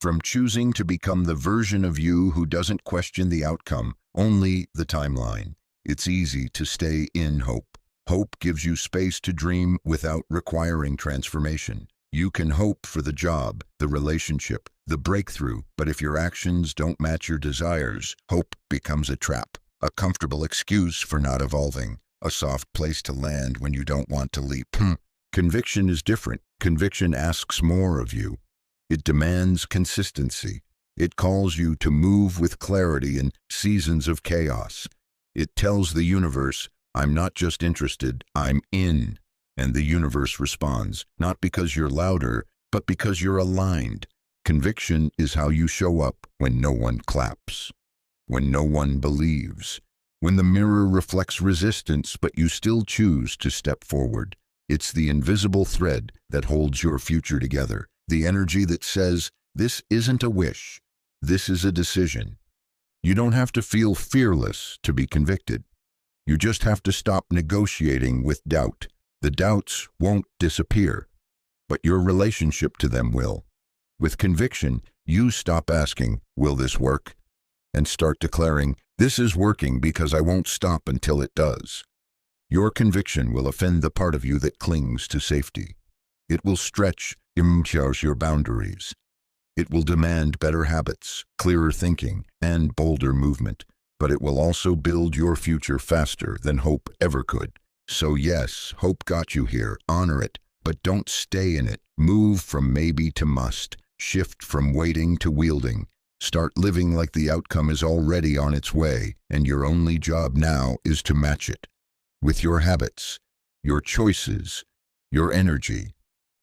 From choosing to become the version of you who doesn't question the outcome, only the timeline. It's easy to stay in hope. Hope gives you space to dream without requiring transformation. You can hope for the job, the relationship, the breakthrough, but if your actions don't match your desires, hope becomes a trap, a comfortable excuse for not evolving, a soft place to land when you don't want to leap. Conviction is different. Conviction asks more of you. It demands consistency. It calls you to move with clarity in seasons of chaos. It tells the universe, I'm not just interested, I'm in. And the universe responds, not because you're louder, but because you're aligned. Conviction is how you show up when no one claps, when no one believes, when the mirror reflects resistance, but you still choose to step forward. It's the invisible thread that holds your future together. The energy that says, this isn't a wish, this is a decision. You don't have to feel fearless to be convicted. You just have to stop negotiating with doubt. The doubts won't disappear, but your relationship to them will. With conviction, you stop asking, will this work? And start declaring, this is working because I won't stop until it does. Your conviction will offend the part of you that clings to safety. It will stretch your boundaries. It will demand better habits, clearer thinking, and bolder movement, but it will also build your future faster than hope ever could. So yes, hope got you here, honor it, but don't stay in it. Move from maybe to must, shift from waiting to wielding. Start living like the outcome is already on its way, and your only job now is to match it. With your habits, your choices, your energy.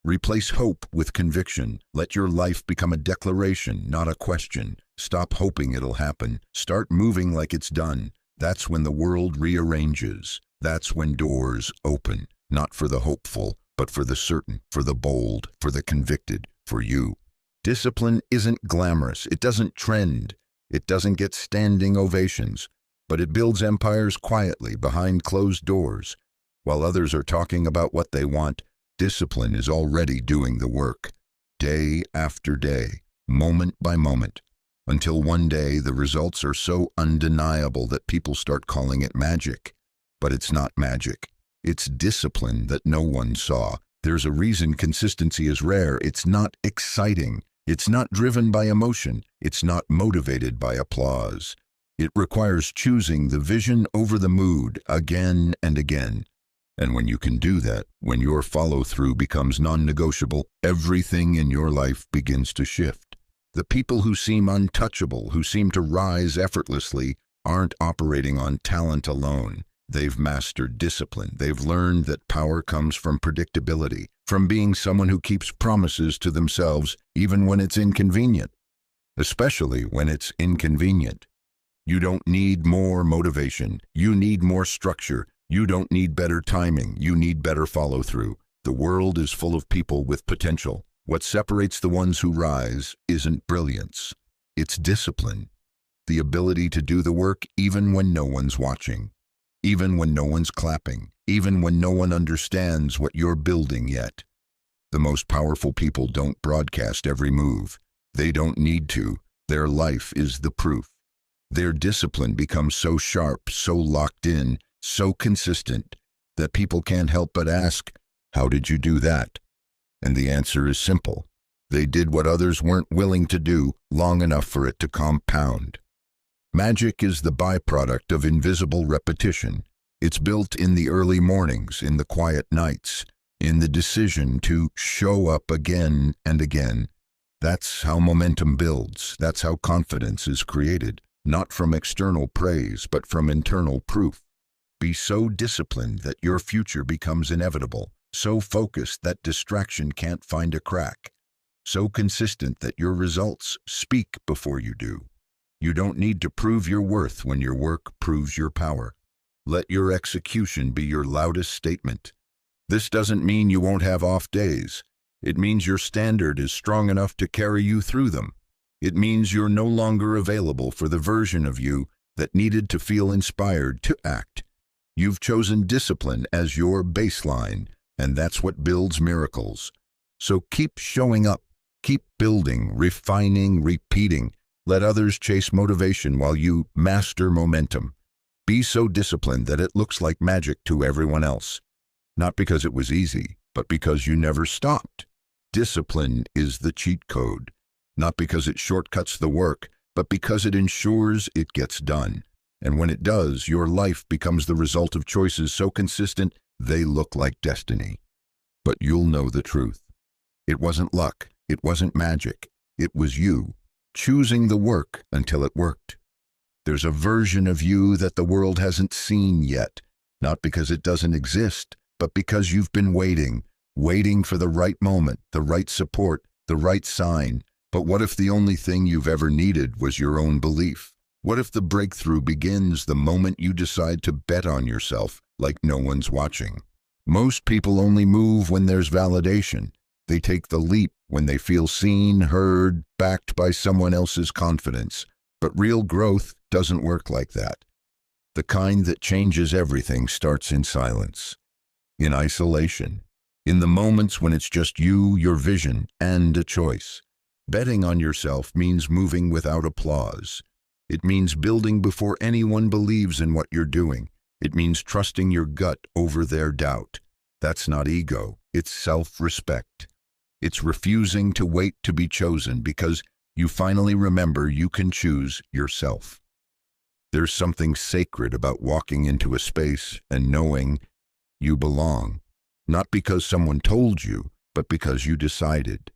Replace hope with conviction. Let your life become a declaration, not a question. Stop hoping it'll happen. Start moving like it's done. That's when the world rearranges. That's when doors open, not for the hopeful, but for the certain, for the bold, for the convicted, for you. Discipline isn't glamorous. It doesn't trend. It doesn't get standing ovations, but it builds empires quietly behind closed doors. While others are talking about what they want, discipline is already doing the work, day after day, moment by moment, until one day the results are so undeniable that people start calling it magic. But it's not magic. It's discipline that no one saw. There's a reason consistency is rare. It's not exciting. It's not driven by emotion. It's not motivated by applause. It requires choosing the vision over the mood again and again. And when you can do that, when your follow-through becomes non-negotiable, everything in your life begins to shift. The people who seem untouchable, who seem to rise effortlessly, aren't operating on talent alone. They've mastered discipline. They've learned that power comes from predictability, from being someone who keeps promises to themselves even when it's inconvenient, especially when it's inconvenient. You don't need more motivation. You need more structure. You don't need better timing. You need better follow-through. The world is full of people with potential. What separates the ones who rise isn't brilliance. It's discipline. The ability to do the work even when no one's watching, even when no one's clapping, even when no one understands what you're building yet. The most powerful people don't broadcast every move. They don't need to. Their life is the proof. Their discipline becomes so sharp, so locked in, so consistent, that people can't help but ask, "How did you do that?" And the answer is simple. They did what others weren't willing to do long enough for it to compound. Magic is the byproduct of invisible repetition. It's built in the early mornings, in the quiet nights, in the decision to show up again and again. That's how momentum builds. That's how confidence is created, not from external praise, but from internal proof. Be so disciplined that your future becomes inevitable, so focused that distraction can't find a crack, so consistent that your results speak before you do. You don't need to prove your worth when your work proves your power. Let your execution be your loudest statement. This doesn't mean you won't have off days. It means your standard is strong enough to carry you through them. It means you're no longer available for the version of you that needed to feel inspired to act. You've chosen discipline as your baseline, and that's what builds miracles. So keep showing up, keep building, refining, repeating. Let others chase motivation while you master momentum. Be so disciplined that it looks like magic to everyone else. Not because it was easy, but because you never stopped. Discipline is the cheat code. Not because it shortcuts the work, but because it ensures it gets done. And when it does, your life becomes the result of choices so consistent they look like destiny. But you'll know the truth. It wasn't luck. It wasn't magic. It was you, choosing the work until it worked. There's a version of you that the world hasn't seen yet, not because it doesn't exist, but because you've been waiting for the right moment, the right support, the right sign. But what if the only thing you've ever needed was your own belief? What if the breakthrough begins the moment you decide to bet on yourself like no one's watching? Most people only move when there's validation. They take the leap when they feel seen, heard, backed by someone else's confidence. But real growth doesn't work like that. The kind that changes everything starts in silence, in isolation, in the moments when it's just you, your vision, and a choice. Betting on yourself means moving without applause. It means building before anyone believes in what you're doing. It means trusting your gut over their doubt. That's not ego, it's self-respect. It's refusing to wait to be chosen because you finally remember you can choose yourself. There's something sacred about walking into a space and knowing you belong, not because someone told you, but because you decided.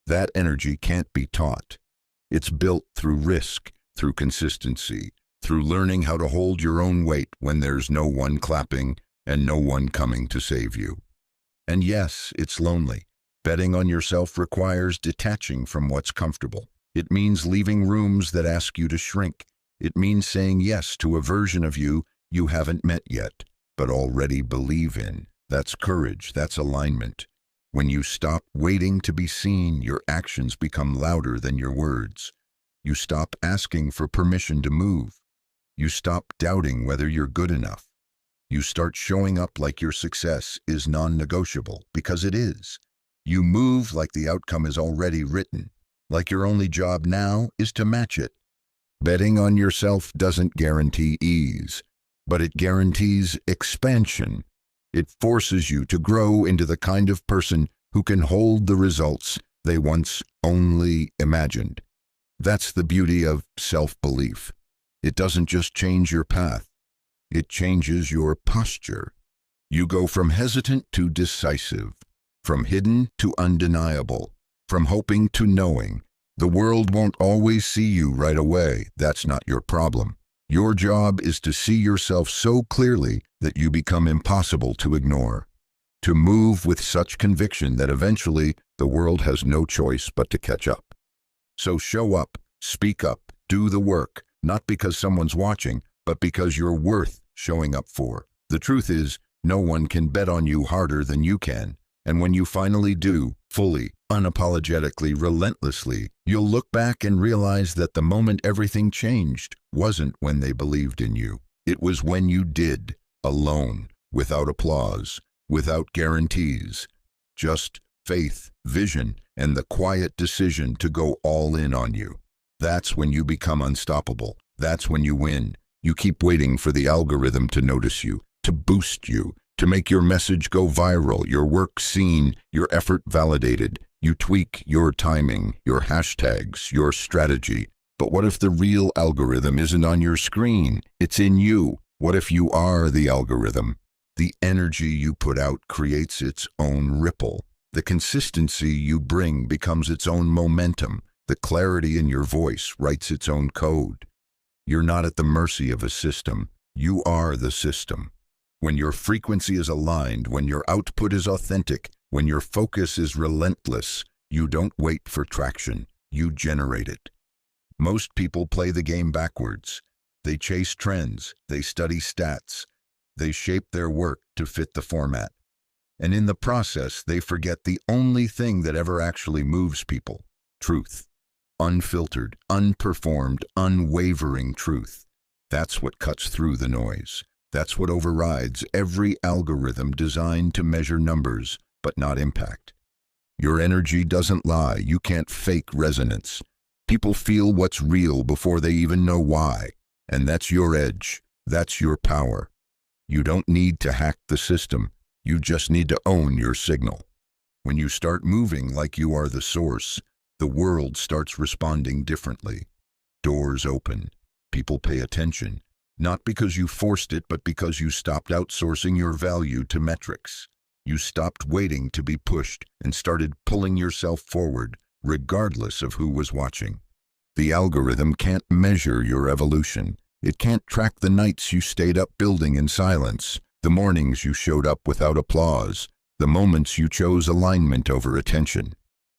That energy can't be taught. It's built through risk, through consistency, through learning how to hold your own weight when there's no one clapping and no one coming to save you. And yes, it's lonely. Betting on yourself requires detaching from what's comfortable. It means leaving rooms that ask you to shrink. It means saying yes to a version of you you haven't met yet, but already believe in. That's courage, that's alignment. When you stop waiting to be seen, your actions become louder than your words. You stop asking for permission to move. You stop doubting whether you're good enough. You start showing up like your success is non-negotiable, because it is. You move like the outcome is already written, like your only job now is to match it. Betting on yourself doesn't guarantee ease, but it guarantees expansion. It forces you to grow into the kind of person who can hold the results they once only imagined. That's the beauty of self-belief. It doesn't just change your path, it changes your posture. You go from hesitant to decisive, from hidden to undeniable, from hoping to knowing. The world won't always see you right away. That's not your problem. Your job is to see yourself so clearly that you become impossible to ignore, to move with such conviction that eventually the world has no choice but to catch up. So show up, speak up, do the work, not because someone's watching, but because you're worth showing up for. The truth is, no one can bet on you harder than you can, and when you finally do, fully, unapologetically, relentlessly, you'll look back and realize that the moment everything changed wasn't when they believed in you. It was when you did, alone, without applause, without guarantees, just faith, vision, and the quiet decision to go all in on you. That's when you become unstoppable. That's when you win. You keep waiting for the algorithm to notice you, to boost you, to make your message go viral, your work seen, your effort validated. You tweak your timing, your hashtags, your strategy. But what if the real algorithm isn't on your screen? It's in you. What if you are the algorithm? The energy you put out creates its own ripple. The consistency you bring becomes its own momentum. The clarity in your voice writes its own code. You're not at the mercy of a system. You are the system. When your frequency is aligned, when your output is authentic, when your focus is relentless, you don't wait for traction. You generate it. Most people play the game backwards. They chase trends. They study stats. They shape their work to fit the format. And in the process, they forget the only thing that ever actually moves people: truth. Unfiltered, unperformed, unwavering truth. That's what cuts through the noise. That's what overrides every algorithm designed to measure numbers, but not impact. Your energy doesn't lie. You can't fake resonance. People feel what's real before they even know why. And that's your edge. That's your power. You don't need to hack the system. You just need to own your signal. When you start moving like you are the source, the world starts responding differently. Doors open. People pay attention. Not because you forced it, but because you stopped outsourcing your value to metrics. You stopped waiting to be pushed and started pulling yourself forward, regardless of who was watching. The algorithm can't measure your evolution. It can't track the nights you stayed up building in silence, the mornings you showed up without applause, the moments you chose alignment over attention.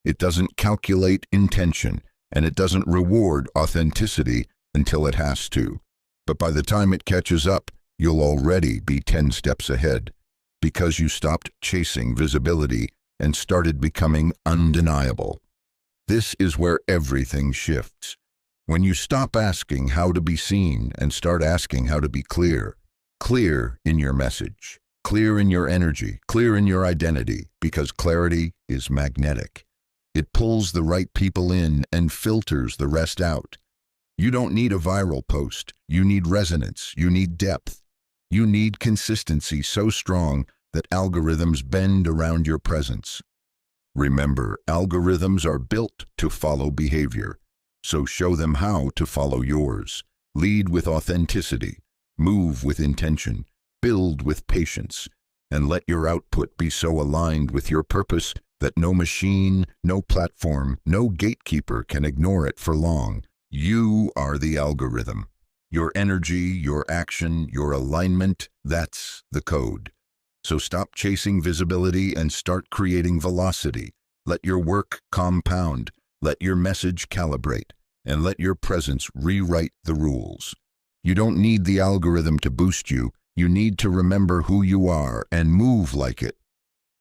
It doesn't calculate intention, and it doesn't reward authenticity until it has to. But by the time it catches up, you'll already be 10 steps ahead, because you stopped chasing visibility and started becoming undeniable. This is where everything shifts. When you stop asking how to be seen and start asking how to be clear. Clear in your message, clear in your energy, clear in your identity, because clarity is magnetic. It pulls the right people in and filters the rest out. You don't need a viral post. You need resonance. You need depth. You need consistency so strong that algorithms bend around your presence. Remember, algorithms are built to follow behavior, so show them how to follow yours. Lead with authenticity, move with intention, build with patience, and let your output be so aligned with your purpose that no machine, no platform, no gatekeeper can ignore it for long. You are the algorithm. Your energy, your action, your alignment, that's the code. So stop chasing visibility and start creating velocity. Let your work compound. Let your message calibrate. And let your presence rewrite the rules. You don't need the algorithm to boost you. You need to remember who you are and move like it.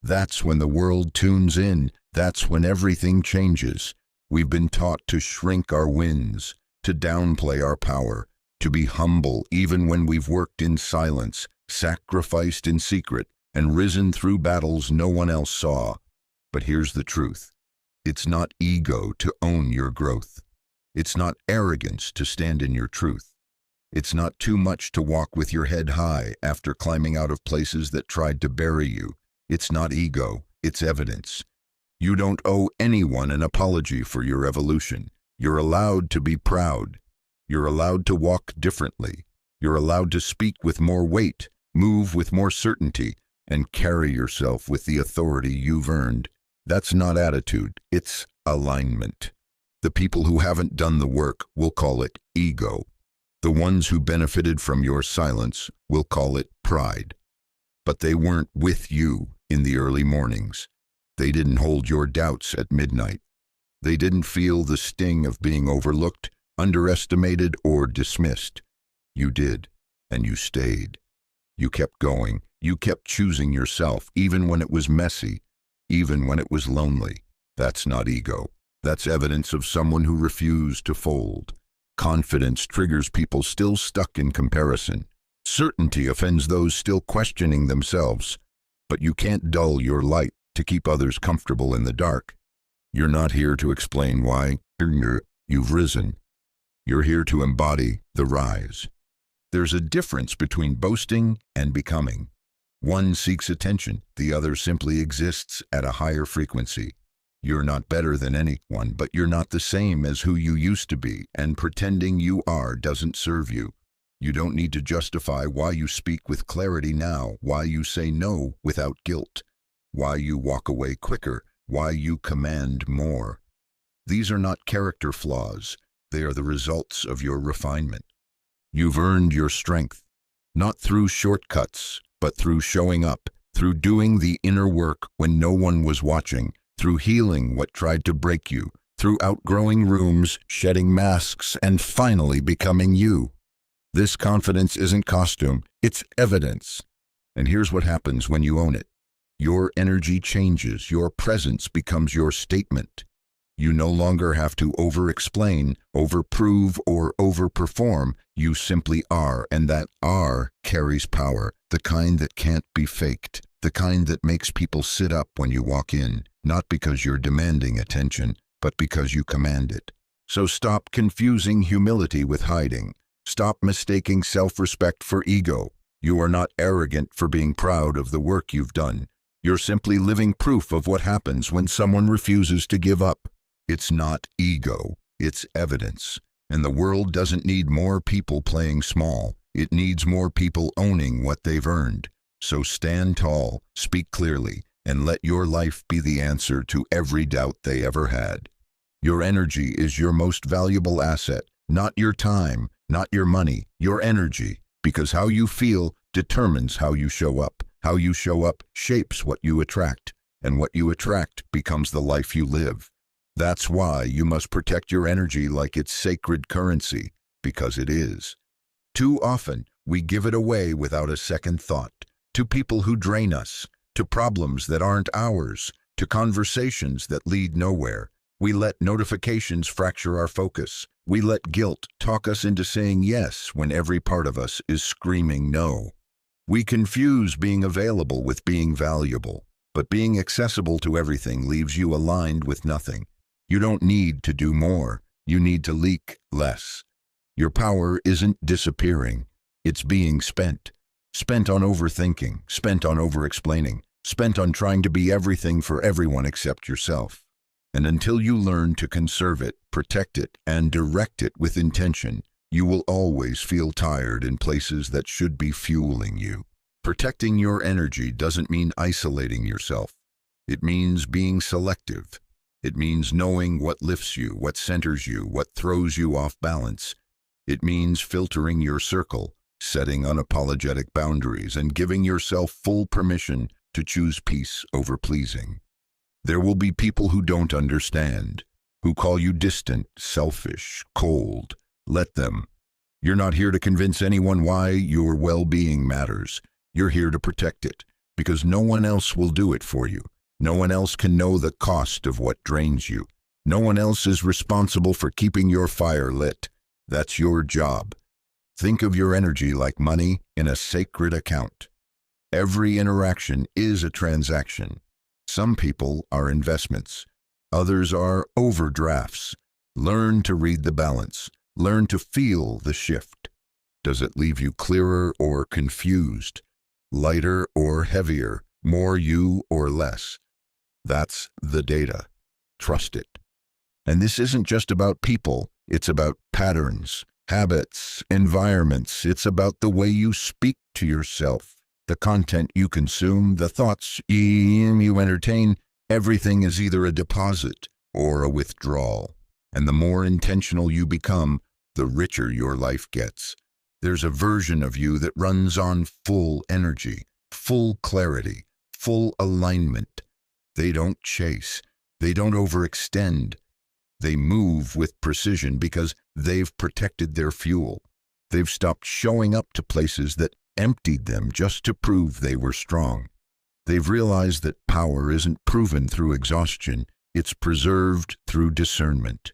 That's when the world tunes in. That's when everything changes. We've been taught to shrink our wins, to downplay our power, to be humble even when we've worked in silence, sacrificed in secret, and risen through battles no one else saw. But here's the truth. It's not ego to own your growth. It's not arrogance to stand in your truth. It's not too much to walk with your head high after climbing out of places that tried to bury you. It's not ego, it's evidence. You don't owe anyone an apology for your evolution. You're allowed to be proud. You're allowed to walk differently. You're allowed to speak with more weight, move with more certainty, and carry yourself with the authority you've earned. That's not attitude, it's alignment. The people who haven't done the work will call it ego. The ones who benefited from your silence will call it pride. But they weren't with you in the early mornings. They didn't hold your doubts at midnight. They didn't feel the sting of being overlooked, underestimated, or dismissed. You did, and you stayed. You kept going. You kept choosing yourself, even when it was messy, even when it was lonely. That's not ego. That's evidence of someone who refused to fold. Confidence triggers people still stuck in comparison. Certainty offends those still questioning themselves. But you can't dull your light to keep others comfortable in the dark. You're not here to explain why you've risen. You're here to embody the rise. There's a difference between boasting and becoming. One seeks attention, the other simply exists at a higher frequency. You're not better than anyone, but you're not the same as who you used to be, and pretending you are doesn't serve you. You don't need to justify why you speak with clarity now, why you say no without guilt, why you walk away quicker, why you command more. These are not character flaws. They are the results of your refinement. You've earned your strength, not through shortcuts, but through showing up, through doing the inner work when no one was watching, through healing what tried to break you, through outgrowing rooms, shedding masks, and finally becoming you. This confidence isn't costume, it's evidence. And here's what happens when you own it. Your energy changes, your presence becomes your statement. You no longer have to over-explain, over-prove, or over-perform. You simply are, and that are carries power, the kind that can't be faked, the kind that makes people sit up when you walk in, not because you're demanding attention, but because you command it. So stop confusing humility with hiding. Stop mistaking self-respect for ego. You are not arrogant for being proud of the work you've done. You're simply living proof of what happens when someone refuses to give up. It's not ego, it's evidence. And the world doesn't need more people playing small. It needs more people owning what they've earned. So stand tall, speak clearly, and let your life be the answer to every doubt they ever had. Your energy is your most valuable asset, not your time, not your money, your energy, because how you feel determines how you show up. How you show up shapes what you attract, and what you attract becomes the life you live. That's why you must protect your energy like it's sacred currency, because it is. Too often, we give it away without a second thought, to people who drain us, to problems that aren't ours, to conversations that lead nowhere. We let notifications fracture our focus. We let guilt talk us into saying yes when every part of us is screaming no. We confuse being available with being valuable, but being accessible to everything leaves you aligned with nothing. You don't need to do more. You need to leak less. Your power isn't disappearing. It's being spent. Spent on overthinking, spent on over-explaining, spent on trying to be everything for everyone except yourself. And until you learn to conserve it, protect it, and direct it with intention, you will always feel tired in places that should be fueling you. Protecting your energy doesn't mean isolating yourself. It means being selective. It means knowing what lifts you, what centers you, what throws you off balance. It means filtering your circle, setting unapologetic boundaries, and giving yourself full permission to choose peace over pleasing. There will be people who don't understand, who call you distant, selfish, cold. Let them. You're not here to convince anyone why your well-being matters. You're here to protect it, because no one else will do it for you. No one else can know the cost of what drains you. No one else is responsible for keeping your fire lit. That's your job. Think of your energy like money in a sacred account. Every interaction is a transaction. Some people are investments. Others are overdrafts. Learn to read the balance. Learn to feel the shift. Does it leave you clearer or confused? Lighter or heavier? More you or less? That's the data. Trust it. And this isn't just about people. It's about patterns, habits, environments. It's about the way you speak to yourself, the content you consume, the thoughts you entertain. Everything is either a deposit or a withdrawal. And the more intentional you become, the richer your life gets. There's a version of you that runs on full energy, full clarity, full alignment. They don't chase. They don't overextend. They move with precision because they've protected their fuel. They've stopped showing up to places that emptied them just to prove they were strong. They've realized that power isn't proven through exhaustion, it's preserved through discernment.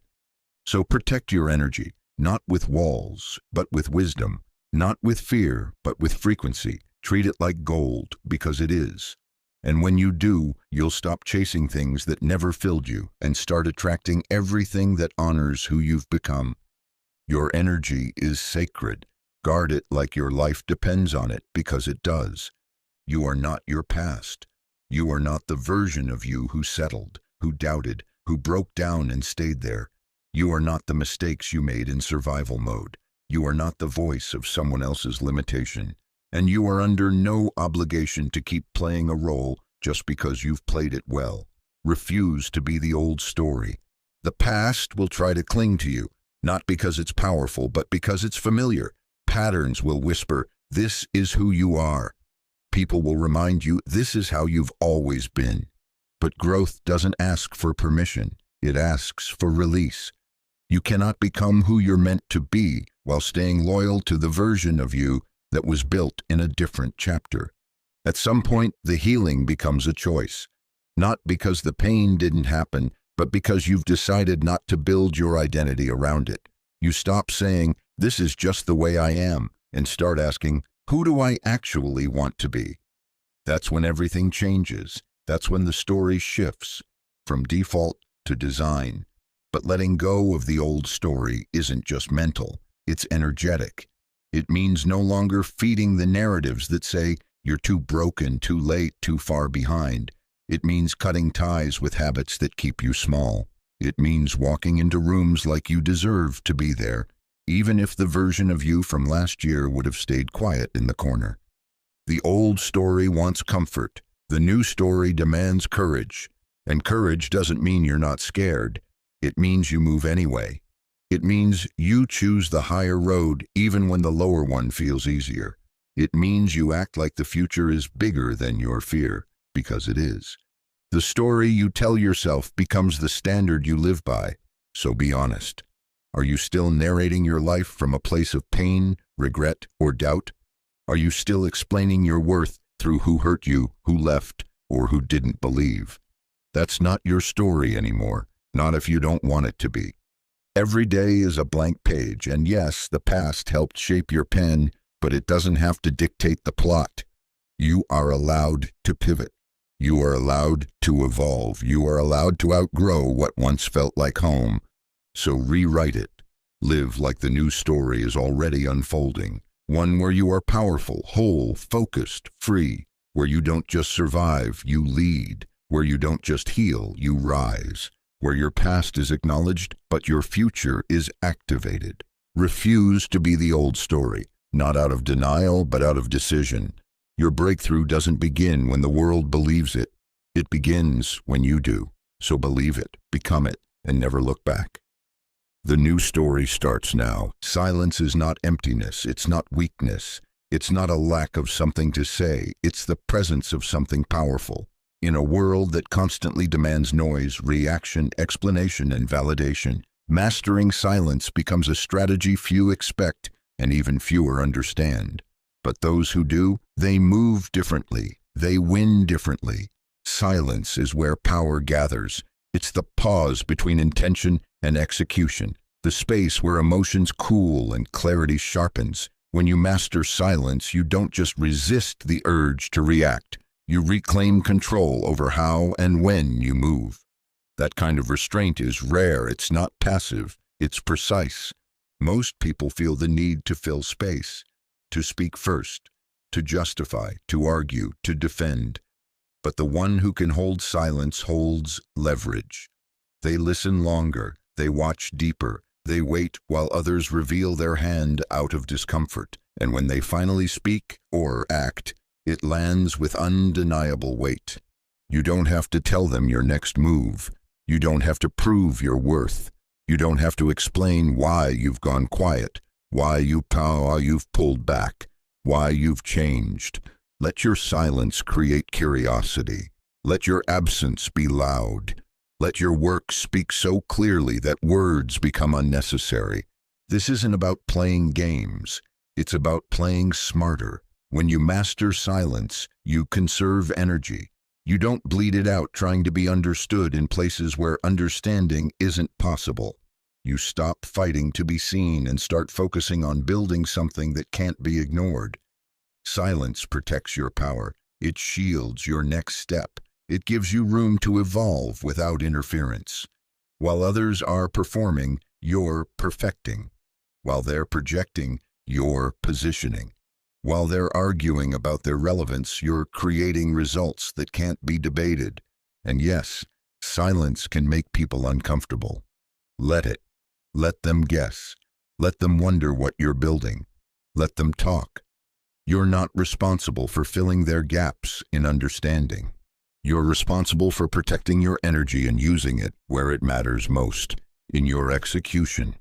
So protect your energy, not with walls, but with wisdom, not with fear, but with frequency. Treat it like gold, because it is. And when you do, you'll stop chasing things that never filled you and start attracting everything that honors who you've become. Your energy is sacred. Guard it like your life depends on it, because it does. You are not your past. You are not the version of you who settled, who doubted, who broke down and stayed there. You are not the mistakes you made in survival mode. You are not the voice of someone else's limitation. And you are under no obligation to keep playing a role just because you've played it well. Refuse to be the old story. The past will try to cling to you, not because it's powerful, but because it's familiar. Patterns will whisper, "This is who you are." People will remind you, "This is how you've always been." But growth doesn't ask for permission. It asks for release. You cannot become who you're meant to be while staying loyal to the version of you that was built in a different chapter. At some point, the healing becomes a choice, not because the pain didn't happen, but because you've decided not to build your identity around it. You stop saying, "This is just the way I am," and start asking, "Who do I actually want to be?" That's when everything changes. That's when the story shifts from default to design. But letting go of the old story isn't just mental, it's energetic. It means no longer feeding the narratives that say you're too broken, too late, too far behind. It means cutting ties with habits that keep you small. It means walking into rooms like you deserve to be there, even if the version of you from last year would have stayed quiet in the corner. The old story wants comfort. The new story demands courage. And courage doesn't mean you're not scared. It means you move anyway. It means you choose the higher road even when the lower one feels easier. It means you act like the future is bigger than your fear, because it is. The story you tell yourself becomes the standard you live by. So be honest. Are you still narrating your life from a place of pain, regret, or doubt? Are you still explaining your worth through who hurt you, who left, or who didn't believe? That's not your story anymore, not if you don't want it to be. Every day is a blank page, and yes, the past helped shape your pen, but it doesn't have to dictate the plot. You are allowed to pivot. You are allowed to evolve. You are allowed to outgrow what once felt like home. So rewrite it. Live like the new story is already unfolding. One where you are powerful, whole, focused, free. Where you don't just survive, you lead. Where you don't just heal, you rise. Where your past is acknowledged, but your future is activated. Refuse to be the old story, not out of denial, but out of decision. Your breakthrough doesn't begin when the world believes it. It begins when you do. So believe it, become it, and never look back. The new story starts now. Silence is not emptiness. It's not weakness. It's not a lack of something to say. It's the presence of something powerful. In a world that constantly demands noise, reaction, explanation, and validation, mastering silence becomes a strategy few expect and even fewer understand. But those who do, they move differently. They win differently. Silence is where power gathers. It's the pause between intention and execution, the space where emotions cool and clarity sharpens. When you master silence, you don't just resist the urge to react. You reclaim control over how and when you move. That kind of restraint is rare. It's not passive. It's precise. Most people feel the need to fill space, to speak first, to justify, to argue, to defend. But the one who can hold silence holds leverage. They listen longer. They watch deeper. They wait while others reveal their hand out of discomfort. And when they finally speak or act, it lands with undeniable weight. You don't have to tell them your next move. You don't have to prove your worth. You don't have to explain why you've gone quiet, why you've pulled back, why you've changed. Let your silence create curiosity. Let your absence be loud. Let your work speak so clearly that words become unnecessary. This isn't about playing games. It's about playing smarter. When you master silence, you conserve energy. You don't bleed it out trying to be understood in places where understanding isn't possible. You stop fighting to be seen and start focusing on building something that can't be ignored. Silence protects your power. It shields your next step. It gives you room to evolve without interference. While others are performing, you're perfecting. While they're projecting, you're positioning. While they're arguing about their relevance, you're creating results that can't be debated. And yes, silence can make people uncomfortable. Let it. Let them guess. Let them wonder what you're building. Let them talk. You're not responsible for filling their gaps in understanding. You're responsible for protecting your energy and using it where it matters most, in your execution.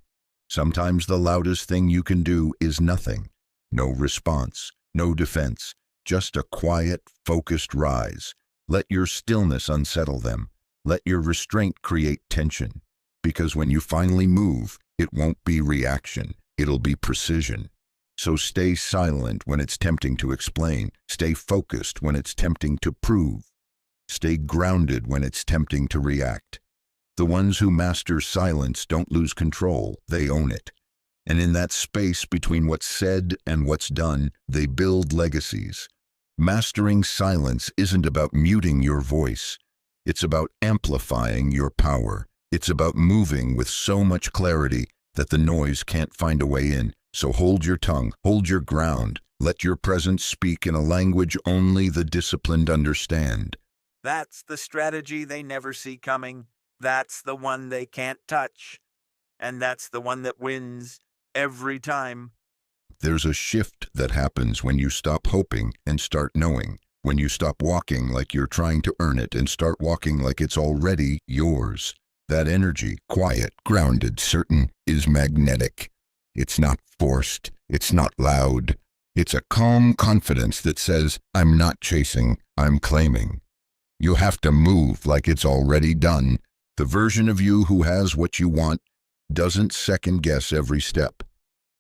Sometimes the loudest thing you can do is nothing. No response, no defense, just a quiet, focused rise. Let your stillness unsettle them. Let your restraint create tension. Because when you finally move, it won't be reaction, it'll be precision. So stay silent when it's tempting to explain. Stay focused when it's tempting to prove. Stay grounded when it's tempting to react. The ones who master silence don't lose control, they own it. And in that space between what's said and what's done, they build legacies. Mastering silence isn't about muting your voice. It's about amplifying your power. It's about moving with so much clarity that the noise can't find a way in. So hold your tongue, hold your ground. Let your presence speak in a language only the disciplined understand. That's the strategy they never see coming. That's the one they can't touch. And that's the one that wins every time. There's a shift that happens when you stop hoping and start knowing. When you stop walking like you're trying to earn it and start walking like it's already yours. That energy, quiet, grounded, certain, is magnetic. It's not forced. It's not loud. It's a calm confidence that says, I'm not chasing, I'm claiming. You have to move like it's already done. The version of you who has what you want doesn't second-guess every step.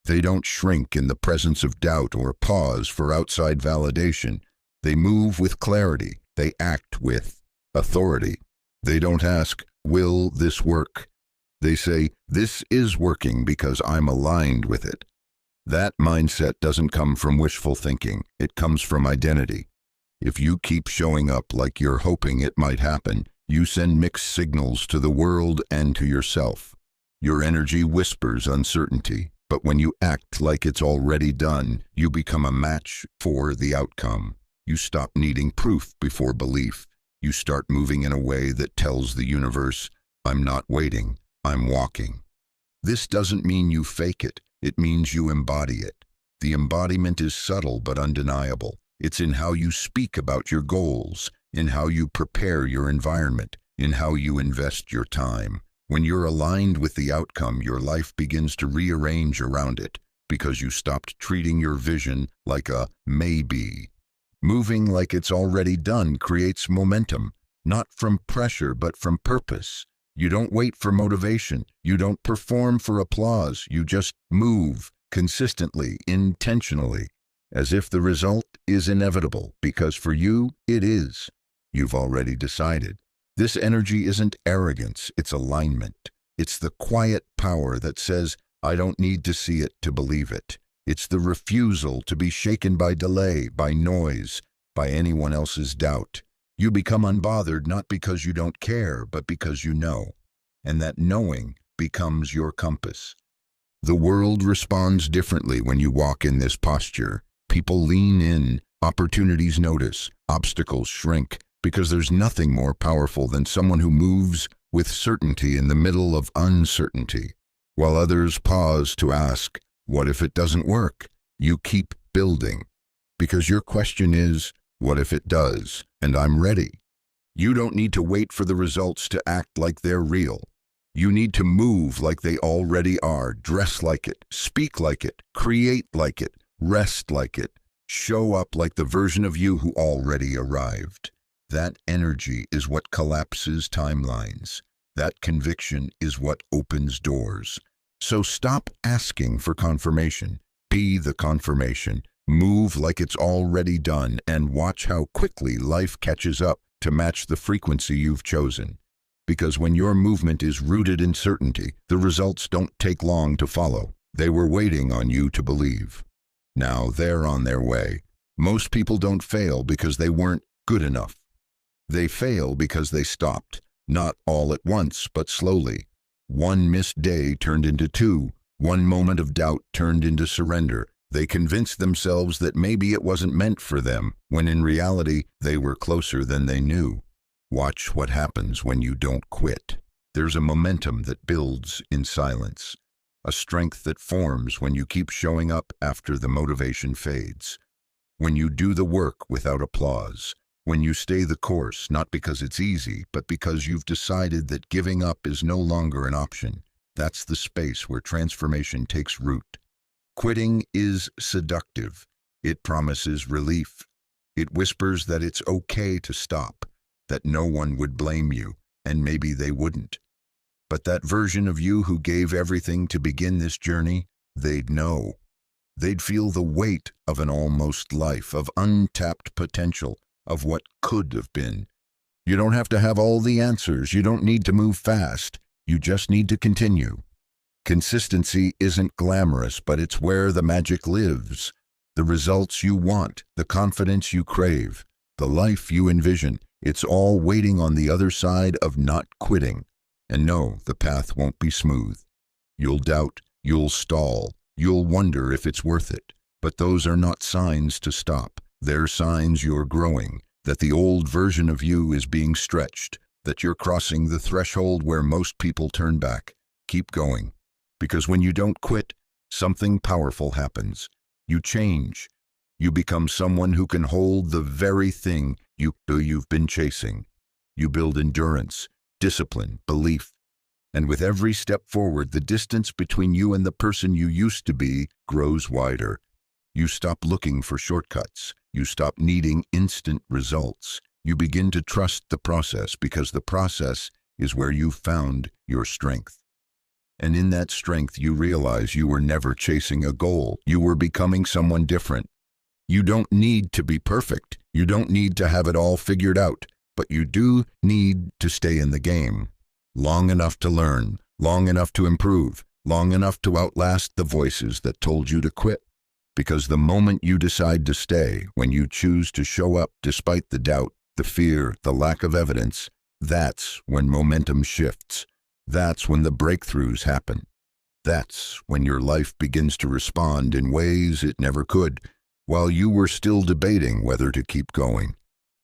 They don't shrink in the presence of doubt or pause for outside validation. They move with clarity. They act with authority. They don't ask, will this work? They say, this is working because I'm aligned with it. That mindset doesn't come from wishful thinking. It comes from identity. If you keep showing up like you're hoping it might happen, you send mixed signals to the world and to yourself. Your energy whispers uncertainty, but when you act like it's already done, you become a match for the outcome. You stop needing proof before belief. You start moving in a way that tells the universe, I'm not waiting, I'm walking. This doesn't mean you fake it. It means you embody it. The embodiment is subtle but undeniable. It's in how you speak about your goals, in how you prepare your environment, in how you invest your time. When you're aligned with the outcome, your life begins to rearrange around it because you stopped treating your vision like a maybe. Moving like it's already done creates momentum, not from pressure but from purpose. You don't wait for motivation. You don't perform for applause. You just move consistently, intentionally, as if the result is inevitable, because for you, it is. You've already decided. This energy isn't arrogance, it's alignment. It's the quiet power that says, I don't need to see it to believe it. It's the refusal to be shaken by delay, by noise, by anyone else's doubt. You become unbothered not because you don't care, but because you know. And that knowing becomes your compass. The world responds differently when you walk in this posture. People lean in, opportunities notice, obstacles shrink, because there's nothing more powerful than someone who moves with certainty in the middle of uncertainty. While others pause to ask, what if it doesn't work? You keep building. Because your question is, what if it does? And I'm ready. You don't need to wait for the results to act like they're real. You need to move like they already are, dress like it, speak like it, create like it, rest like it, show up like the version of you who already arrived. That energy is what collapses timelines. That conviction is what opens doors. So stop asking for confirmation. Be the confirmation. Move like it's already done and watch how quickly life catches up to match the frequency you've chosen. Because when your movement is rooted in certainty, the results don't take long to follow. They were waiting on you to believe. Now they're on their way. Most people don't fail because they weren't good enough. They fail because they stopped, not all at once, but slowly. One missed day turned into two. One moment of doubt turned into surrender. They convinced themselves that maybe it wasn't meant for them, when in reality, they were closer than they knew. Watch what happens when you don't quit. There's a momentum that builds in silence, a strength that forms when you keep showing up after the motivation fades, when you do the work without applause, when you stay the course not because it's easy, but because you've decided that giving up is no longer an option. That's the space where transformation takes root. Quitting is seductive. It promises relief. It whispers that it's okay to stop, that no one would blame you, and maybe they wouldn't. But that version of you who gave everything to begin this journey, they'd know. They'd feel the weight of an almost life, of untapped potential, of what could have been. You don't have to have all the answers. You don't need to move fast. You just need to continue. Consistency isn't glamorous, but it's where the magic lives. The results you want, the confidence you crave, the life you envision, it's all waiting on the other side of not quitting. And no, the path won't be smooth. You'll doubt, you'll stall, you'll wonder if it's worth it. But those are not signs to stop. They're signs you're growing, that the old version of you is being stretched, that you're crossing the threshold where most people turn back. Keep going. Because when you don't quit, something powerful happens. You change. You become someone who can hold the very thing you've been chasing. You build endurance, discipline, belief. And with every step forward, the distance between you and the person you used to be grows wider. You stop looking for shortcuts. You stop needing instant results. You begin to trust the process because the process is where you've found your strength. And in that strength, you realize you were never chasing a goal. You were becoming someone different. You don't need to be perfect. You don't need to have it all figured out. But you do need to stay in the game. Long enough to learn, long enough to improve, long enough to outlast the voices that told you to quit. Because the moment you decide to stay, when you choose to show up despite the doubt, the fear, the lack of evidence, that's when momentum shifts. That's when the breakthroughs happen. That's when your life begins to respond in ways it never could, while you were still debating whether to keep going.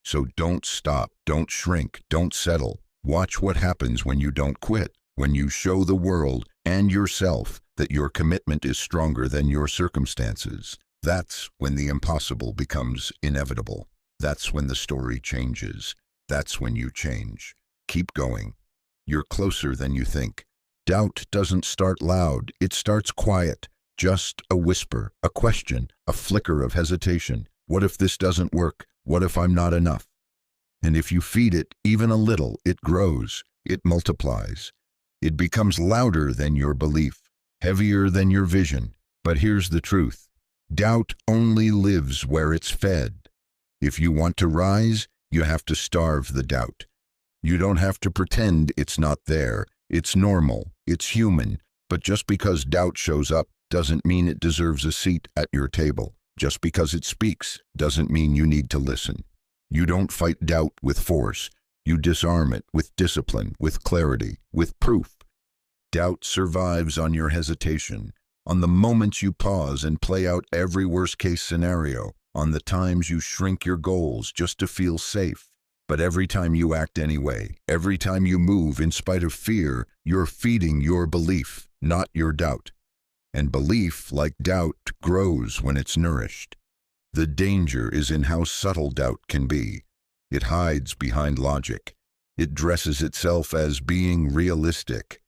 So don't stop, don't shrink, don't settle. Watch what happens when you don't quit, when you show the world and yourself that your commitment is stronger than your circumstances. That's when the impossible becomes inevitable. That's when the story changes. That's when you change. Keep going. You're closer than you think. Doubt doesn't start loud. It starts quiet. Just a whisper, a question, a flicker of hesitation. What if this doesn't work? What if I'm not enough? And if you feed it even a little, it grows. It multiplies. It becomes louder than your belief, heavier than your vision. But here's the truth. Doubt only lives where it's fed. If you want to rise, you have to starve the doubt. You don't have to pretend it's not there. It's normal. It's human. But just because doubt shows up doesn't mean it deserves a seat at your table. Just because it speaks doesn't mean you need to listen. You don't fight doubt with force. You disarm it with discipline, with clarity, with proof. Doubt survives on your hesitation, on the moments you pause and play out every worst-case scenario, on the times you shrink your goals just to feel safe. But every time you act anyway, every time you move in spite of fear, you're feeding your belief, not your doubt. And belief, like doubt, grows when it's nourished. The danger is in how subtle doubt can be. It hides behind logic. It dresses itself as being realistic.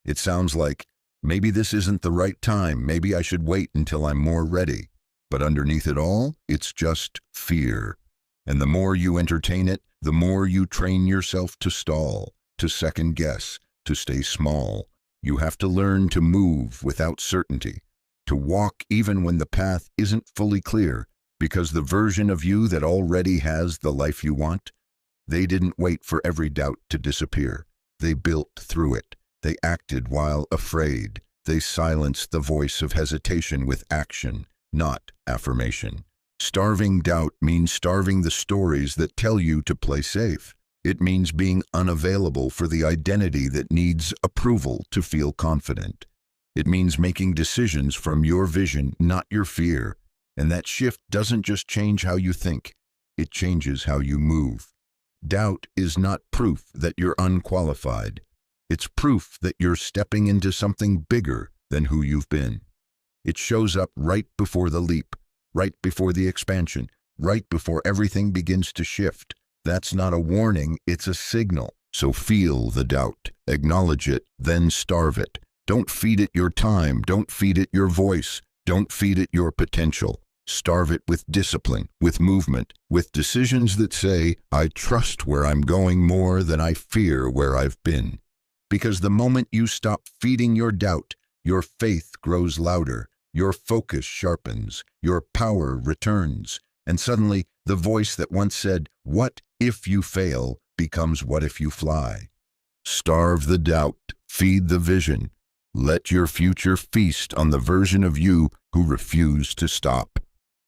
It sounds like, maybe this isn't the right time, maybe I should wait until I'm more ready. But underneath it all, it's just fear. And the more you entertain it, the more you train yourself to stall, to second guess, to stay small. You have to learn to move without certainty, to walk even when the path isn't fully clear, because the version of you that already has the life you want, they didn't wait for every doubt to disappear. They built through it. They acted while afraid. They silenced the voice of hesitation with action, not affirmation. Starving doubt means starving the stories that tell you to play safe. It means being unavailable for the identity that needs approval to feel confident. It means making decisions from your vision, not your fear. And that shift doesn't just change how you think, it changes how you move. Doubt is not proof that you're unqualified. It's proof that you're stepping into something bigger than who you've been. It shows up right before the leap, right before the expansion, right before everything begins to shift. That's not a warning, it's a signal. So feel the doubt, acknowledge it, then starve it. Don't feed it your time, don't feed it your voice, don't feed it your potential. Starve it with discipline, with movement, with decisions that say, I trust where I'm going more than I fear where I've been. Because the moment you stop feeding your doubt, your faith grows louder, your focus sharpens, your power returns, and suddenly the voice that once said, what if you fail, becomes what if you fly. Starve the doubt, feed the vision. Let your future feast on the version of you who refused to stop.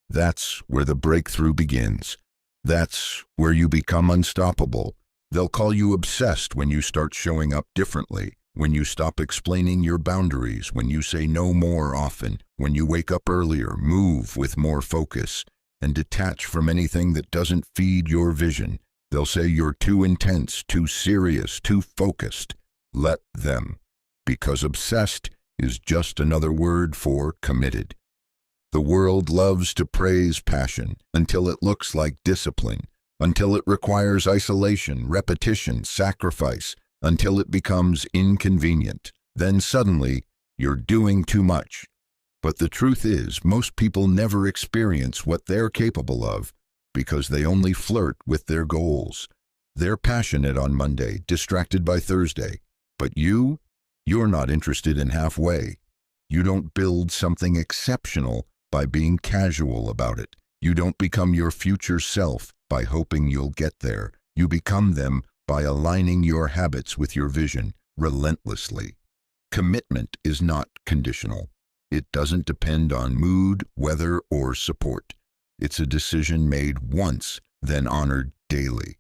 That's where the breakthrough begins. That's where you become unstoppable. They'll call you obsessed when you start showing up differently, when you stop explaining your boundaries, when you say no more often, when you wake up earlier, move with more focus, and detach from anything that doesn't feed your vision. They'll say you're too intense, too serious, too focused. Let them. Because obsessed is just another word for committed. The world loves to praise passion until it looks like discipline, until it requires isolation, repetition, sacrifice, until it becomes inconvenient. Then suddenly, you're doing too much. But the truth is, most people never experience what they're capable of because they only flirt with their goals. They're passionate on Monday, distracted by Thursday. But you're not interested in halfway. You don't build something exceptional by being casual about it. You don't become your future self by hoping you'll get there. You become them by aligning your habits with your vision relentlessly. Commitment is not conditional. It doesn't depend on mood, weather, or support. It's a decision made once, then honored daily.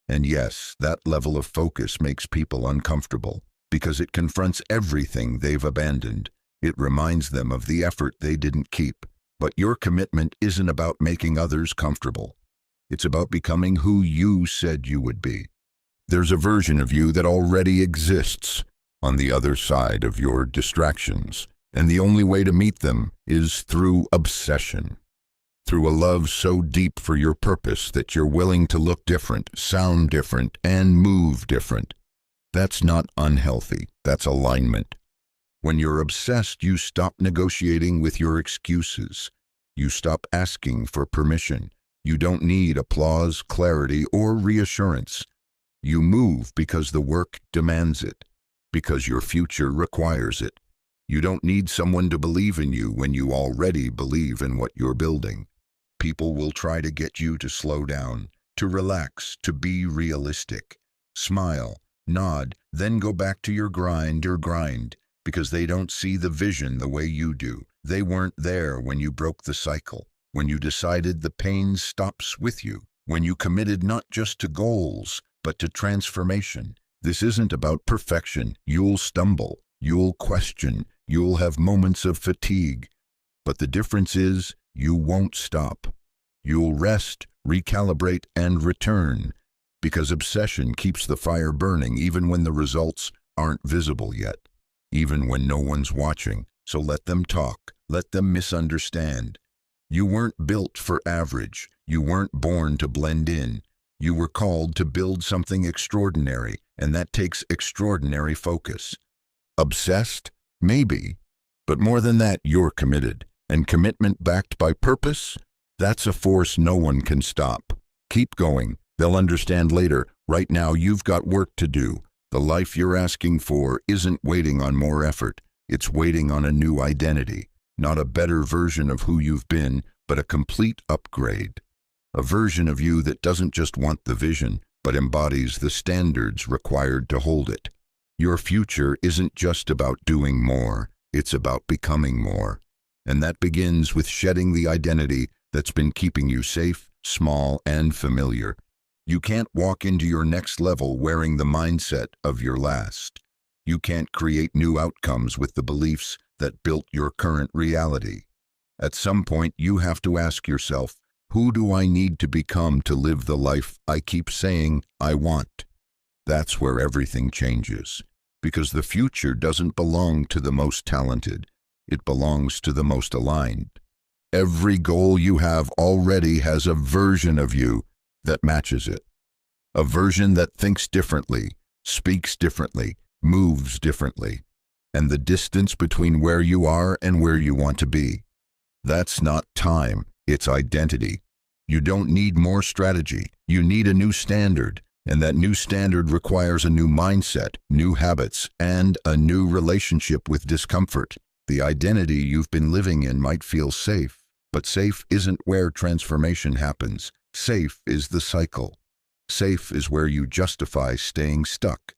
And yes, that level of focus makes people uncomfortable because it confronts everything they've abandoned. It reminds them of the effort they didn't keep. But your commitment isn't about making others comfortable. It's about becoming who you said you would be. There's a version of you that already exists on the other side of your distractions, and the only way to meet them is through obsession, through a love so deep for your purpose that you're willing to look different, sound different, and move different. That's not unhealthy, that's alignment. When you're obsessed, you stop negotiating with your excuses. You stop asking for permission. You don't need applause, clarity, or reassurance. You move because the work demands it, because your future requires it. You don't need someone to believe in you when you already believe in what you're building. People will try to get you to slow down, to relax, to be realistic. Smile, nod, then go back to your grind, because they don't see the vision the way you do. They weren't there when you broke the cycle, when you decided the pain stops with you, when you committed not just to goals, but to transformation. This isn't about perfection. You'll stumble, you'll question, you'll have moments of fatigue. But the difference is, you won't stop. You'll rest, recalibrate, and return, because obsession keeps the fire burning even when the results aren't visible yet. Even when no one's watching, so let them talk, let them misunderstand. You weren't built for average, you weren't born to blend in. You were called to build something extraordinary, and that takes extraordinary focus. Obsessed? Maybe. But more than that, you're committed. And commitment backed by purpose? That's a force no one can stop. Keep going. They'll understand later. Right now, you've got work to do. The life you're asking for isn't waiting on more effort. It's waiting on a new identity. Not a better version of who you've been, but a complete upgrade. A version of you that doesn't just want the vision, but embodies the standards required to hold it. Your future isn't just about doing more, it's about becoming more. And that begins with shedding the identity that's been keeping you safe, small, and familiar. You can't walk into your next level wearing the mindset of your last. You can't create new outcomes with the beliefs that built your current reality. At some point, you have to ask yourself, who do I need to become to live the life I keep saying I want? That's where everything changes. Because the future doesn't belong to the most talented. It belongs to the most aligned. Every goal you have already has a version of you that matches it. A version that thinks differently, speaks differently, moves differently. And the distance between where you are and where you want to be. That's not time, it's identity. You don't need more strategy. You need a new standard. And that new standard requires a new mindset, new habits, and a new relationship with discomfort. The identity you've been living in might feel safe, but safe isn't where transformation happens. Safe is the cycle. Safe is where you justify staying stuck.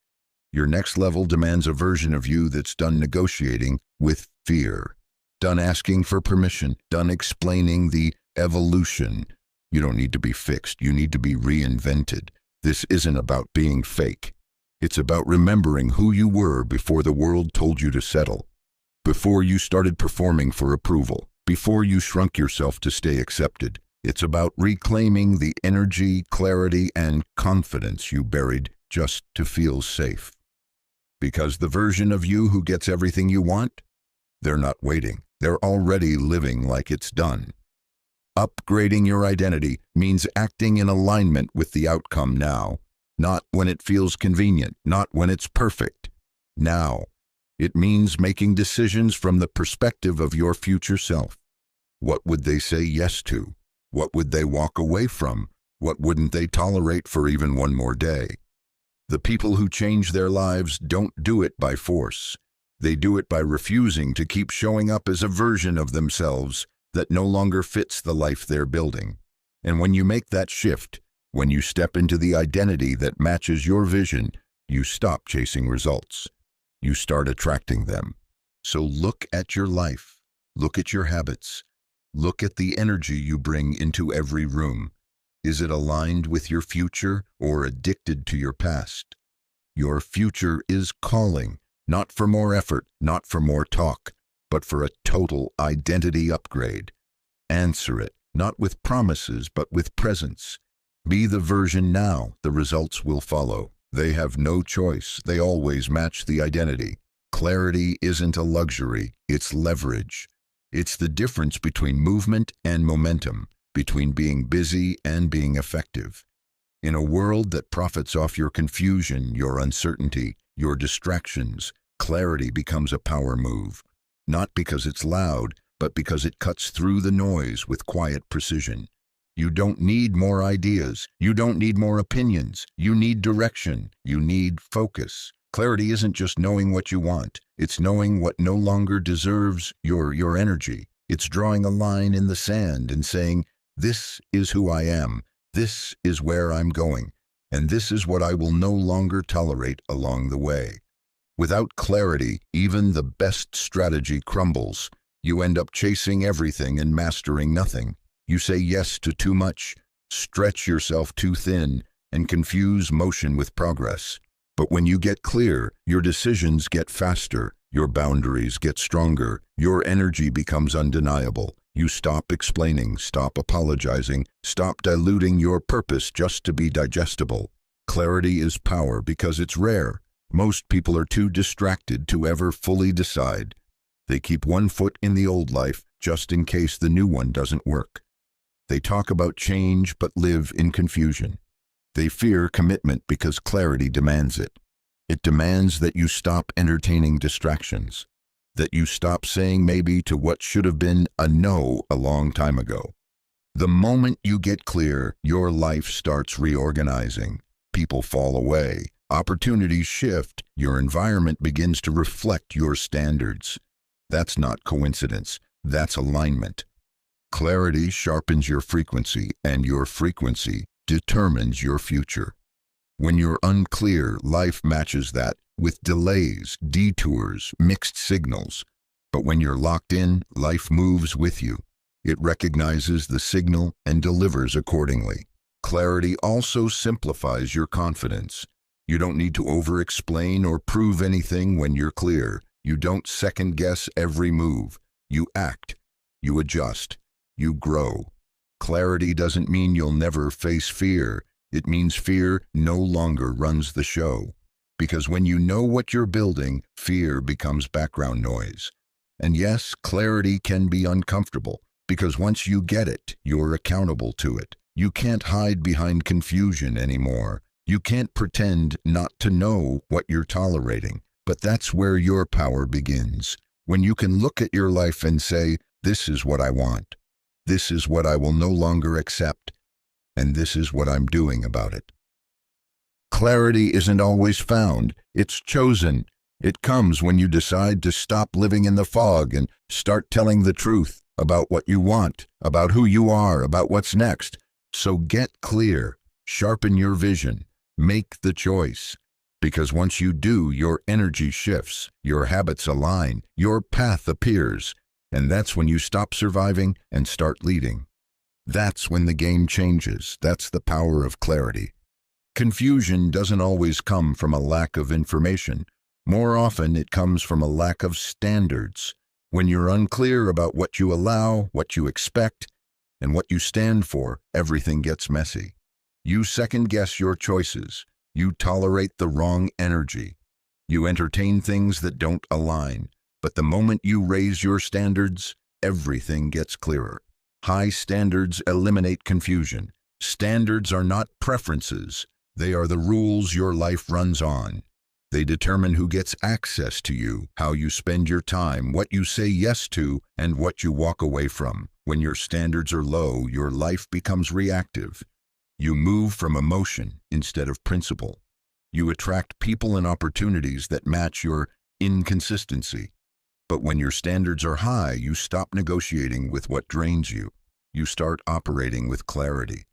Your next level demands a version of you that's done negotiating with fear, done asking for permission, done explaining the evolution. You don't need to be fixed, you need to be reinvented. This isn't about being fake. It's about remembering who you were before the world told you to settle, before you started performing for approval, before you shrunk yourself to stay accepted. It's about reclaiming the energy, clarity, and confidence you buried just to feel safe. Because the version of you who gets everything you want, they're not waiting. They're already living like it's done. Upgrading your identity means acting in alignment with the outcome now, not when it feels convenient, not when it's perfect. Now, it means making decisions from the perspective of your future self. What would they say yes to? What would they walk away from? What wouldn't they tolerate for even one more day? The people who change their lives don't do it by force. They do it by refusing to keep showing up as a version of themselves that no longer fits the life they're building. And when you make that shift, when you step into the identity that matches your vision, you stop chasing results. You start attracting them. So look at your life. Look at your habits. Look at the energy you bring into every room. Is it aligned with your future or addicted to your past? Your future is calling, not for more effort, not for more talk, but for a total identity upgrade. Answer it, not with promises, but with presence. Be the version now, the results will follow. They have no choice, they always match the identity. Clarity isn't a luxury, it's leverage. It's the difference between movement and momentum, between being busy and being effective. In a world that profits off your confusion, your uncertainty, your distractions, clarity becomes a power move. Not because it's loud, but because it cuts through the noise with quiet precision. You don't need more ideas. You don't need more opinions. You need direction. You need focus. Clarity isn't just knowing what you want. It's knowing what no longer deserves your energy. It's drawing a line in the sand and saying, this is who I am. This is where I'm going. And this is what I will no longer tolerate along the way. Without clarity, even the best strategy crumbles. You end up chasing everything and mastering nothing. You say yes to too much, stretch yourself too thin, and confuse motion with progress. But when you get clear, your decisions get faster, your boundaries get stronger, your energy becomes undeniable. You stop explaining, stop apologizing, stop diluting your purpose just to be digestible. Clarity is power because it's rare. Most people are too distracted to ever fully decide. They keep one foot in the old life just in case the new one doesn't work. They talk about change but live in confusion. They fear commitment because clarity demands it. It demands that you stop entertaining distractions, that you stop saying maybe to what should have been a no a long time ago. The moment you get clear, your life starts reorganizing. People fall away, opportunities shift, your environment begins to reflect your standards. That's not coincidence, that's alignment. Clarity sharpens your frequency, and your frequency determines your future. When you're unclear, life matches that with delays, detours, mixed signals. But when you're locked in, life moves with you. It recognizes the signal and delivers accordingly. Clarity also simplifies your confidence. You don't need to over-explain or prove anything when you're clear. You don't second-guess every move. You act. You adjust. You grow. Clarity doesn't mean you'll never face fear. It means fear no longer runs the show. Because when you know what you're building, fear becomes background noise. And yes, clarity can be uncomfortable, because once you get it, you're accountable to it. You can't hide behind confusion anymore. You can't pretend not to know what you're tolerating. But that's where your power begins. When you can look at your life and say, this is what I want. This is what I will no longer accept. And this is what I'm doing about it. Clarity isn't always found, it's chosen. It comes when you decide to stop living in the fog and start telling the truth about what you want, about who you are, about what's next. So get clear, sharpen your vision, make the choice. Because once you do, your energy shifts, your habits align, your path appears. And that's when you stop surviving and start leading. That's when the game changes. That's the power of clarity. Confusion doesn't always come from a lack of information. More often, it comes from a lack of standards. When you're unclear about what you allow, what you expect, and what you stand for, everything gets messy. You second-guess your choices. You tolerate the wrong energy. You entertain things that don't align. But the moment you raise your standards, everything gets clearer. High standards eliminate confusion. Standards are not preferences. They are the rules your life runs on. They determine who gets access to you, how you spend your time, what you say yes to, and what you walk away from. When your standards are low, your life becomes reactive. You move from emotion instead of principle. You attract people and opportunities that match your inconsistency. But when your standards are high, you stop negotiating with what drains you. You start operating with clarity.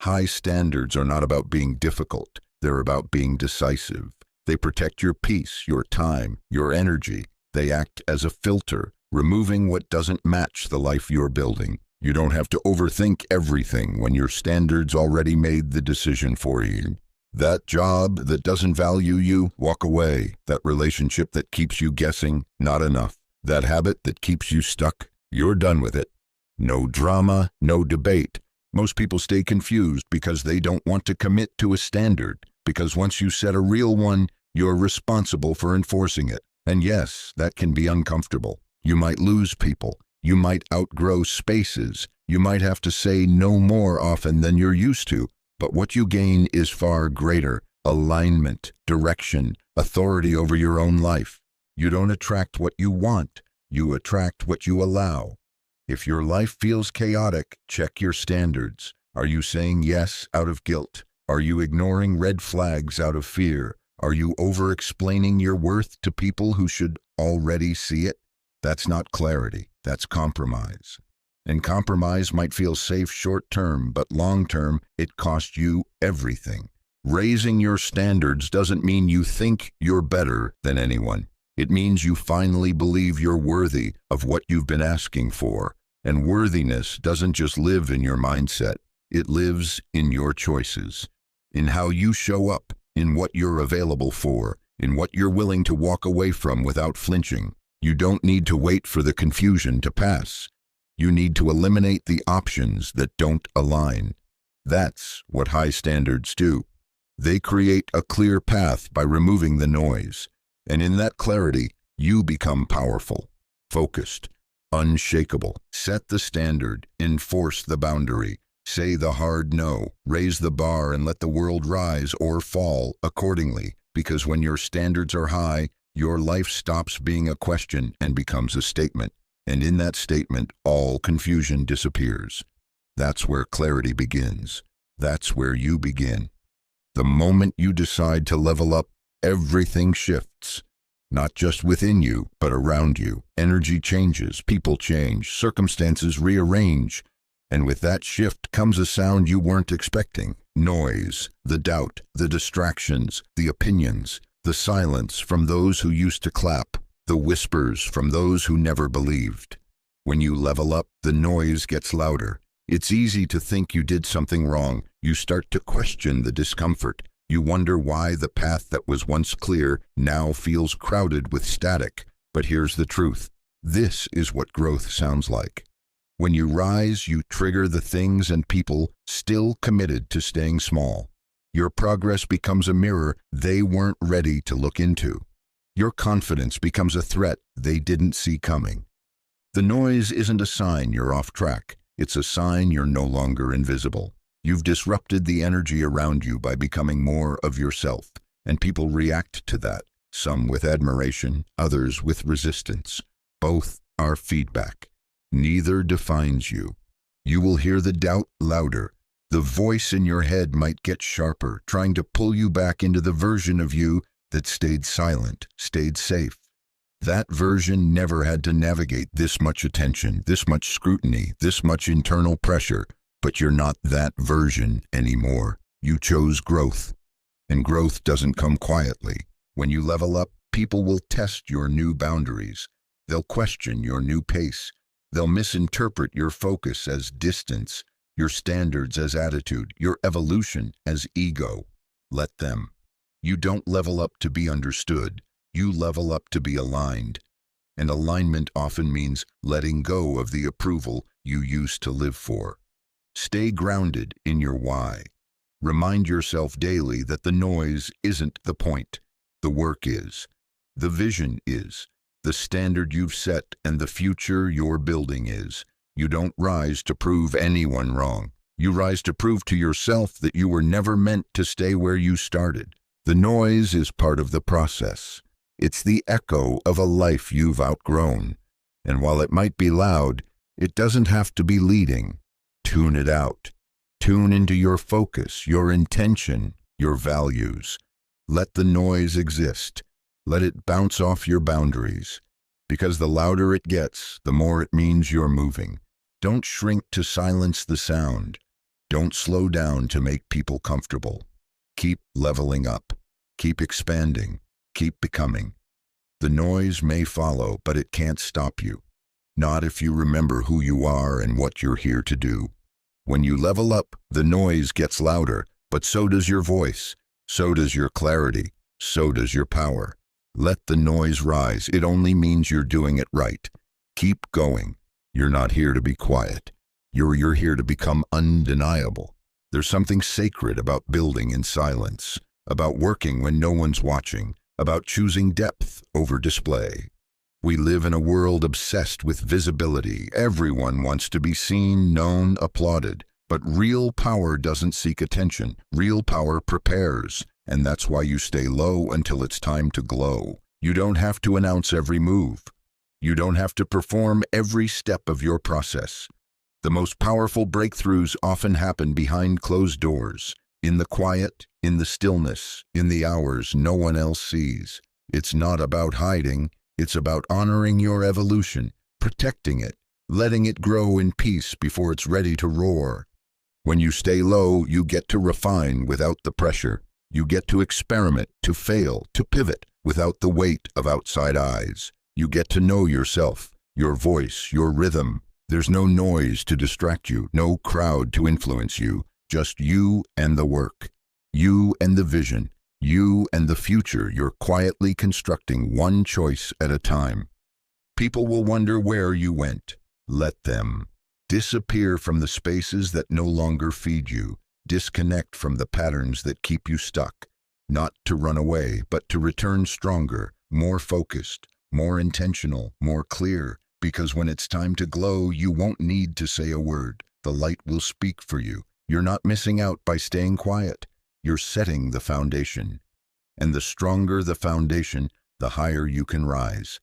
High standards are not about being difficult. They're about being decisive. They protect your peace, your time, your energy. They act as a filter, removing what doesn't match the life you're building. You don't have to overthink everything when your standards already made the decision for you. That job that doesn't value you, walk away. That relationship that keeps you guessing, not enough. That habit that keeps you stuck, you're done with it. No drama, no debate. Most people stay confused because they don't want to commit to a standard, because once you set a real one, you're responsible for enforcing it. And yes, that can be uncomfortable. You might lose people. You might outgrow spaces. You might have to say no more often than you're used to. But what you gain is far greater: alignment, direction, authority over your own life. You don't attract what you want. You attract what you allow. If your life feels chaotic, check your standards. Are you saying yes out of guilt? Are you ignoring red flags out of fear? Are you over-explaining your worth to people who should already see it? That's not clarity. That's compromise. And compromise might feel safe short-term, but long-term, it costs you everything. Raising your standards doesn't mean you think you're better than anyone. It means you finally believe you're worthy of what you've been asking for. And worthiness doesn't just live in your mindset. It lives in your choices, in how you show up, in what you're available for, in what you're willing to walk away from without flinching. You don't need to wait for the confusion to pass. You need to eliminate the options that don't align. That's what high standards do. They create a clear path by removing the noise. And in that clarity, you become powerful, focused, unshakable. Set the standard, enforce the boundary, say the hard no, raise the bar and let the world rise or fall accordingly. Because when your standards are high, your life stops being a question and becomes a statement. And in that statement, all confusion disappears. That's where clarity begins. That's where you begin. The moment you decide to level up, everything shifts. Not just within you, but around you. Energy changes, people change, circumstances rearrange. And with that shift comes a sound you weren't expecting. Noise, the doubt, the distractions, the opinions, the silence from those who used to clap, the whispers from those who never believed. When you level up, the noise gets louder. It's easy to think you did something wrong. You start to question the discomfort. You wonder why the path that was once clear now feels crowded with static. But here's the truth. This is what growth sounds like. When you rise, you trigger the things and people still committed to staying small. Your progress becomes a mirror they weren't ready to look into. Your confidence becomes a threat they didn't see coming. The noise isn't a sign you're off track. It's a sign you're no longer invisible. You've disrupted the energy around you by becoming more of yourself, and people react to that, some with admiration, others with resistance. Both are feedback. Neither defines you. You will hear the doubt louder. The voice in your head might get sharper, trying to pull you back into the version of you that stayed silent, stayed safe. That version never had to navigate this much attention, this much scrutiny, this much internal pressure. But you're not that version anymore. You chose growth. And growth doesn't come quietly. When you level up, people will test your new boundaries. They'll question your new pace. They'll misinterpret your focus as distance, your standards as attitude, your evolution as ego. Let them. You don't level up to be understood. You level up to be aligned. And alignment often means letting go of the approval you used to live for. Stay grounded in your why. Remind yourself daily that the noise isn't the point. The work is. The vision is. The standard you've set and the future you're building is. You don't rise to prove anyone wrong. You rise to prove to yourself that you were never meant to stay where you started. The noise is part of the process. It's the echo of a life you've outgrown. And while it might be loud, it doesn't have to be leading. Tune it out. Tune into your focus, your intention, your values. Let the noise exist. Let it bounce off your boundaries. Because the louder it gets, the more it means you're moving. Don't shrink to silence the sound. Don't slow down to make people comfortable. Keep leveling up. Keep expanding. Keep becoming. The noise may follow, but it can't stop you. Not if you remember who you are and what you're here to do. When you level up, the noise gets louder, but so does your voice. So does your clarity. So does your power. Let the noise rise. It only means you're doing it right. Keep going. You're not here to be quiet. You're here to become undeniable. There's something sacred about building in silence, about working when no one's watching, about choosing depth over display. We live in a world obsessed with visibility. Everyone wants to be seen, known, applauded. But real power doesn't seek attention. Real power prepares. And that's why you stay low until it's time to glow. You don't have to announce every move. You don't have to perform every step of your process. The most powerful breakthroughs often happen behind closed doors, in the quiet, in the stillness, in the hours no one else sees. It's not about hiding. It's about honoring your evolution, protecting it, letting it grow in peace before it's ready to roar. When you stay low, you get to refine without the pressure. You get to experiment, to fail, to pivot without the weight of outside eyes. You get to know yourself, your voice, your rhythm. There's no noise to distract you, no crowd to influence you, just you and the work, you and the vision, you and the future you're quietly constructing one choice at a time. People will wonder where you went. Let them. Disappear from the spaces that no longer feed you. Disconnect from the patterns that keep you stuck. Not to run away, but to return stronger, more focused, more intentional, more clear. Because when it's time to glow, you won't need to say a word. The light will speak for you. You're not missing out by staying quiet. You're setting the foundation. And the stronger the foundation, the higher you can rise.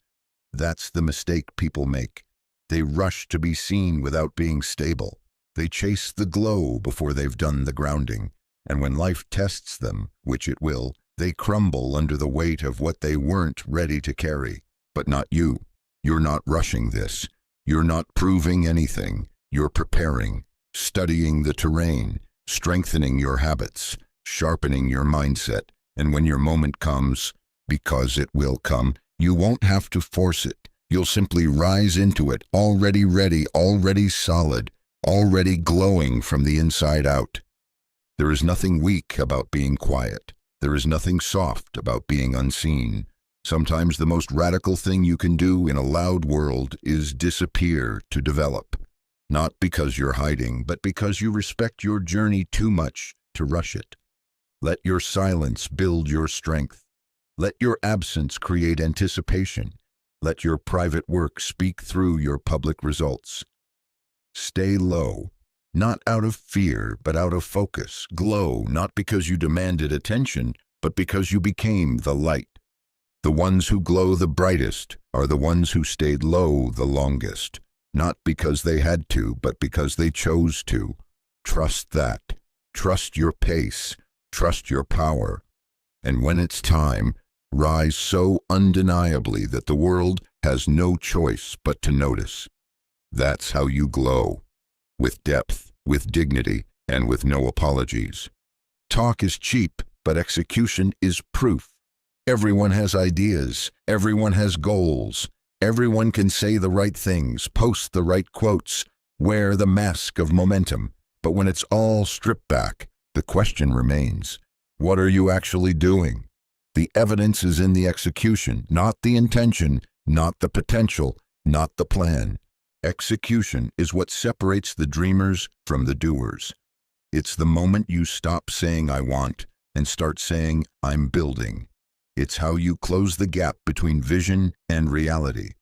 That's the mistake people make. They rush to be seen without being stable. They chase the glow before they've done the grounding. And when life tests them, which it will, they crumble under the weight of what they weren't ready to carry. But not you. You're not rushing this. You're not proving anything. You're preparing, studying the terrain, strengthening your habits, sharpening your mindset. And when your moment comes, because it will come, you won't have to force it. You'll simply rise into it, already ready, already solid, already glowing from the inside out. There is nothing weak about being quiet. There is nothing soft about being unseen. Sometimes the most radical thing you can do in a loud world is disappear to develop. Not because you're hiding, but because you respect your journey too much to rush it. Let your silence build your strength. Let your absence create anticipation. Let your private work speak through your public results. Stay low, not out of fear, but out of focus. Glow, not because you demanded attention, but because you became the light. The ones who glow the brightest are the ones who stayed low the longest, not because they had to, but because they chose to. Trust that. Trust your pace. Trust your power. And when it's time, rise so undeniably that the world has no choice but to notice. That's how you glow. With depth, with dignity, and with no apologies. Talk is cheap, but execution is proof. Everyone has ideas. Everyone has goals. Everyone can say the right things, post the right quotes, wear the mask of momentum. But when it's all stripped back, the question remains, what are you actually doing? The evidence is in the execution, not the intention, not the potential, not the plan. Execution is what separates the dreamers from the doers. It's the moment you stop saying I want and start saying I'm building. It's how you close the gap between vision and reality.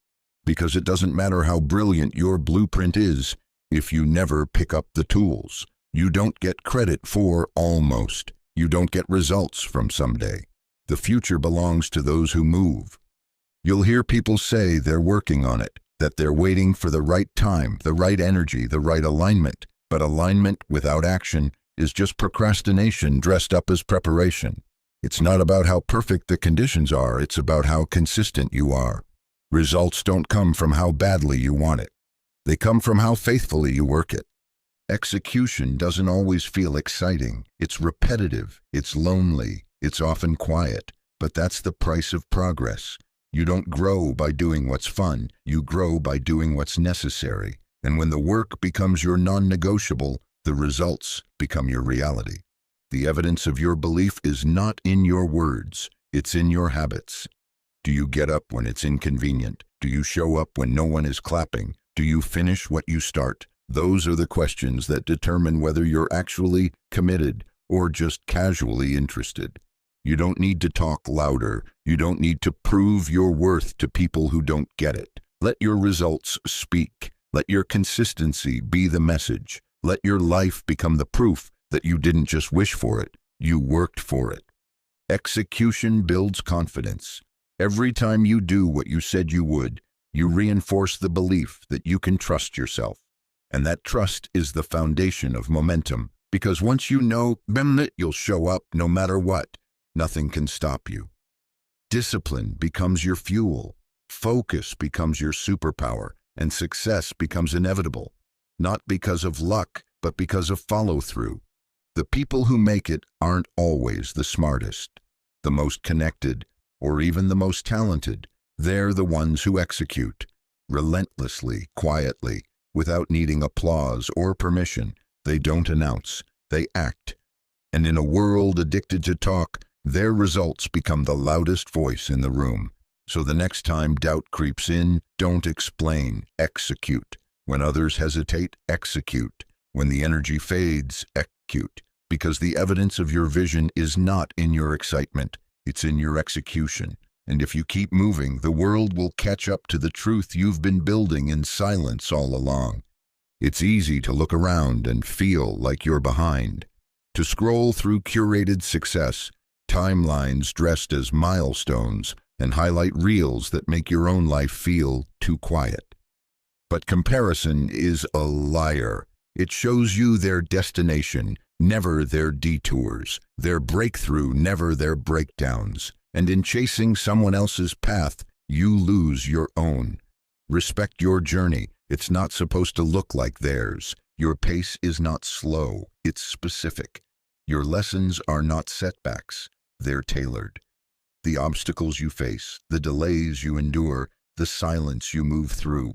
Because it doesn't matter how brilliant your blueprint is, if you never pick up the tools. You don't get credit for almost. You don't get results from someday. The future belongs to those who move. You'll hear people say they're working on it, that they're waiting for the right time, the right energy, the right alignment. But alignment without action is just procrastination dressed up as preparation. It's not about how perfect the conditions are, it's about how consistent you are. Results don't come from how badly you want it. They come from how faithfully you work it. Execution doesn't always feel exciting. It's repetitive, it's lonely, it's often quiet. But that's the price of progress. You don't grow by doing what's fun, you grow by doing what's necessary. And when the work becomes your non-negotiable, the results become your reality. The evidence of your belief is not in your words, it's in your habits. Do you get up when it's inconvenient? Do you show up when no one is clapping? Do you finish what you start? Those are the questions that determine whether you're actually committed or just casually interested. You don't need to talk louder. You don't need to prove your worth to people who don't get it. Let your results speak. Let your consistency be the message. Let your life become the proof that you didn't just wish for it, you worked for it. Execution builds confidence. Every time you do what you said you would, you reinforce the belief that you can trust yourself. And that trust is the foundation of momentum, because once you know that you'll show up no matter what, nothing can stop you. Discipline becomes your fuel, focus becomes your superpower, and success becomes inevitable, not because of luck, but because of follow-through. The people who make it aren't always the smartest, the most connected, or even the most talented. They're the ones who execute, relentlessly, quietly, without needing applause or permission. They don't announce, they act. And in a world addicted to talk, their results become the loudest voice in the room. So the next time doubt creeps in, don't explain, execute. When others hesitate, execute. When the energy fades, execute. Because the evidence of your vision is not in your excitement, it's in your execution. And if you keep moving, the world will catch up to the truth you've been building in silence all along. It's easy to look around and feel like you're behind, to scroll through curated success timelines dressed as milestones, and highlight reels that make your own life feel too quiet. But comparison is a liar. It shows you their destination, never their detours, their breakthrough, never their breakdowns. And in chasing someone else's path, you lose your own. Respect your journey. It's not supposed to look like theirs. Your pace is not slow, it's specific. Your lessons are not setbacks, they're tailored. The obstacles you face, the delays you endure, the silence you move through,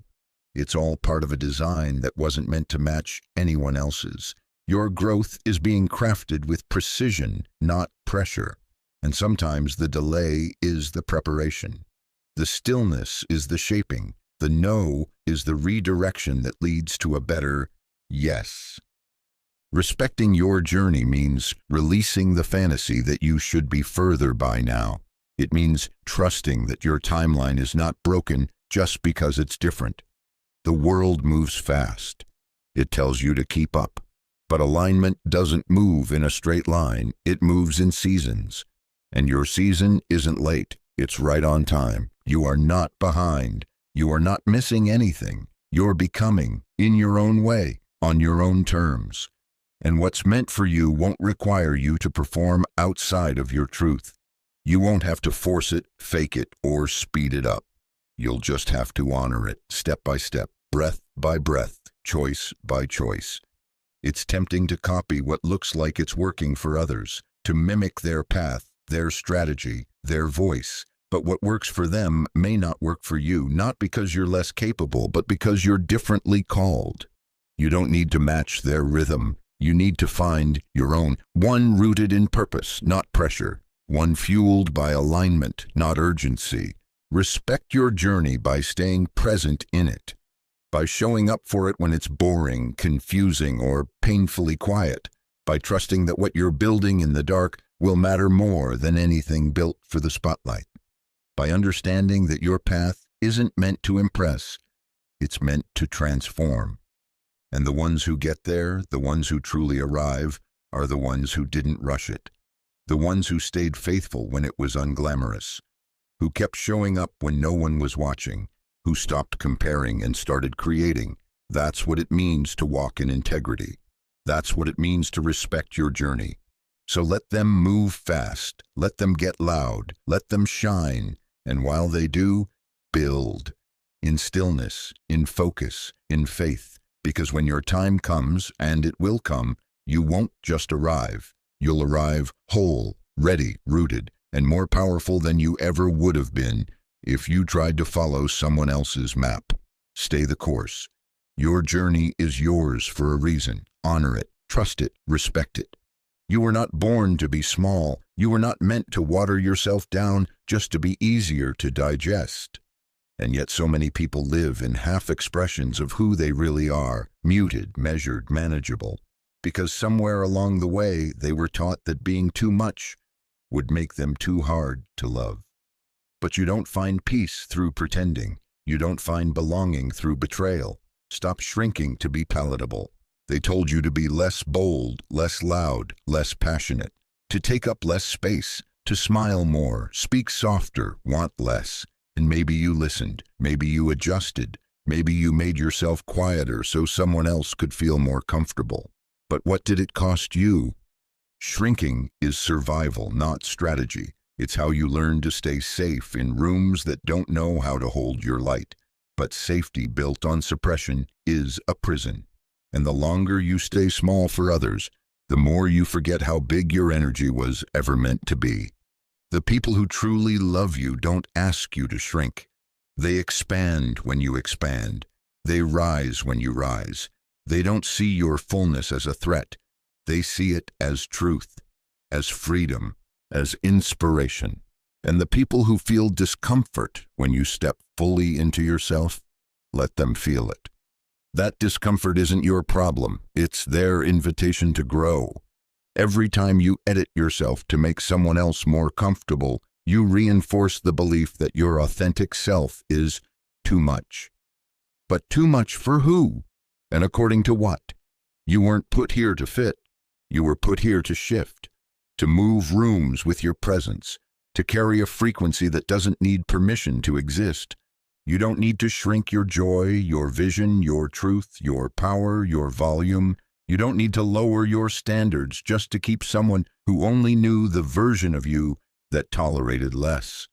it's all part of a design that wasn't meant to match anyone else's. Your growth is being crafted with precision, not pressure. And sometimes the delay is the preparation. The stillness is the shaping. The no is the redirection that leads to a better yes. Respecting your journey means releasing the fantasy that you should be further by now. It means trusting that your timeline is not broken just because it's different. The world moves fast. It tells you to keep up. But alignment doesn't move in a straight line. It moves in seasons. And your season isn't late. It's right on time. You are not behind. You are not missing anything. You're becoming, in your own way, on your own terms. And what's meant for you won't require you to perform outside of your truth. You won't have to force it, fake it, or speed it up. You'll just have to honor it, step by step, breath by breath, choice by choice. It's tempting to copy what looks like it's working for others, to mimic their path, their strategy, their voice. But what works for them may not work for you, not because you're less capable, but because you're differently called. You don't need to match their rhythm. You need to find your own, one rooted in purpose, not pressure, one fueled by alignment, not urgency. Respect your journey by staying present in it, by showing up for it when it's boring, confusing, or painfully quiet, by trusting that what you're building in the dark will matter more than anything built for the spotlight, by understanding that your path isn't meant to impress, it's meant to transform. And the ones who get there, the ones who truly arrive, are the ones who didn't rush it, the ones who stayed faithful when it was unglamorous, who kept showing up when no one was watching, who stopped comparing and started creating. That's what it means to walk in integrity. That's what it means to respect your journey. So let them move fast, let them get loud, let them shine, and while they do, build. In stillness, in focus, in faith. Because when your time comes, and it will come, you won't just arrive. You'll arrive whole, ready, rooted, and more powerful than you ever would have been if you tried to follow someone else's map. Stay the course. Your journey is yours for a reason. Honor it, trust it, respect it. You were not born to be small. You were not meant to water yourself down just to be easier to digest. And yet so many people live in half-expressions of who they really are, muted, measured, manageable, because somewhere along the way they were taught that being too much would make them too hard to love. But you don't find peace through pretending. You don't find belonging through betrayal. Stop shrinking to be palatable. They told you to be less bold, less loud, less passionate, to take up less space, to smile more, speak softer, want less. And maybe you listened, maybe you adjusted, maybe you made yourself quieter so someone else could feel more comfortable. But what did it cost you? Shrinking is survival, not strategy. It's how you learn to stay safe in rooms that don't know how to hold your light. But safety built on suppression is a prison. And the longer you stay small for others, the more you forget how big your energy was ever meant to be. The people who truly love you don't ask you to shrink. They expand when you expand. They rise when you rise. They don't see your fullness as a threat. They see it as truth, as freedom, as inspiration. And the people who feel discomfort when you step fully into yourself, let them feel it. That discomfort isn't your problem. It's their invitation to grow. Every time you edit yourself to make someone else more comfortable, you reinforce the belief that your authentic self is too much. But too much for who? And according to what? You weren't put here to fit. You were put here to shift, to move rooms with your presence, to carry a frequency that doesn't need permission to exist. You don't need to shrink your joy, your vision, your truth, your power, your volume. You don't need to lower your standards just to keep someone who only knew the version of you that tolerated less.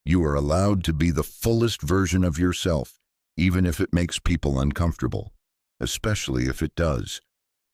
You are allowed to be the fullest version of yourself, even if it makes people uncomfortable, especially if it does.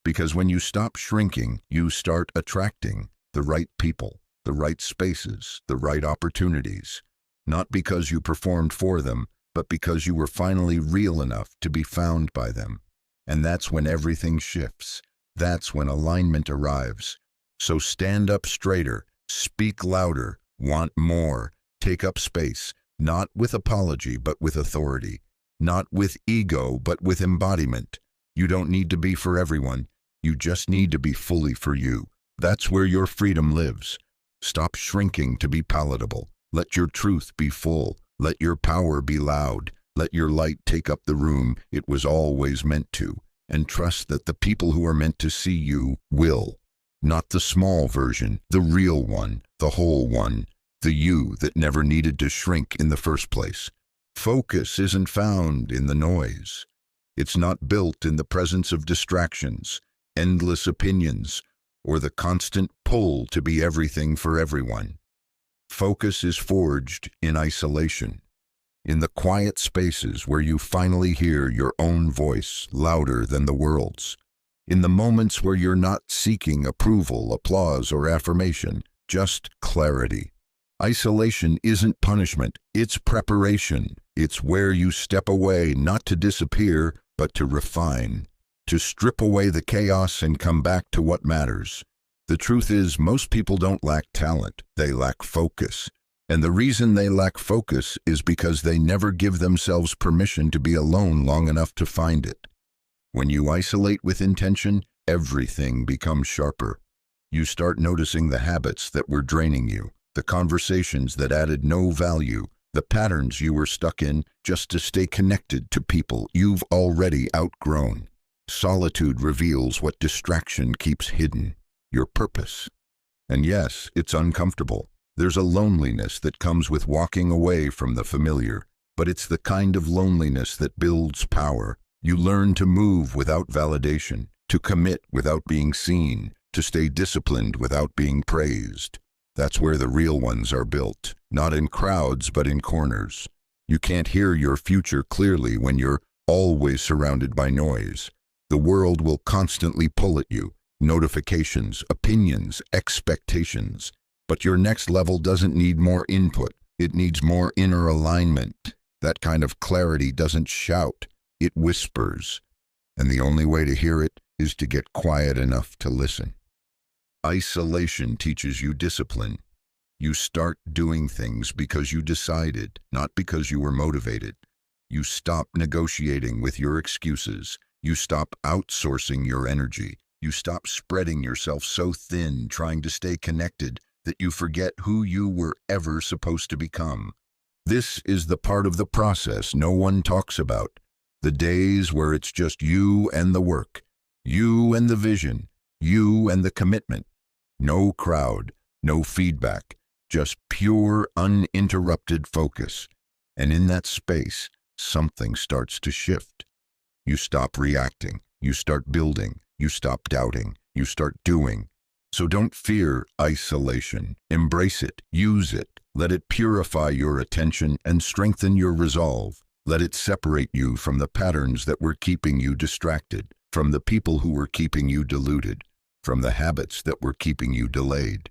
Because when you stop shrinking, you start attracting the right people, the right spaces, the right opportunities. Not because you performed for them, but because you were finally real enough to be found by them. And that's when everything shifts. That's when alignment arrives. So stand up straighter, speak louder, want more, take up space, not with apology, but with authority. Not with ego, but with embodiment. You don't need to be for everyone. You just need to be fully for you. That's where your freedom lives. Stop shrinking to be palatable. Let your truth be full. Let your power be loud. Let your light take up the room it was always meant to. And trust that the people who are meant to see you will. Not the small version, the real one, the whole one. The you that never needed to shrink in the first place. Focus isn't found in the noise. It's not built in the presence of distractions, endless opinions, or the constant pull to be everything for everyone. Focus is forged in isolation, in the quiet spaces where you finally hear your own voice louder than the world's, in the moments where you're not seeking approval, applause, or affirmation, just clarity. Isolation isn't punishment, it's preparation. It's where you step away not to disappear, but to refine, to strip away the chaos and come back to what matters. The truth is, most people don't lack talent, they lack focus. And the reason they lack focus is because they never give themselves permission to be alone long enough to find it. When you isolate with intention, everything becomes sharper. You start noticing the habits that were draining you, the conversations that added no value, the patterns you were stuck in just to stay connected to people you've already outgrown. Solitude reveals what distraction keeps hidden, your purpose. And yes, it's uncomfortable. There's a loneliness that comes with walking away from the familiar, but it's the kind of loneliness that builds power. You learn to move without validation, to commit without being seen, to stay disciplined without being praised. That's where the real ones are built, not in crowds but in corners. You can't hear your future clearly when you're always surrounded by noise. The world will constantly pull at you, notifications, opinions, expectations. But your next level doesn't need more input, it needs more inner alignment. That kind of clarity doesn't shout, it whispers. And the only way to hear it is to get quiet enough to listen. Isolation teaches you discipline. You start doing things because you decided, not because you were motivated. You stop negotiating with your excuses. You stop outsourcing your energy. You stop spreading yourself so thin trying to stay connected that you forget who you were ever supposed to become. This is the part of the process no one talks about. The days where it's just you and the work, you and the vision, you and the commitment. No crowd, no feedback, just pure, uninterrupted focus. And in that space, something starts to shift. You stop reacting, you start building, you stop doubting, you start doing. So don't fear isolation. Embrace it, use it. Let it purify your attention and strengthen your resolve. Let it separate you from the patterns that were keeping you distracted, from the people who were keeping you deluded, from the habits that were keeping you delayed.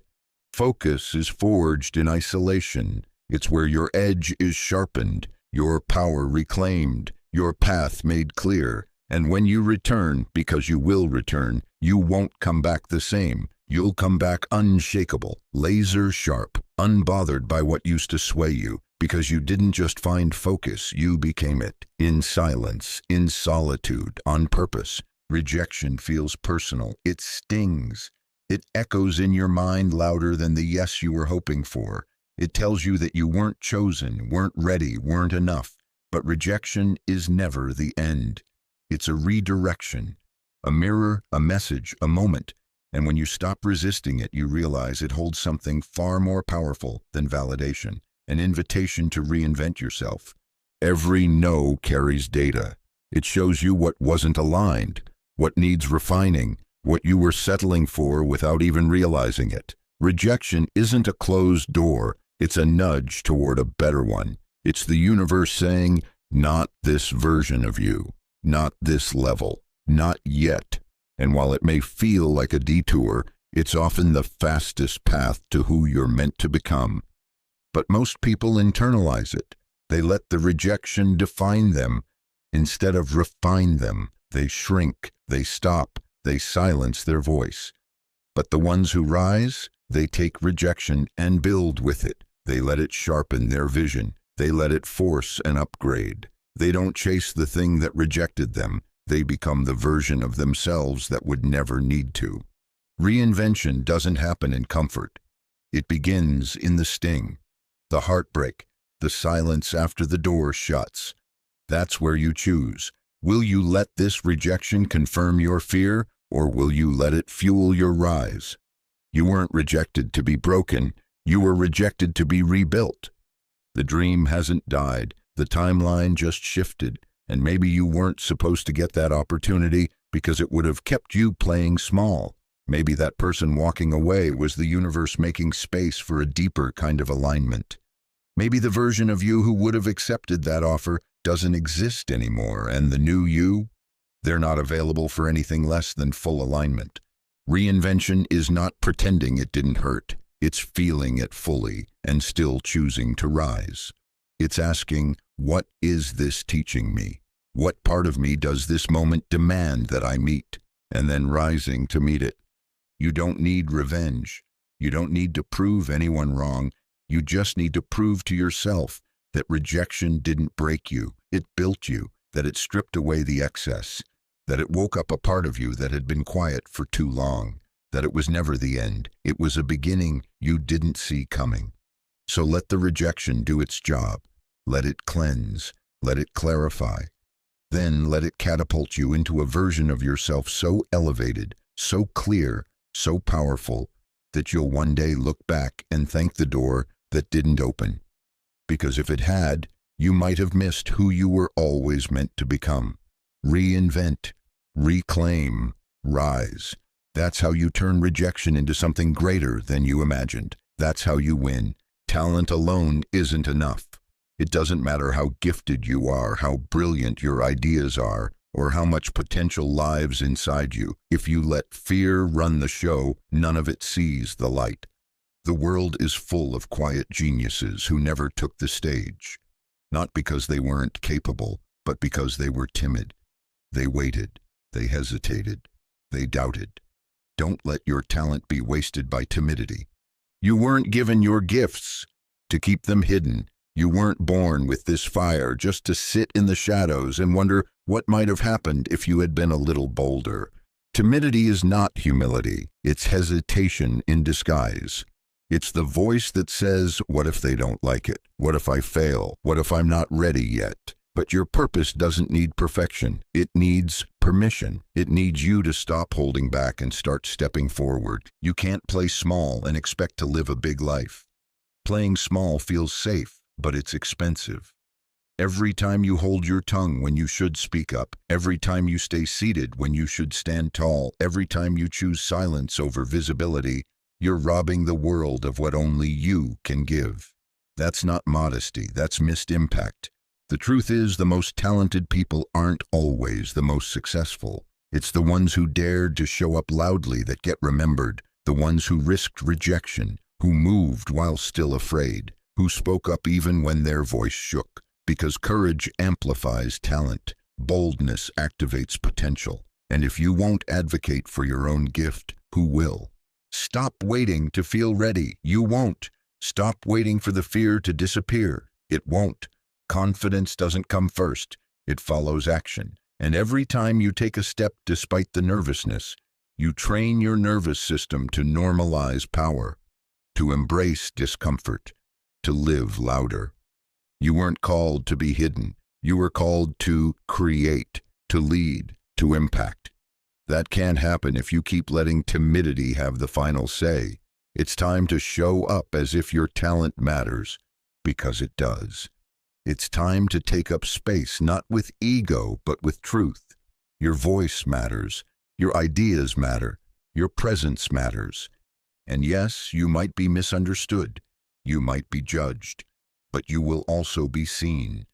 Focus is forged in isolation. It's where your edge is sharpened, your power reclaimed, your path made clear. And when you return, because you will return, you won't come back the same. You'll come back unshakable, laser sharp, unbothered by what used to sway you, because you didn't just find focus, you became it. In silence, in solitude, on purpose. Rejection feels personal. It stings. It echoes in your mind louder than the yes you were hoping for. It tells you that you weren't chosen, weren't ready, weren't enough. But rejection is never the end. It's a redirection, a mirror, a message, a moment. And when you stop resisting it, you realize it holds something far more powerful than validation, an invitation to reinvent yourself. Every no carries data. It shows you what wasn't aligned, what needs refining, what you were settling for without even realizing it. Rejection isn't a closed door, it's a nudge toward a better one. It's the universe saying, not this version of you, not this level, not yet. And while it may feel like a detour, it's often the fastest path to who you're meant to become. But most people internalize it. They let the rejection define them. Instead of refine them, they shrink, they stop, they silence their voice. But the ones who rise, they take rejection and build with it. They let it sharpen their vision. They let it force an upgrade. They don't chase the thing that rejected them. They become the version of themselves that would never need to. Reinvention doesn't happen in comfort. It begins in the sting, the heartbreak, the silence after the door shuts. That's where you choose. Will you let this rejection confirm your fear, or will you let it fuel your rise? You weren't rejected to be broken. You were rejected to be rebuilt. The dream hasn't died. The timeline just shifted, and maybe you weren't supposed to get that opportunity because it would have kept you playing small. Maybe that person walking away was the universe making space for a deeper kind of alignment. Maybe the version of you who would have accepted that offer doesn't exist anymore, and the new you, they're not available for anything less than full alignment. Reinvention is not pretending it didn't hurt. It's feeling it fully and still choosing to rise. It's asking, what is this teaching me? What part of me does this moment demand that I meet? And then rising to meet it. You don't need revenge. You don't need to prove anyone wrong. You just need to prove to yourself that rejection didn't break you. It built you, that it stripped away the excess, that it woke up a part of you that had been quiet for too long, that it was never the end. It was a beginning you didn't see coming. So let the rejection do its job. Let it cleanse. Let it clarify. Then let it catapult you into a version of yourself so elevated, so clear, so powerful, that you'll one day look back and thank the door that didn't open. Because if it had, you might have missed who you were always meant to become. Reinvent, reclaim, rise. That's how you turn rejection into something greater than you imagined. That's how you win. Talent alone isn't enough. It doesn't matter how gifted you are, how brilliant your ideas are, or how much potential lives inside you. If you let fear run the show, none of it sees the light. The world is full of quiet geniuses who never took the stage. Not because they weren't capable, but because they were timid. They waited. They hesitated. They doubted. Don't let your talent be wasted by timidity. You weren't given your gifts to keep them hidden. You weren't born with this fire just to sit in the shadows and wonder what might have happened if you had been a little bolder. Timidity is not humility. It's hesitation in disguise. It's the voice that says, what if they don't like it? What if I fail? What if I'm not ready yet? But your purpose doesn't need perfection. It needs permission. It needs you to stop holding back and start stepping forward. You can't play small and expect to live a big life. Playing small feels safe, but it's expensive. Every time you hold your tongue when you should speak up, every time you stay seated when you should stand tall, every time you choose silence over visibility, you're robbing the world of what only you can give. That's not modesty, that's missed impact. The truth is, the most talented people aren't always the most successful. It's the ones who dared to show up loudly that get remembered, the ones who risked rejection, who moved while still afraid, who spoke up even when their voice shook. Because courage amplifies talent, boldness activates potential. And if you won't advocate for your own gift, who will? Stop waiting to feel ready. You won't. Stop waiting for the fear to disappear. It won't. Confidence doesn't come first. It follows action. And every time you take a step despite the nervousness, you train your nervous system to normalize power, to embrace discomfort, to live louder. You weren't called to be hidden. You were called to create, to lead, to impact. That can't happen if you keep letting timidity have the final say. It's time to show up as if your talent matters, because it does. It's time to take up space, not with ego, but with truth. Your voice matters. Your ideas matter. Your presence matters. And yes, you might be misunderstood. You might be judged. But you will also be seen.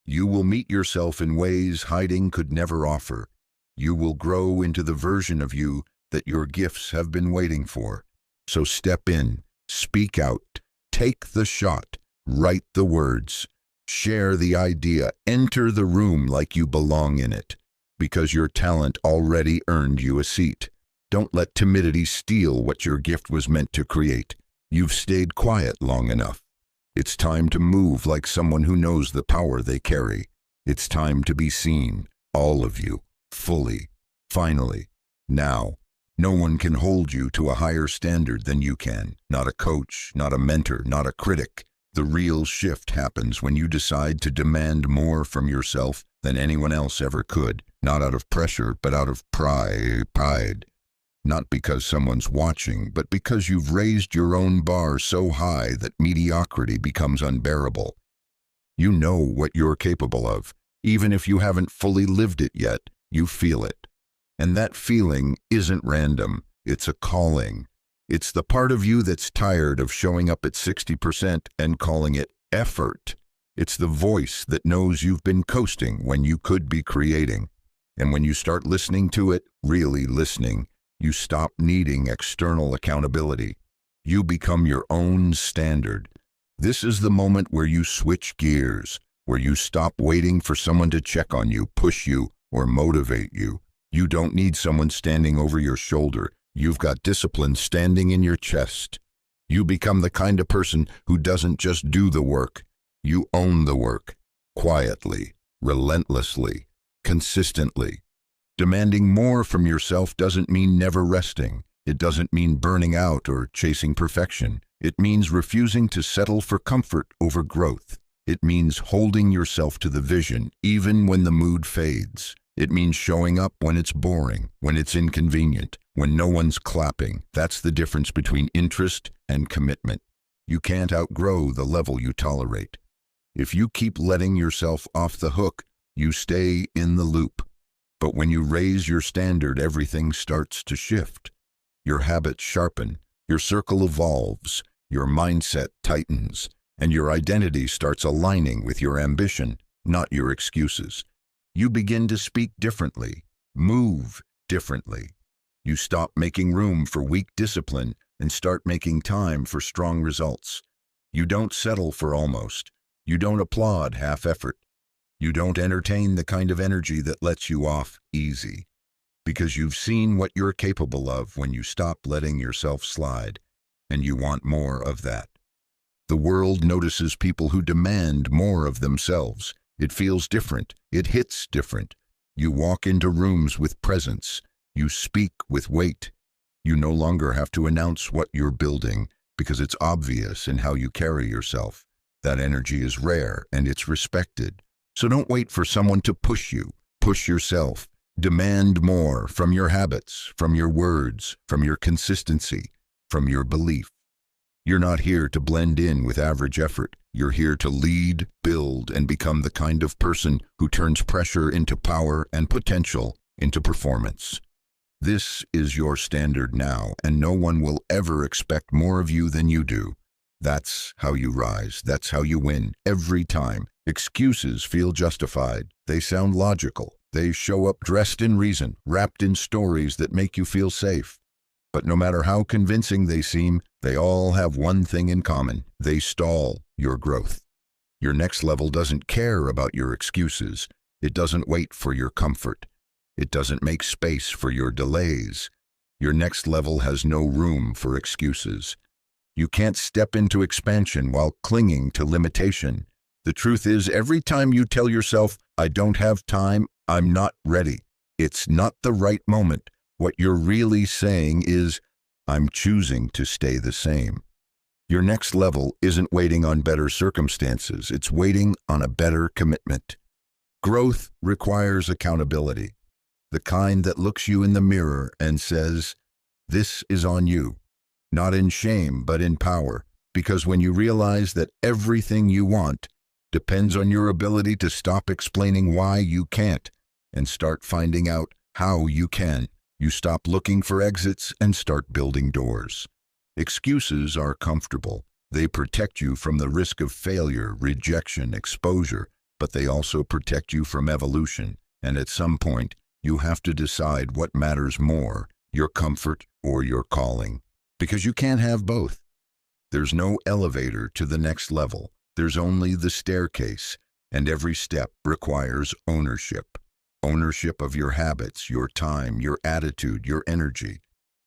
You will meet yourself in ways hiding could never offer. You will grow into the version of you that your gifts have been waiting for. So step in, speak out, take the shot, write the words, share the idea, enter the room like you belong in it, because your talent already earned you a seat. Don't let timidity steal what your gift was meant to create. You've stayed quiet long enough. It's time to move like someone who knows the power they carry. It's time to be seen, all of you, fully, finally, now. No one can hold you to a higher standard than you can. Not a coach, not a mentor, not a critic. The real shift happens when you decide to demand more from yourself than anyone else ever could. Not out of pressure, but out of pride. Not because someone's watching, but because you've raised your own bar so high that mediocrity becomes unbearable. You know what you're capable of. Even if you haven't fully lived it yet, you feel it. And that feeling isn't random. It's a calling. It's the part of you that's tired of showing up at 60% and calling it effort. It's the voice that knows you've been coasting when you could be creating. And when you start listening to it, really listening, you stop needing external accountability. You become your own standard. This is the moment where you switch gears, where you stop waiting for someone to check on you, push you, or motivate you. You don't need someone standing over your shoulder. You've got discipline standing in your chest. You become the kind of person who doesn't just do the work. You own the work, quietly, relentlessly, consistently. Demanding more from yourself doesn't mean never resting. It doesn't mean burning out or chasing perfection. It means refusing to settle for comfort over growth. It means holding yourself to the vision, even when the mood fades. It means showing up when it's boring, when it's inconvenient, when no one's clapping. That's the difference between interest and commitment. You can't outgrow the level you tolerate. If you keep letting yourself off the hook, you stay in the loop. But when you raise your standard, everything starts to shift. Your habits sharpen, your circle evolves, your mindset tightens, and your identity starts aligning with your ambition, not your excuses. You begin to speak differently, move differently. You stop making room for weak discipline and start making time for strong results. You don't settle for almost. You don't applaud half effort. You don't entertain the kind of energy that lets you off easy, because you've seen what you're capable of when you stop letting yourself slide, and you want more of that. The world notices people who demand more of themselves. It feels different. It hits different. You walk into rooms with presence. You speak with weight. You no longer have to announce what you're building because it's obvious in how you carry yourself. That energy is rare and it's respected. So don't wait for someone to push you. Push yourself. Demand more from your habits, from your words, from your consistency, from your belief. You're not here to blend in with average effort. You're here to lead, build, and become the kind of person who turns pressure into power and potential into performance. This is your standard now, and no one will ever expect more of you than you do. That's how you rise. That's how you win. Every time. Excuses feel justified. They sound logical. They show up dressed in reason, wrapped in stories that make you feel safe. But no matter how convincing they seem, they all have one thing in common. They stall your growth. Your next level doesn't care about your excuses. It doesn't wait for your comfort. It doesn't make space for your delays. Your next level has no room for excuses. You can't step into expansion while clinging to limitation. The truth is, every time you tell yourself, I don't have time, I'm not ready, it's not the right moment, what you're really saying is, I'm choosing to stay the same. Your next level isn't waiting on better circumstances, it's waiting on a better commitment. Growth requires accountability. the kind that looks you in the mirror and says, "This is on you," not in shame, but in power. Because when you realize that everything you want depends on your ability to stop explaining why you can't and start finding out how you can, you stop looking for exits and start building doors. Excuses are comfortable. They protect you from the risk of failure, rejection, exposure, but they also protect you from evolution. And at some point, you have to decide what matters more, your comfort or your calling. Because you can't have both. There's no elevator to the next level. There's only the staircase, and every step requires ownership. Ownership of your habits, your time, your attitude, your energy.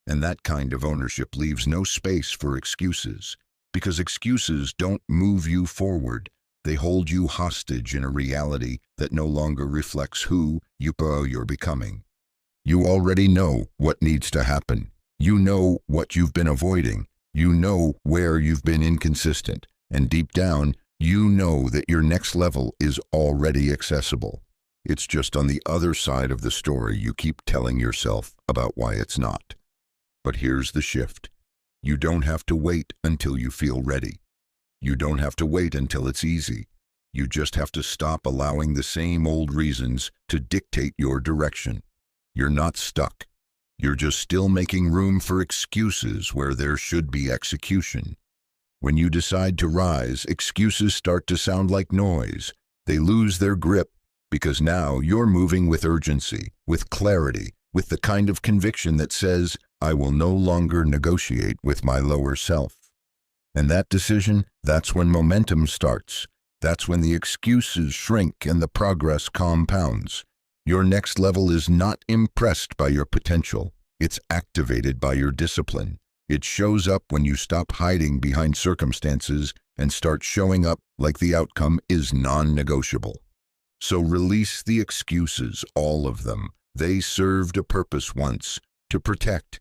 And that kind of ownership leaves no space for excuses, because excuses don't move you forward. They hold you hostage in a reality that no longer reflects who you're becoming. You already know what needs to happen. You know what you've been avoiding. You know where you've been inconsistent. And deep down, you know that your next level is already accessible. It's just on the other side of the story you keep telling yourself about why it's not. But here's the shift. You don't have to wait until you feel ready. You don't have to wait until it's easy. You just have to stop allowing the same old reasons to dictate your direction. You're not stuck. You're just still making room for excuses where there should be execution. When you decide to rise, excuses start to sound like noise. They lose their grip because now you're moving with urgency, with clarity, with the kind of conviction that says, "I will no longer negotiate with my lower self." And that decision, that's when momentum starts. That's when the excuses shrink and the progress compounds. Your next level is not impressed by your potential. It's activated by your discipline. It shows up when you stop hiding behind circumstances and start showing up like the outcome is non-negotiable. So release the excuses, all of them. They served a purpose once, to protect.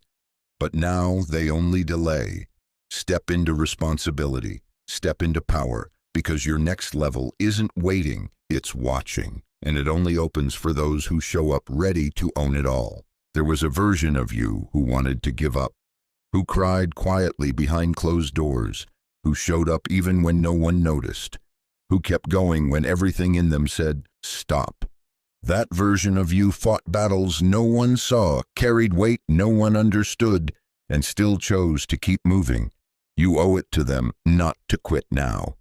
But now they only delay. Step into responsibility. Step into power, because your next level isn't waiting, it's watching. And it only opens for those who show up ready to own it all. There was a version of you who wanted to give up, who cried quietly behind closed doors, who showed up even when no one noticed, who kept going when everything in them said, "Stop." That version of you fought battles no one saw, carried weight no one understood, and still chose to keep moving. You owe it to them not to quit now.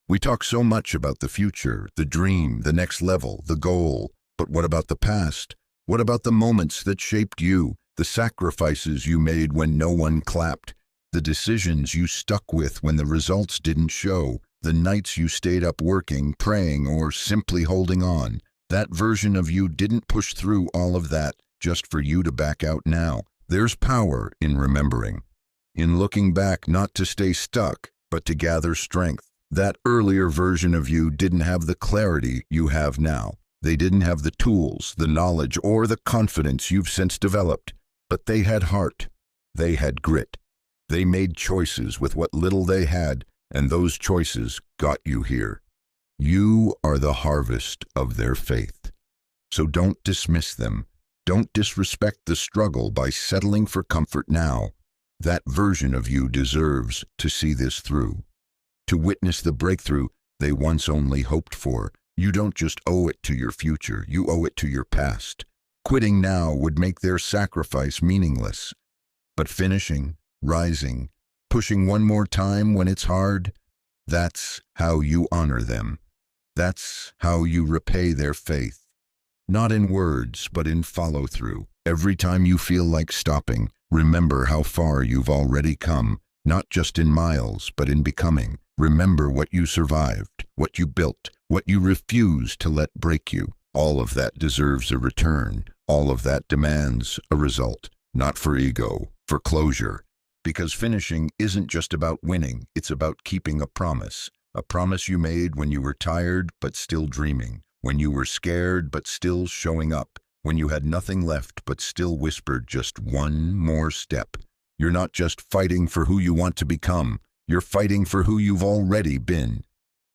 We talk so much about the future, the dream, the next level, the goal. But what about the past? What about the moments that shaped you, the sacrifices you made when no one clapped, the decisions you stuck with when the results didn't show, the nights you stayed up working, praying, or simply holding on? That version of you didn't push through all of that just for you to back out now. There's power in remembering, in looking back, not to stay stuck, but to gather strength. That earlier version of you didn't have the clarity you have now. They didn't have the tools, the knowledge, or the confidence you've since developed. But they had heart. They had grit. They made choices with what little they had, and those choices got you here. You are the harvest of their faith. So don't dismiss them. Don't disrespect the struggle by settling for comfort now. That version of you deserves to see this through, to witness the breakthrough they once only hoped for. You don't just owe it to your future, you owe it to your past. Quitting now would make their sacrifice meaningless. But finishing, rising, pushing one more time when it's hard, that's how you honor them. That's how you repay their faith. Not in words, but in follow-through. Every time you feel like stopping, remember how far you've already come, not just in miles, but in becoming. Remember what you survived, what you built, what you refused to let break you. All of that deserves a return. All of that demands a result, not for ego, for closure. Because finishing isn't just about winning, it's about keeping a promise you made when you were tired but still dreaming, when you were scared but still showing up, when you had nothing left but still whispered just one more step. You're not just fighting for who you want to become, you're fighting for who you've already been.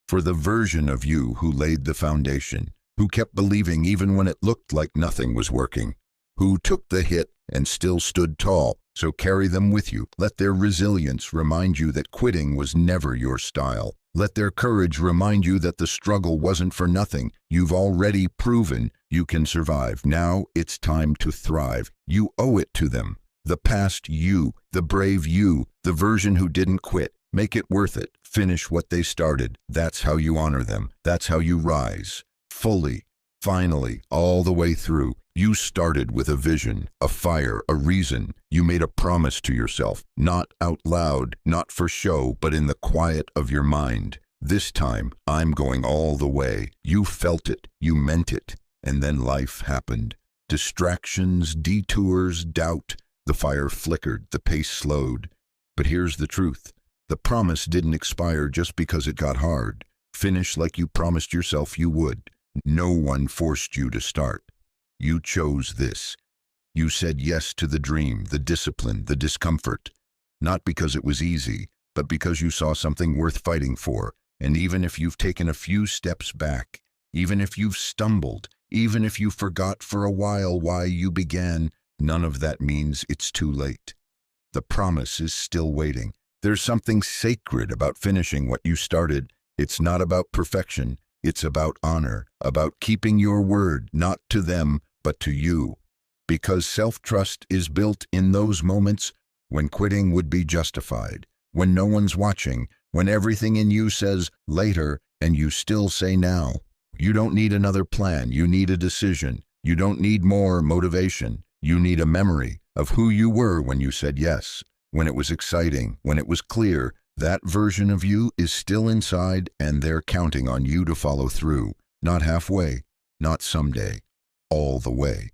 For the version of you who laid the foundation, who kept believing even when it looked like nothing was working. who took the hit and still stood tall. So carry them with you. Let their resilience remind you that quitting was never your style. Let their courage remind you that the struggle wasn't for nothing. You've already proven you can survive. Now it's time to thrive. You owe it to them. The past you, the brave you, the version who didn't quit. Make it worth it. Finish what they started. That's how you honor them. That's how you rise. Fully, finally, all the way through. You started with a vision, a fire, a reason. You made a promise to yourself, not out loud, not for show, but in the quiet of your mind. This time, I'm going all the way. You felt it, you meant it, and then life happened. Distractions, detours, doubt. The fire flickered, the pace slowed. But here's the truth. The promise didn't expire just because it got hard. Finish like you promised yourself you would. No one forced you to start. You chose this. You said yes to the dream, the discipline, the discomfort. Not because it was easy, but because you saw something worth fighting for. And even if you've taken a few steps back, even if you've stumbled, even if you forgot for a while why you began, none of that means it's too late. The promise is still waiting. There's something sacred about finishing what you started. It's not about perfection. It's about honor, about keeping your word, not to them, but to you. Because self-trust is built in those moments when quitting would be justified, when no one's watching, when everything in you says later and you still say now. You don't need another plan. You need a decision. You don't need more motivation. You need a memory of who you were when you said yes, when it was exciting, when it was clear. That version of you is still inside, and they're counting on you to follow through. Not halfway, not someday, all the way.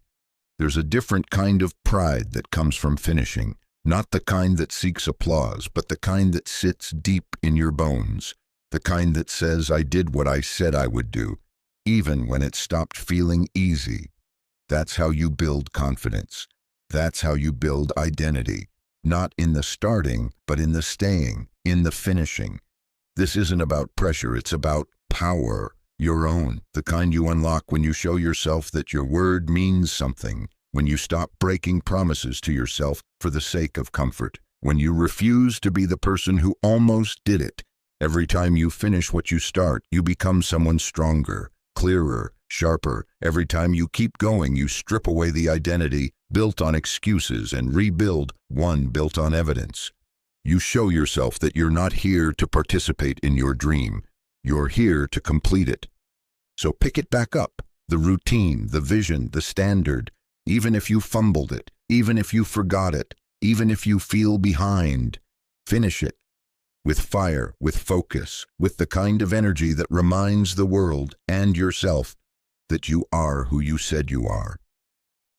There's a different kind of pride that comes from finishing, not the kind that seeks applause, but the kind that sits deep in your bones, the kind that says, I did what I said I would do, even when it stopped feeling easy. That's how you build confidence. That's how you build identity. Not in the starting, but in the staying, in the finishing. This isn't about pressure, it's about power, your own, the kind you unlock when you show yourself that your word means something, when you stop breaking promises to yourself for the sake of comfort, when you refuse to be the person who almost did it. Every time you finish what you start, you become someone stronger, clearer, sharper. Every time you keep going, you strip away the identity built on excuses and rebuild one built on evidence. You show yourself that you're not here to participate in your dream. You're here to complete it. So pick it back up, the routine, the vision, the standard, even if you fumbled it, even if you forgot it, even if you feel behind. Finish it. With fire, with focus, with the kind of energy that reminds the world and yourself that you are who you said you are.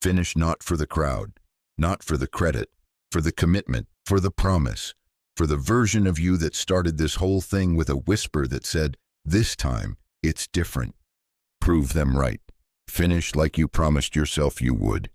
Finish not for the crowd, not for the credit, for the commitment, for the promise, for the version of you that started this whole thing with a whisper that said, this time, it's different. Prove them right. Finish like you promised yourself you would.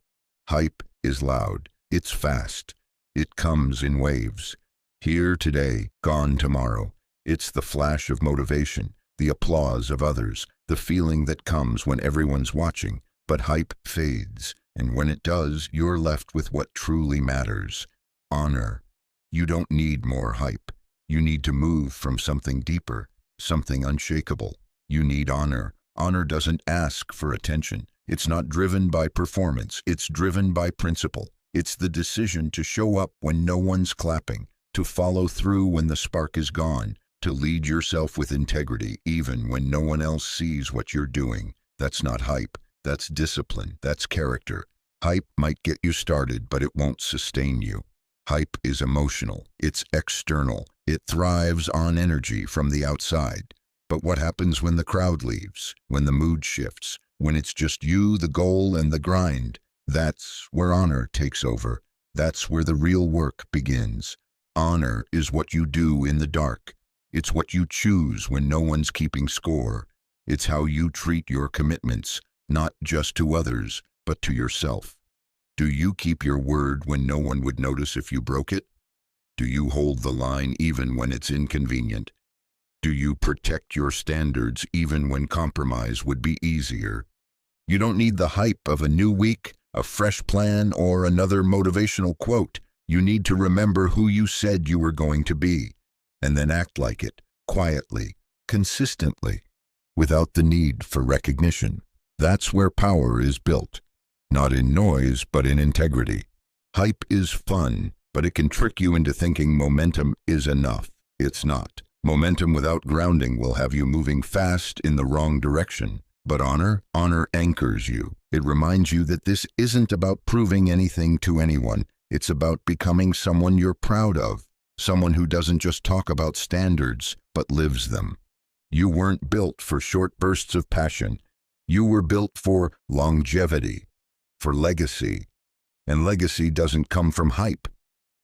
Hype is loud. It's fast. It comes in waves. Here today, gone tomorrow. It's the flash of motivation, the applause of others, the feeling that comes when everyone's watching. But hype fades, and when it does, you're left with what truly matters. Honor. You don't need more hype. You need to move from something deeper, something unshakable. You need honor. Honor doesn't ask for attention. It's not driven by performance. It's driven by principle. It's the decision to show up when no one's clapping, to follow through when the spark is gone, to lead yourself with integrity even when no one else sees what you're doing. That's not hype. That's discipline. That's character. Hype might get you started, but it won't sustain you. Hype is emotional. It's external. It thrives on energy from the outside. But what happens when the crowd leaves, when the mood shifts, when it's just you, the goal, and the grind? That's where honor takes over. That's where the real work begins. Honor is what you do in the dark. It's what you choose when no one's keeping score. It's how you treat your commitments, not just to others, but to yourself. Do you keep your word when no one would notice if you broke it? Do you hold the line even when it's inconvenient? Do you protect your standards even when compromise would be easier? You don't need the hype of a new week, a fresh plan, or another motivational quote. You need to remember who you said you were going to be, and then act like it, quietly, consistently, without the need for recognition. That's where power is built, not in noise, but in integrity. Hype is fun, but it can trick you into thinking momentum is enough. It's not. Momentum without grounding will have you moving fast in the wrong direction. But honor anchors you. It reminds you that this isn't about proving anything to anyone. It's about becoming someone you're proud of, someone who doesn't just talk about standards, but lives them. You weren't built for short bursts of passion. You were built for longevity, for legacy. And legacy doesn't come from hype.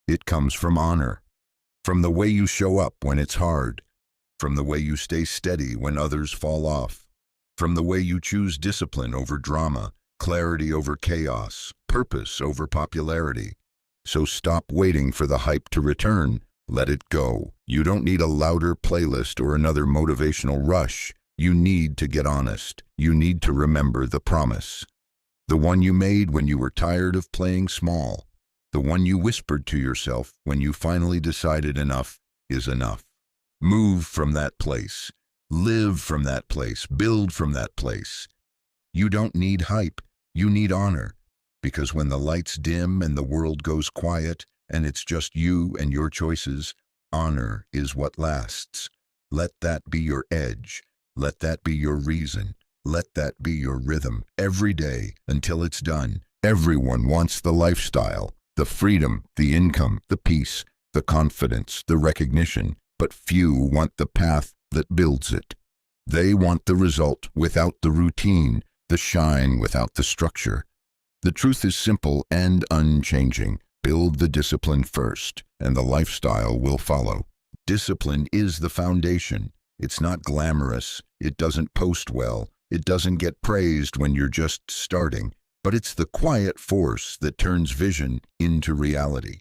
It comes from honor, from the way you show up when it's hard, from the way you stay steady when others fall off, from the way you choose discipline over drama, clarity over chaos, purpose over popularity. So stop waiting for the hype to return. Let it go. You don't need a louder playlist or another motivational rush. You need to get honest. You need to remember the promise. The one you made when you were tired of playing small. The one you whispered to yourself when you finally decided enough is enough. Move from that place. Live from that place. Build from that place. You don't need hype. You need honor. Because when the lights dim and the world goes quiet and it's just you and your choices, honor is what lasts. Let that be your edge. Let that be your reason. Let that be your rhythm every day until it's done. Everyone wants the lifestyle, the freedom, the income, the peace, the confidence, the recognition, but few want the path that builds it. They want the result without the routine, the shine without the structure. The truth is simple and unchanging. Build the discipline first, and the lifestyle will follow. Discipline is the foundation. It's not glamorous. It doesn't post well. It doesn't get praised when you're just starting. But it's the quiet force that turns vision into reality.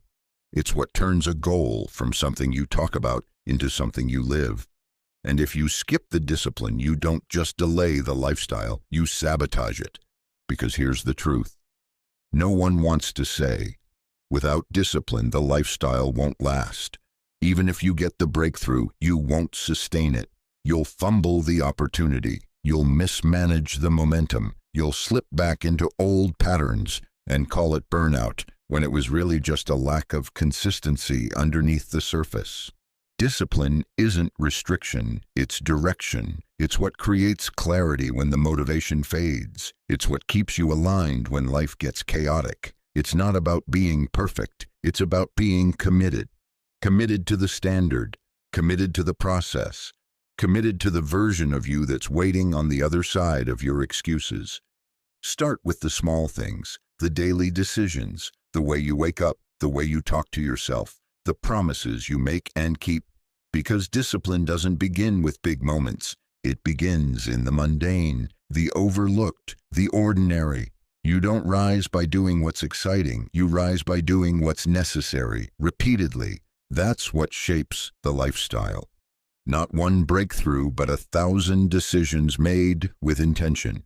It's what turns a goal from something you talk about into something you live. And if you skip the discipline, you don't just delay the lifestyle, you sabotage it. Because here's the truth. No one wants to say, without discipline, the lifestyle won't last. Even if you get the breakthrough, you won't sustain it. You'll fumble the opportunity. You'll mismanage the momentum. You'll slip back into old patterns and call it burnout when it was really just a lack of consistency underneath the surface. Discipline isn't restriction, it's direction. It's what creates clarity when the motivation fades. It's what keeps you aligned when life gets chaotic. It's not about being perfect, it's about being committed. Committed to the standard, committed to the process, committed to the version of you that's waiting on the other side of your excuses. Start with the small things, the daily decisions, the way you wake up, the way you talk to yourself, the promises you make and keep. Because discipline doesn't begin with big moments. It begins in the mundane, the overlooked, the ordinary. You don't rise by doing what's exciting. You rise by doing what's necessary, repeatedly. That's what shapes the lifestyle. Not one breakthrough, but 1,000 decisions made with intention.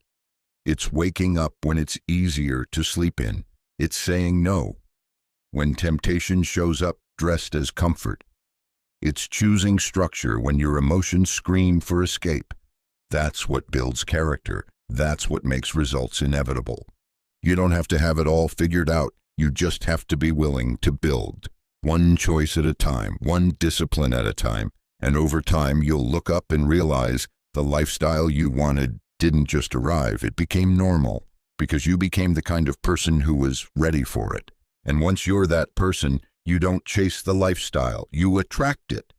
It's waking up when it's easier to sleep in. It's saying no when temptation shows up dressed as comfort. It's choosing structure when your emotions scream for escape. That's what builds character. That's what makes results inevitable. You don't have to have it all figured out. You just have to be willing to build. One choice at a time, one discipline at a time. And over time, you'll look up and realize the lifestyle you wanted didn't just arrive. It became normal because you became the kind of person who was ready for it. And once you're that person, you don't chase the lifestyle, you attract it,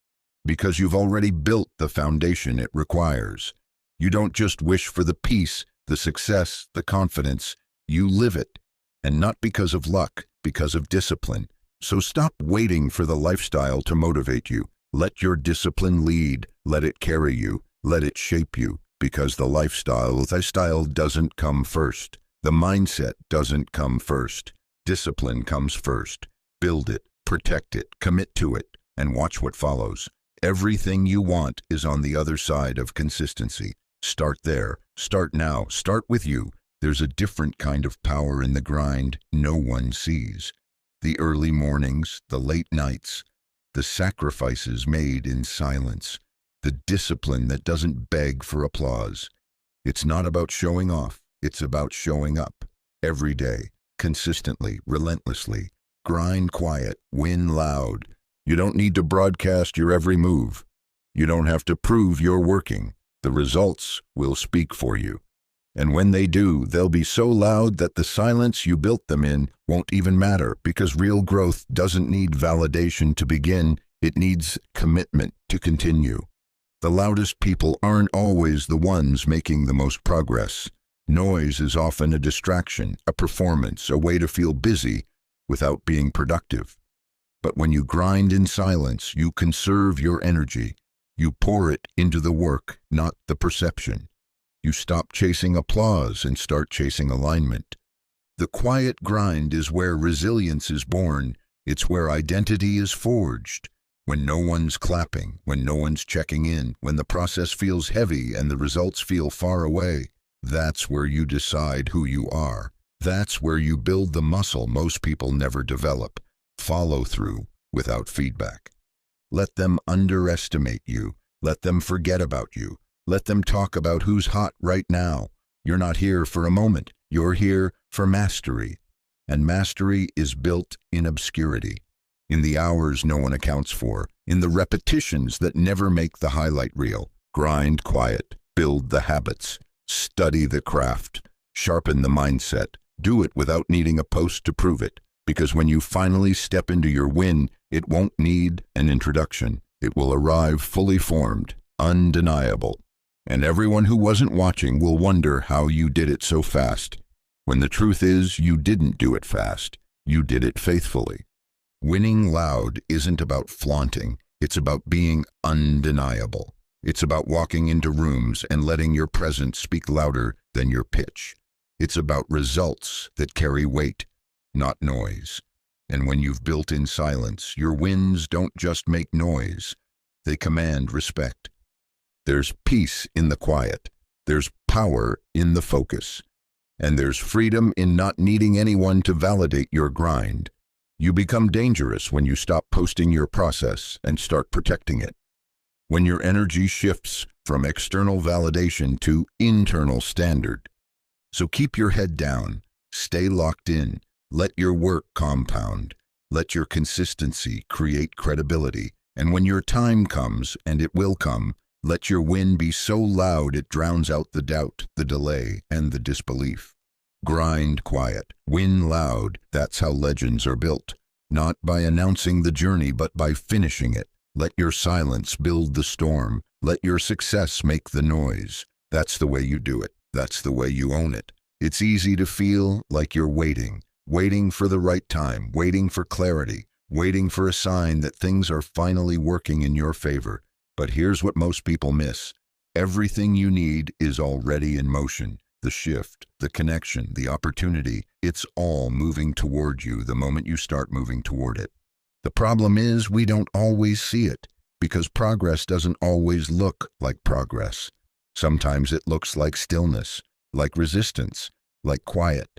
because you've already built the foundation it requires. You don't just wish for the peace, the success, the confidence, you live it. And not because of luck, because of discipline. So stop waiting for the lifestyle to motivate you. Let your discipline lead, let it carry you, let it shape you, because the lifestyle doesn't come first. The mindset doesn't come first. Discipline comes first. Build it. Protect it, commit to it, and watch what follows. Everything you want is on the other side of consistency. Start there. Start now. Start with you. There's a different kind of power in the grind no one sees. The early mornings, the late nights, the sacrifices made in silence, the discipline that doesn't beg for applause. It's not about showing off, it's about showing up. Every day, consistently, relentlessly. Grind quiet, win loud. You don't need to broadcast your every move. You don't have to prove you're working. The results will speak for you. And when they do, they'll be so loud that the silence you built them in won't even matter, because real growth doesn't need validation to begin, it needs commitment to continue. The loudest people aren't always the ones making the most progress. Noise is often a distraction, a performance, a way to feel busy without being productive. But when you grind in silence, you conserve your energy. You pour it into the work, not the perception. You stop chasing applause and start chasing alignment. The quiet grind is where resilience is born. It's where identity is forged. When no one's clapping, when no one's checking in, when the process feels heavy and the results feel far away, that's where you decide who you are. That's where you build the muscle most people never develop. Follow through without feedback. Let them underestimate you. Let them forget about you. Let them talk about who's hot right now. You're not here for a moment. You're here for mastery. And mastery is built in obscurity, in the hours no one accounts for, in the repetitions that never make the highlight reel. Grind quiet, build the habits, study the craft, sharpen the mindset. Do it without needing a post to prove it, because when you finally step into your win, it won't need an introduction. It will arrive fully formed, undeniable. And everyone who wasn't watching will wonder how you did it so fast, when the truth is you didn't do it fast, you did it faithfully. Winning loud isn't about flaunting, it's about being undeniable. It's about walking into rooms and letting your presence speak louder than your pitch. It's about results that carry weight, not noise. And when you've built in silence, your wins don't just make noise, they command respect. There's peace in the quiet, there's power in the focus, and there's freedom in not needing anyone to validate your grind. You become dangerous when you stop posting your process and start protecting it. When your energy shifts from external validation to internal standard. So keep your head down, stay locked in, let your work compound, let your consistency create credibility, and when your time comes, and it will come, let your win be so loud it drowns out the doubt, the delay, and the disbelief. Grind quiet, win loud, that's how legends are built. Not by announcing the journey, but by finishing it. Let your silence build the storm. Let your success make the noise. That's the way you do it. That's the way you own it. It's easy to feel like you're waiting for the right time, waiting for clarity, waiting for a sign that things are finally working in your favor. But here's what most people miss. Everything you need is already in motion. The shift, the connection, the opportunity, it's all moving toward you the moment you start moving toward it. The problem is we don't always see it, because progress doesn't always look like progress. Sometimes it looks like stillness, like resistance, like quiet.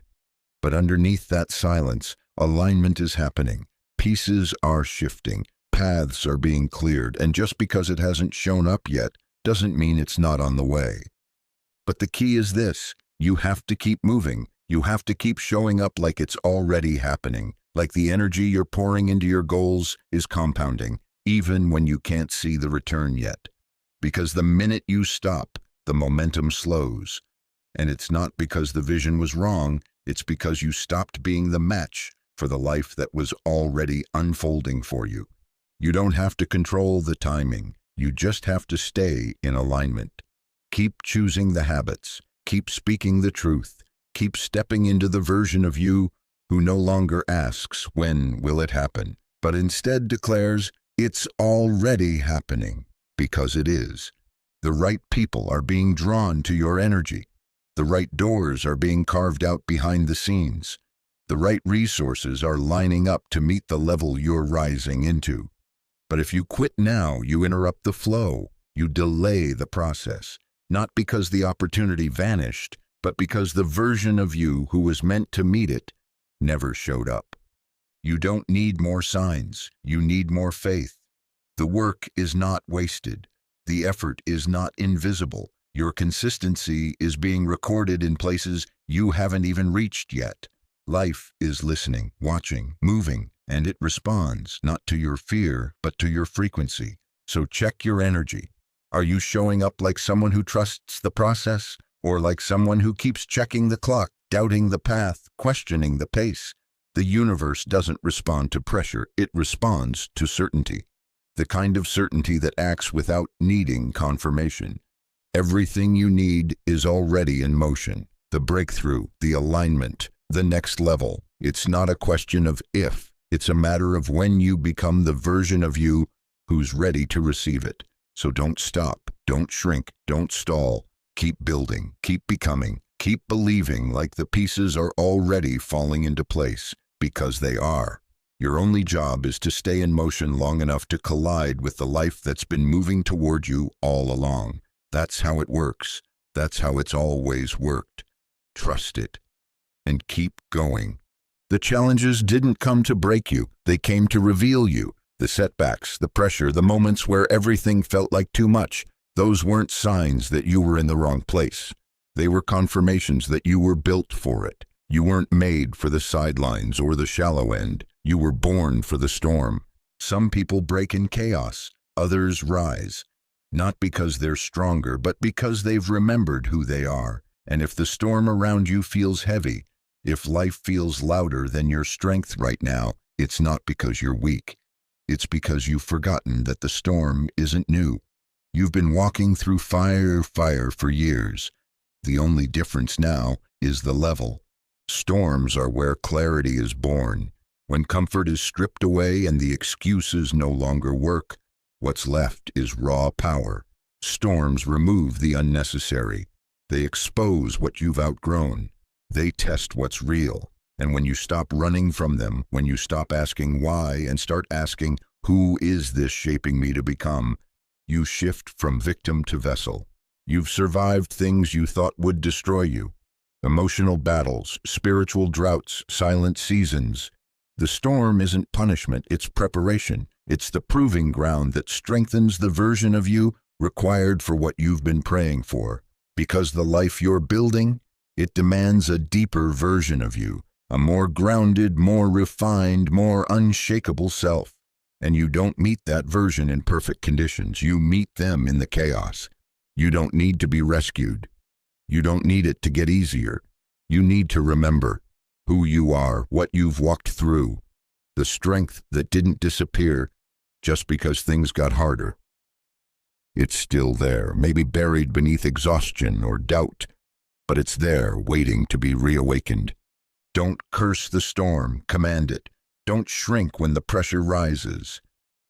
But underneath that silence, alignment is happening. Pieces are shifting. Paths are being cleared, and just because it hasn't shown up yet doesn't mean it's not on the way. But the key is this: you have to keep moving. You have to keep showing up like it's already happening, like the energy you're pouring into your goals is compounding, even when you can't see the return yet. Because the minute you stop, the momentum slows. And it's not because the vision was wrong, it's because you stopped being the match for the life that was already unfolding for you. You don't have to control the timing. You just have to stay in alignment. Keep choosing the habits. Keep speaking the truth. Keep stepping into the version of you who no longer asks, when will it happen, but instead declares, it's already happening, because it is. The right people are being drawn to your energy. The right doors are being carved out behind the scenes. The right resources are lining up to meet the level you're rising into. But if you quit now, you interrupt the flow. You delay the process, not because the opportunity vanished, but because the version of you who was meant to meet it never showed up. You don't need more signs. You need more faith. The work is not wasted. The effort is not invisible. Your consistency is being recorded in places you haven't even reached yet. Life is listening, watching, moving, and it responds not to your fear, but to your frequency. So check your energy. Are you showing up like someone who trusts the process, or like someone who keeps checking the clock, doubting the path, questioning the pace? The universe doesn't respond to pressure, it responds to certainty. The kind of certainty that acts without needing confirmation. Everything you need is already in motion. The breakthrough, the alignment, the next level. It's not a question of if, it's a matter of when you become the version of you who's ready to receive it. So don't stop, don't shrink, don't stall. Keep building, keep becoming, keep believing like the pieces are already falling into place, because they are. Your only job is to stay in motion long enough to collide with the life that's been moving toward you all along. That's how it works. That's how it's always worked. Trust it. And keep going. The challenges didn't come to break you. They came to reveal you. The setbacks, the pressure, the moments where everything felt like too much, those weren't signs that you were in the wrong place. They were confirmations that you were built for it. You weren't made for the sidelines or the shallow end. You were born for the storm. Some people break in chaos. Others rise. Not because they're stronger, but because they've remembered who they are. And if the storm around you feels heavy, if life feels louder than your strength right now, it's not because you're weak. It's because you've forgotten that the storm isn't new. You've been walking through fire for years. The only difference now is the level. Storms are where clarity is born. When comfort is stripped away and the excuses no longer work, what's left is raw power. Storms remove the unnecessary. They expose what you've outgrown. They test what's real. And when you stop running from them, when you stop asking why and start asking, who is this shaping me to become, you shift from victim to vessel. You've survived things you thought would destroy you. Emotional battles, spiritual droughts, silent seasons. The storm isn't punishment, it's preparation. It's the proving ground that strengthens the version of you required for what you've been praying for. Because the life you're building, it demands a deeper version of you, a more grounded, more refined, more unshakable self. And you don't meet that version in perfect conditions. You meet them in the chaos. You don't need to be rescued. You don't need it to get easier. You need to remember who you are, what you've walked through, the strength that didn't disappear just because things got harder. It's still there, maybe buried beneath exhaustion or doubt, but it's there waiting to be reawakened. Don't curse the storm, command it. Don't shrink when the pressure rises.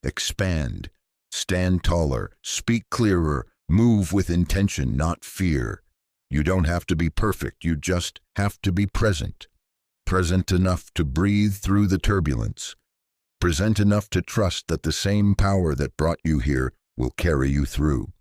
Expand, stand taller, speak clearer, move with intention, not fear. You don't have to be perfect, you just have to be present. Present enough to breathe through the turbulence. Present enough to trust that the same power that brought you here will carry you through.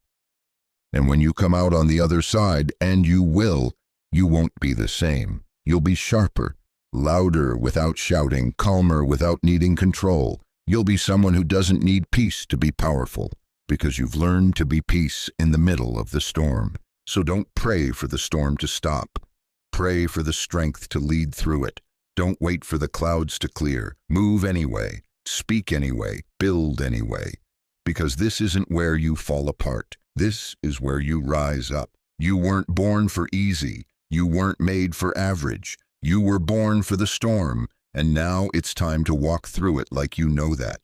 And when you come out on the other side, and you will, you won't be the same. You'll be sharper, louder without shouting, calmer without needing control. You'll be someone who doesn't need peace to be powerful, because you've learned to be peace in the middle of the storm. So don't pray for the storm to stop. Pray for the strength to lead through it. Don't wait for the clouds to clear. Move anyway. Speak anyway. Build anyway. Because this isn't where you fall apart. This is where you rise up. You weren't born for easy. You weren't made for average. You were born for the storm, and now it's time to walk through it like you know that.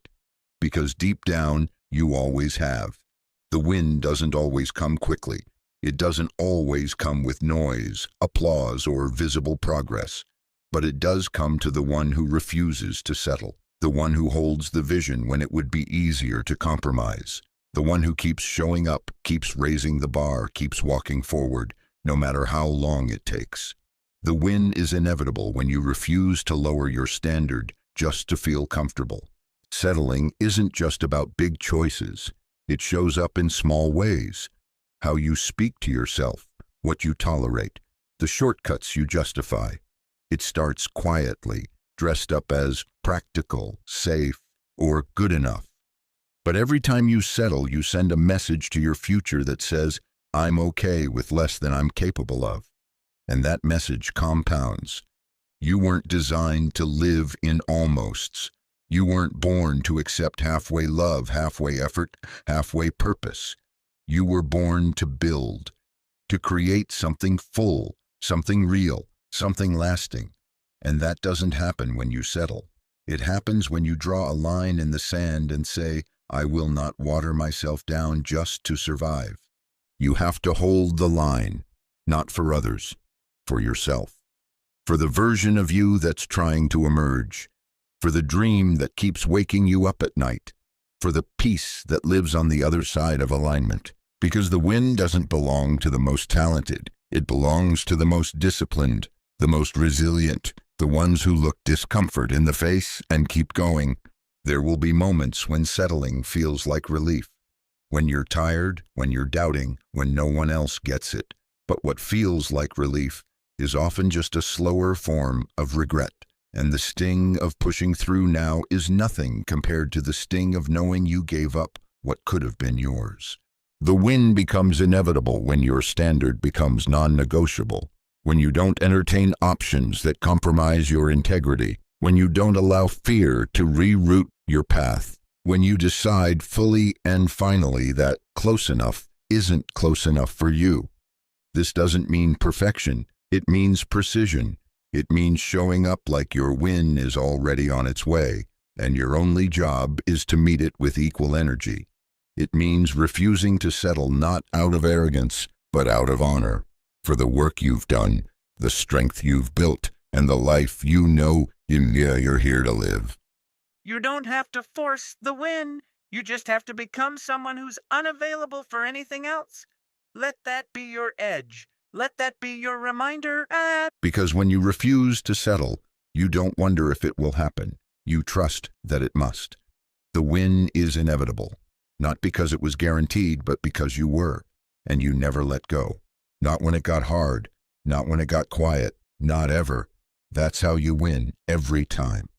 Because deep down, you always have. The wind doesn't always come quickly. It doesn't always come with noise, applause, or visible progress. But it does come to the one who refuses to settle, the one who holds the vision when it would be easier to compromise, the one who keeps showing up, keeps raising the bar, keeps walking forward, no matter how long it takes. The win is inevitable when you refuse to lower your standard just to feel comfortable. Settling isn't just about big choices. It shows up in small ways. How you speak to yourself, what you tolerate, the shortcuts you justify. It starts quietly, dressed up as practical, safe, or good enough. But every time you settle, you send a message to your future that says, I'm okay with less than I'm capable of. And that message compounds. You weren't designed to live in almosts. You weren't born to accept halfway love, halfway effort, halfway purpose. You were born to build, to create something full, something real, something lasting. And that doesn't happen when you settle. It happens when you draw a line in the sand and say, I will not water myself down just to survive. You have to hold the line, not for others, for yourself. For the version of you that's trying to emerge, for the dream that keeps waking you up at night, for the peace that lives on the other side of alignment. Because the win doesn't belong to the most talented, it belongs to the most disciplined, the most resilient, the ones who look discomfort in the face and keep going. There will be moments when settling feels like relief, when you're tired, when you're doubting, when no one else gets it. But what feels like relief is often just a slower form of regret. And the sting of pushing through now is nothing compared to the sting of knowing you gave up what could have been yours. The win becomes inevitable when your standard becomes non-negotiable, when you don't entertain options that compromise your integrity, when you don't allow fear to reroute your path, when you decide fully and finally that close enough isn't close enough for you. This doesn't mean perfection, it means precision. It means showing up like your win is already on its way, and your only job is to meet it with equal energy. It means refusing to settle not out of arrogance, but out of honor, for the work you've done, the strength you've built, and the life you know you're here to live. You don't have to force the win. You just have to become someone who's unavailable for anything else. Let that be your edge. Let that be your reminder. Because when you refuse to settle, you don't wonder if it will happen. You trust that it must. The win is inevitable, not because it was guaranteed, but because you were, and you never let go. Not when it got hard, not when it got quiet, not ever. That's how you win every time.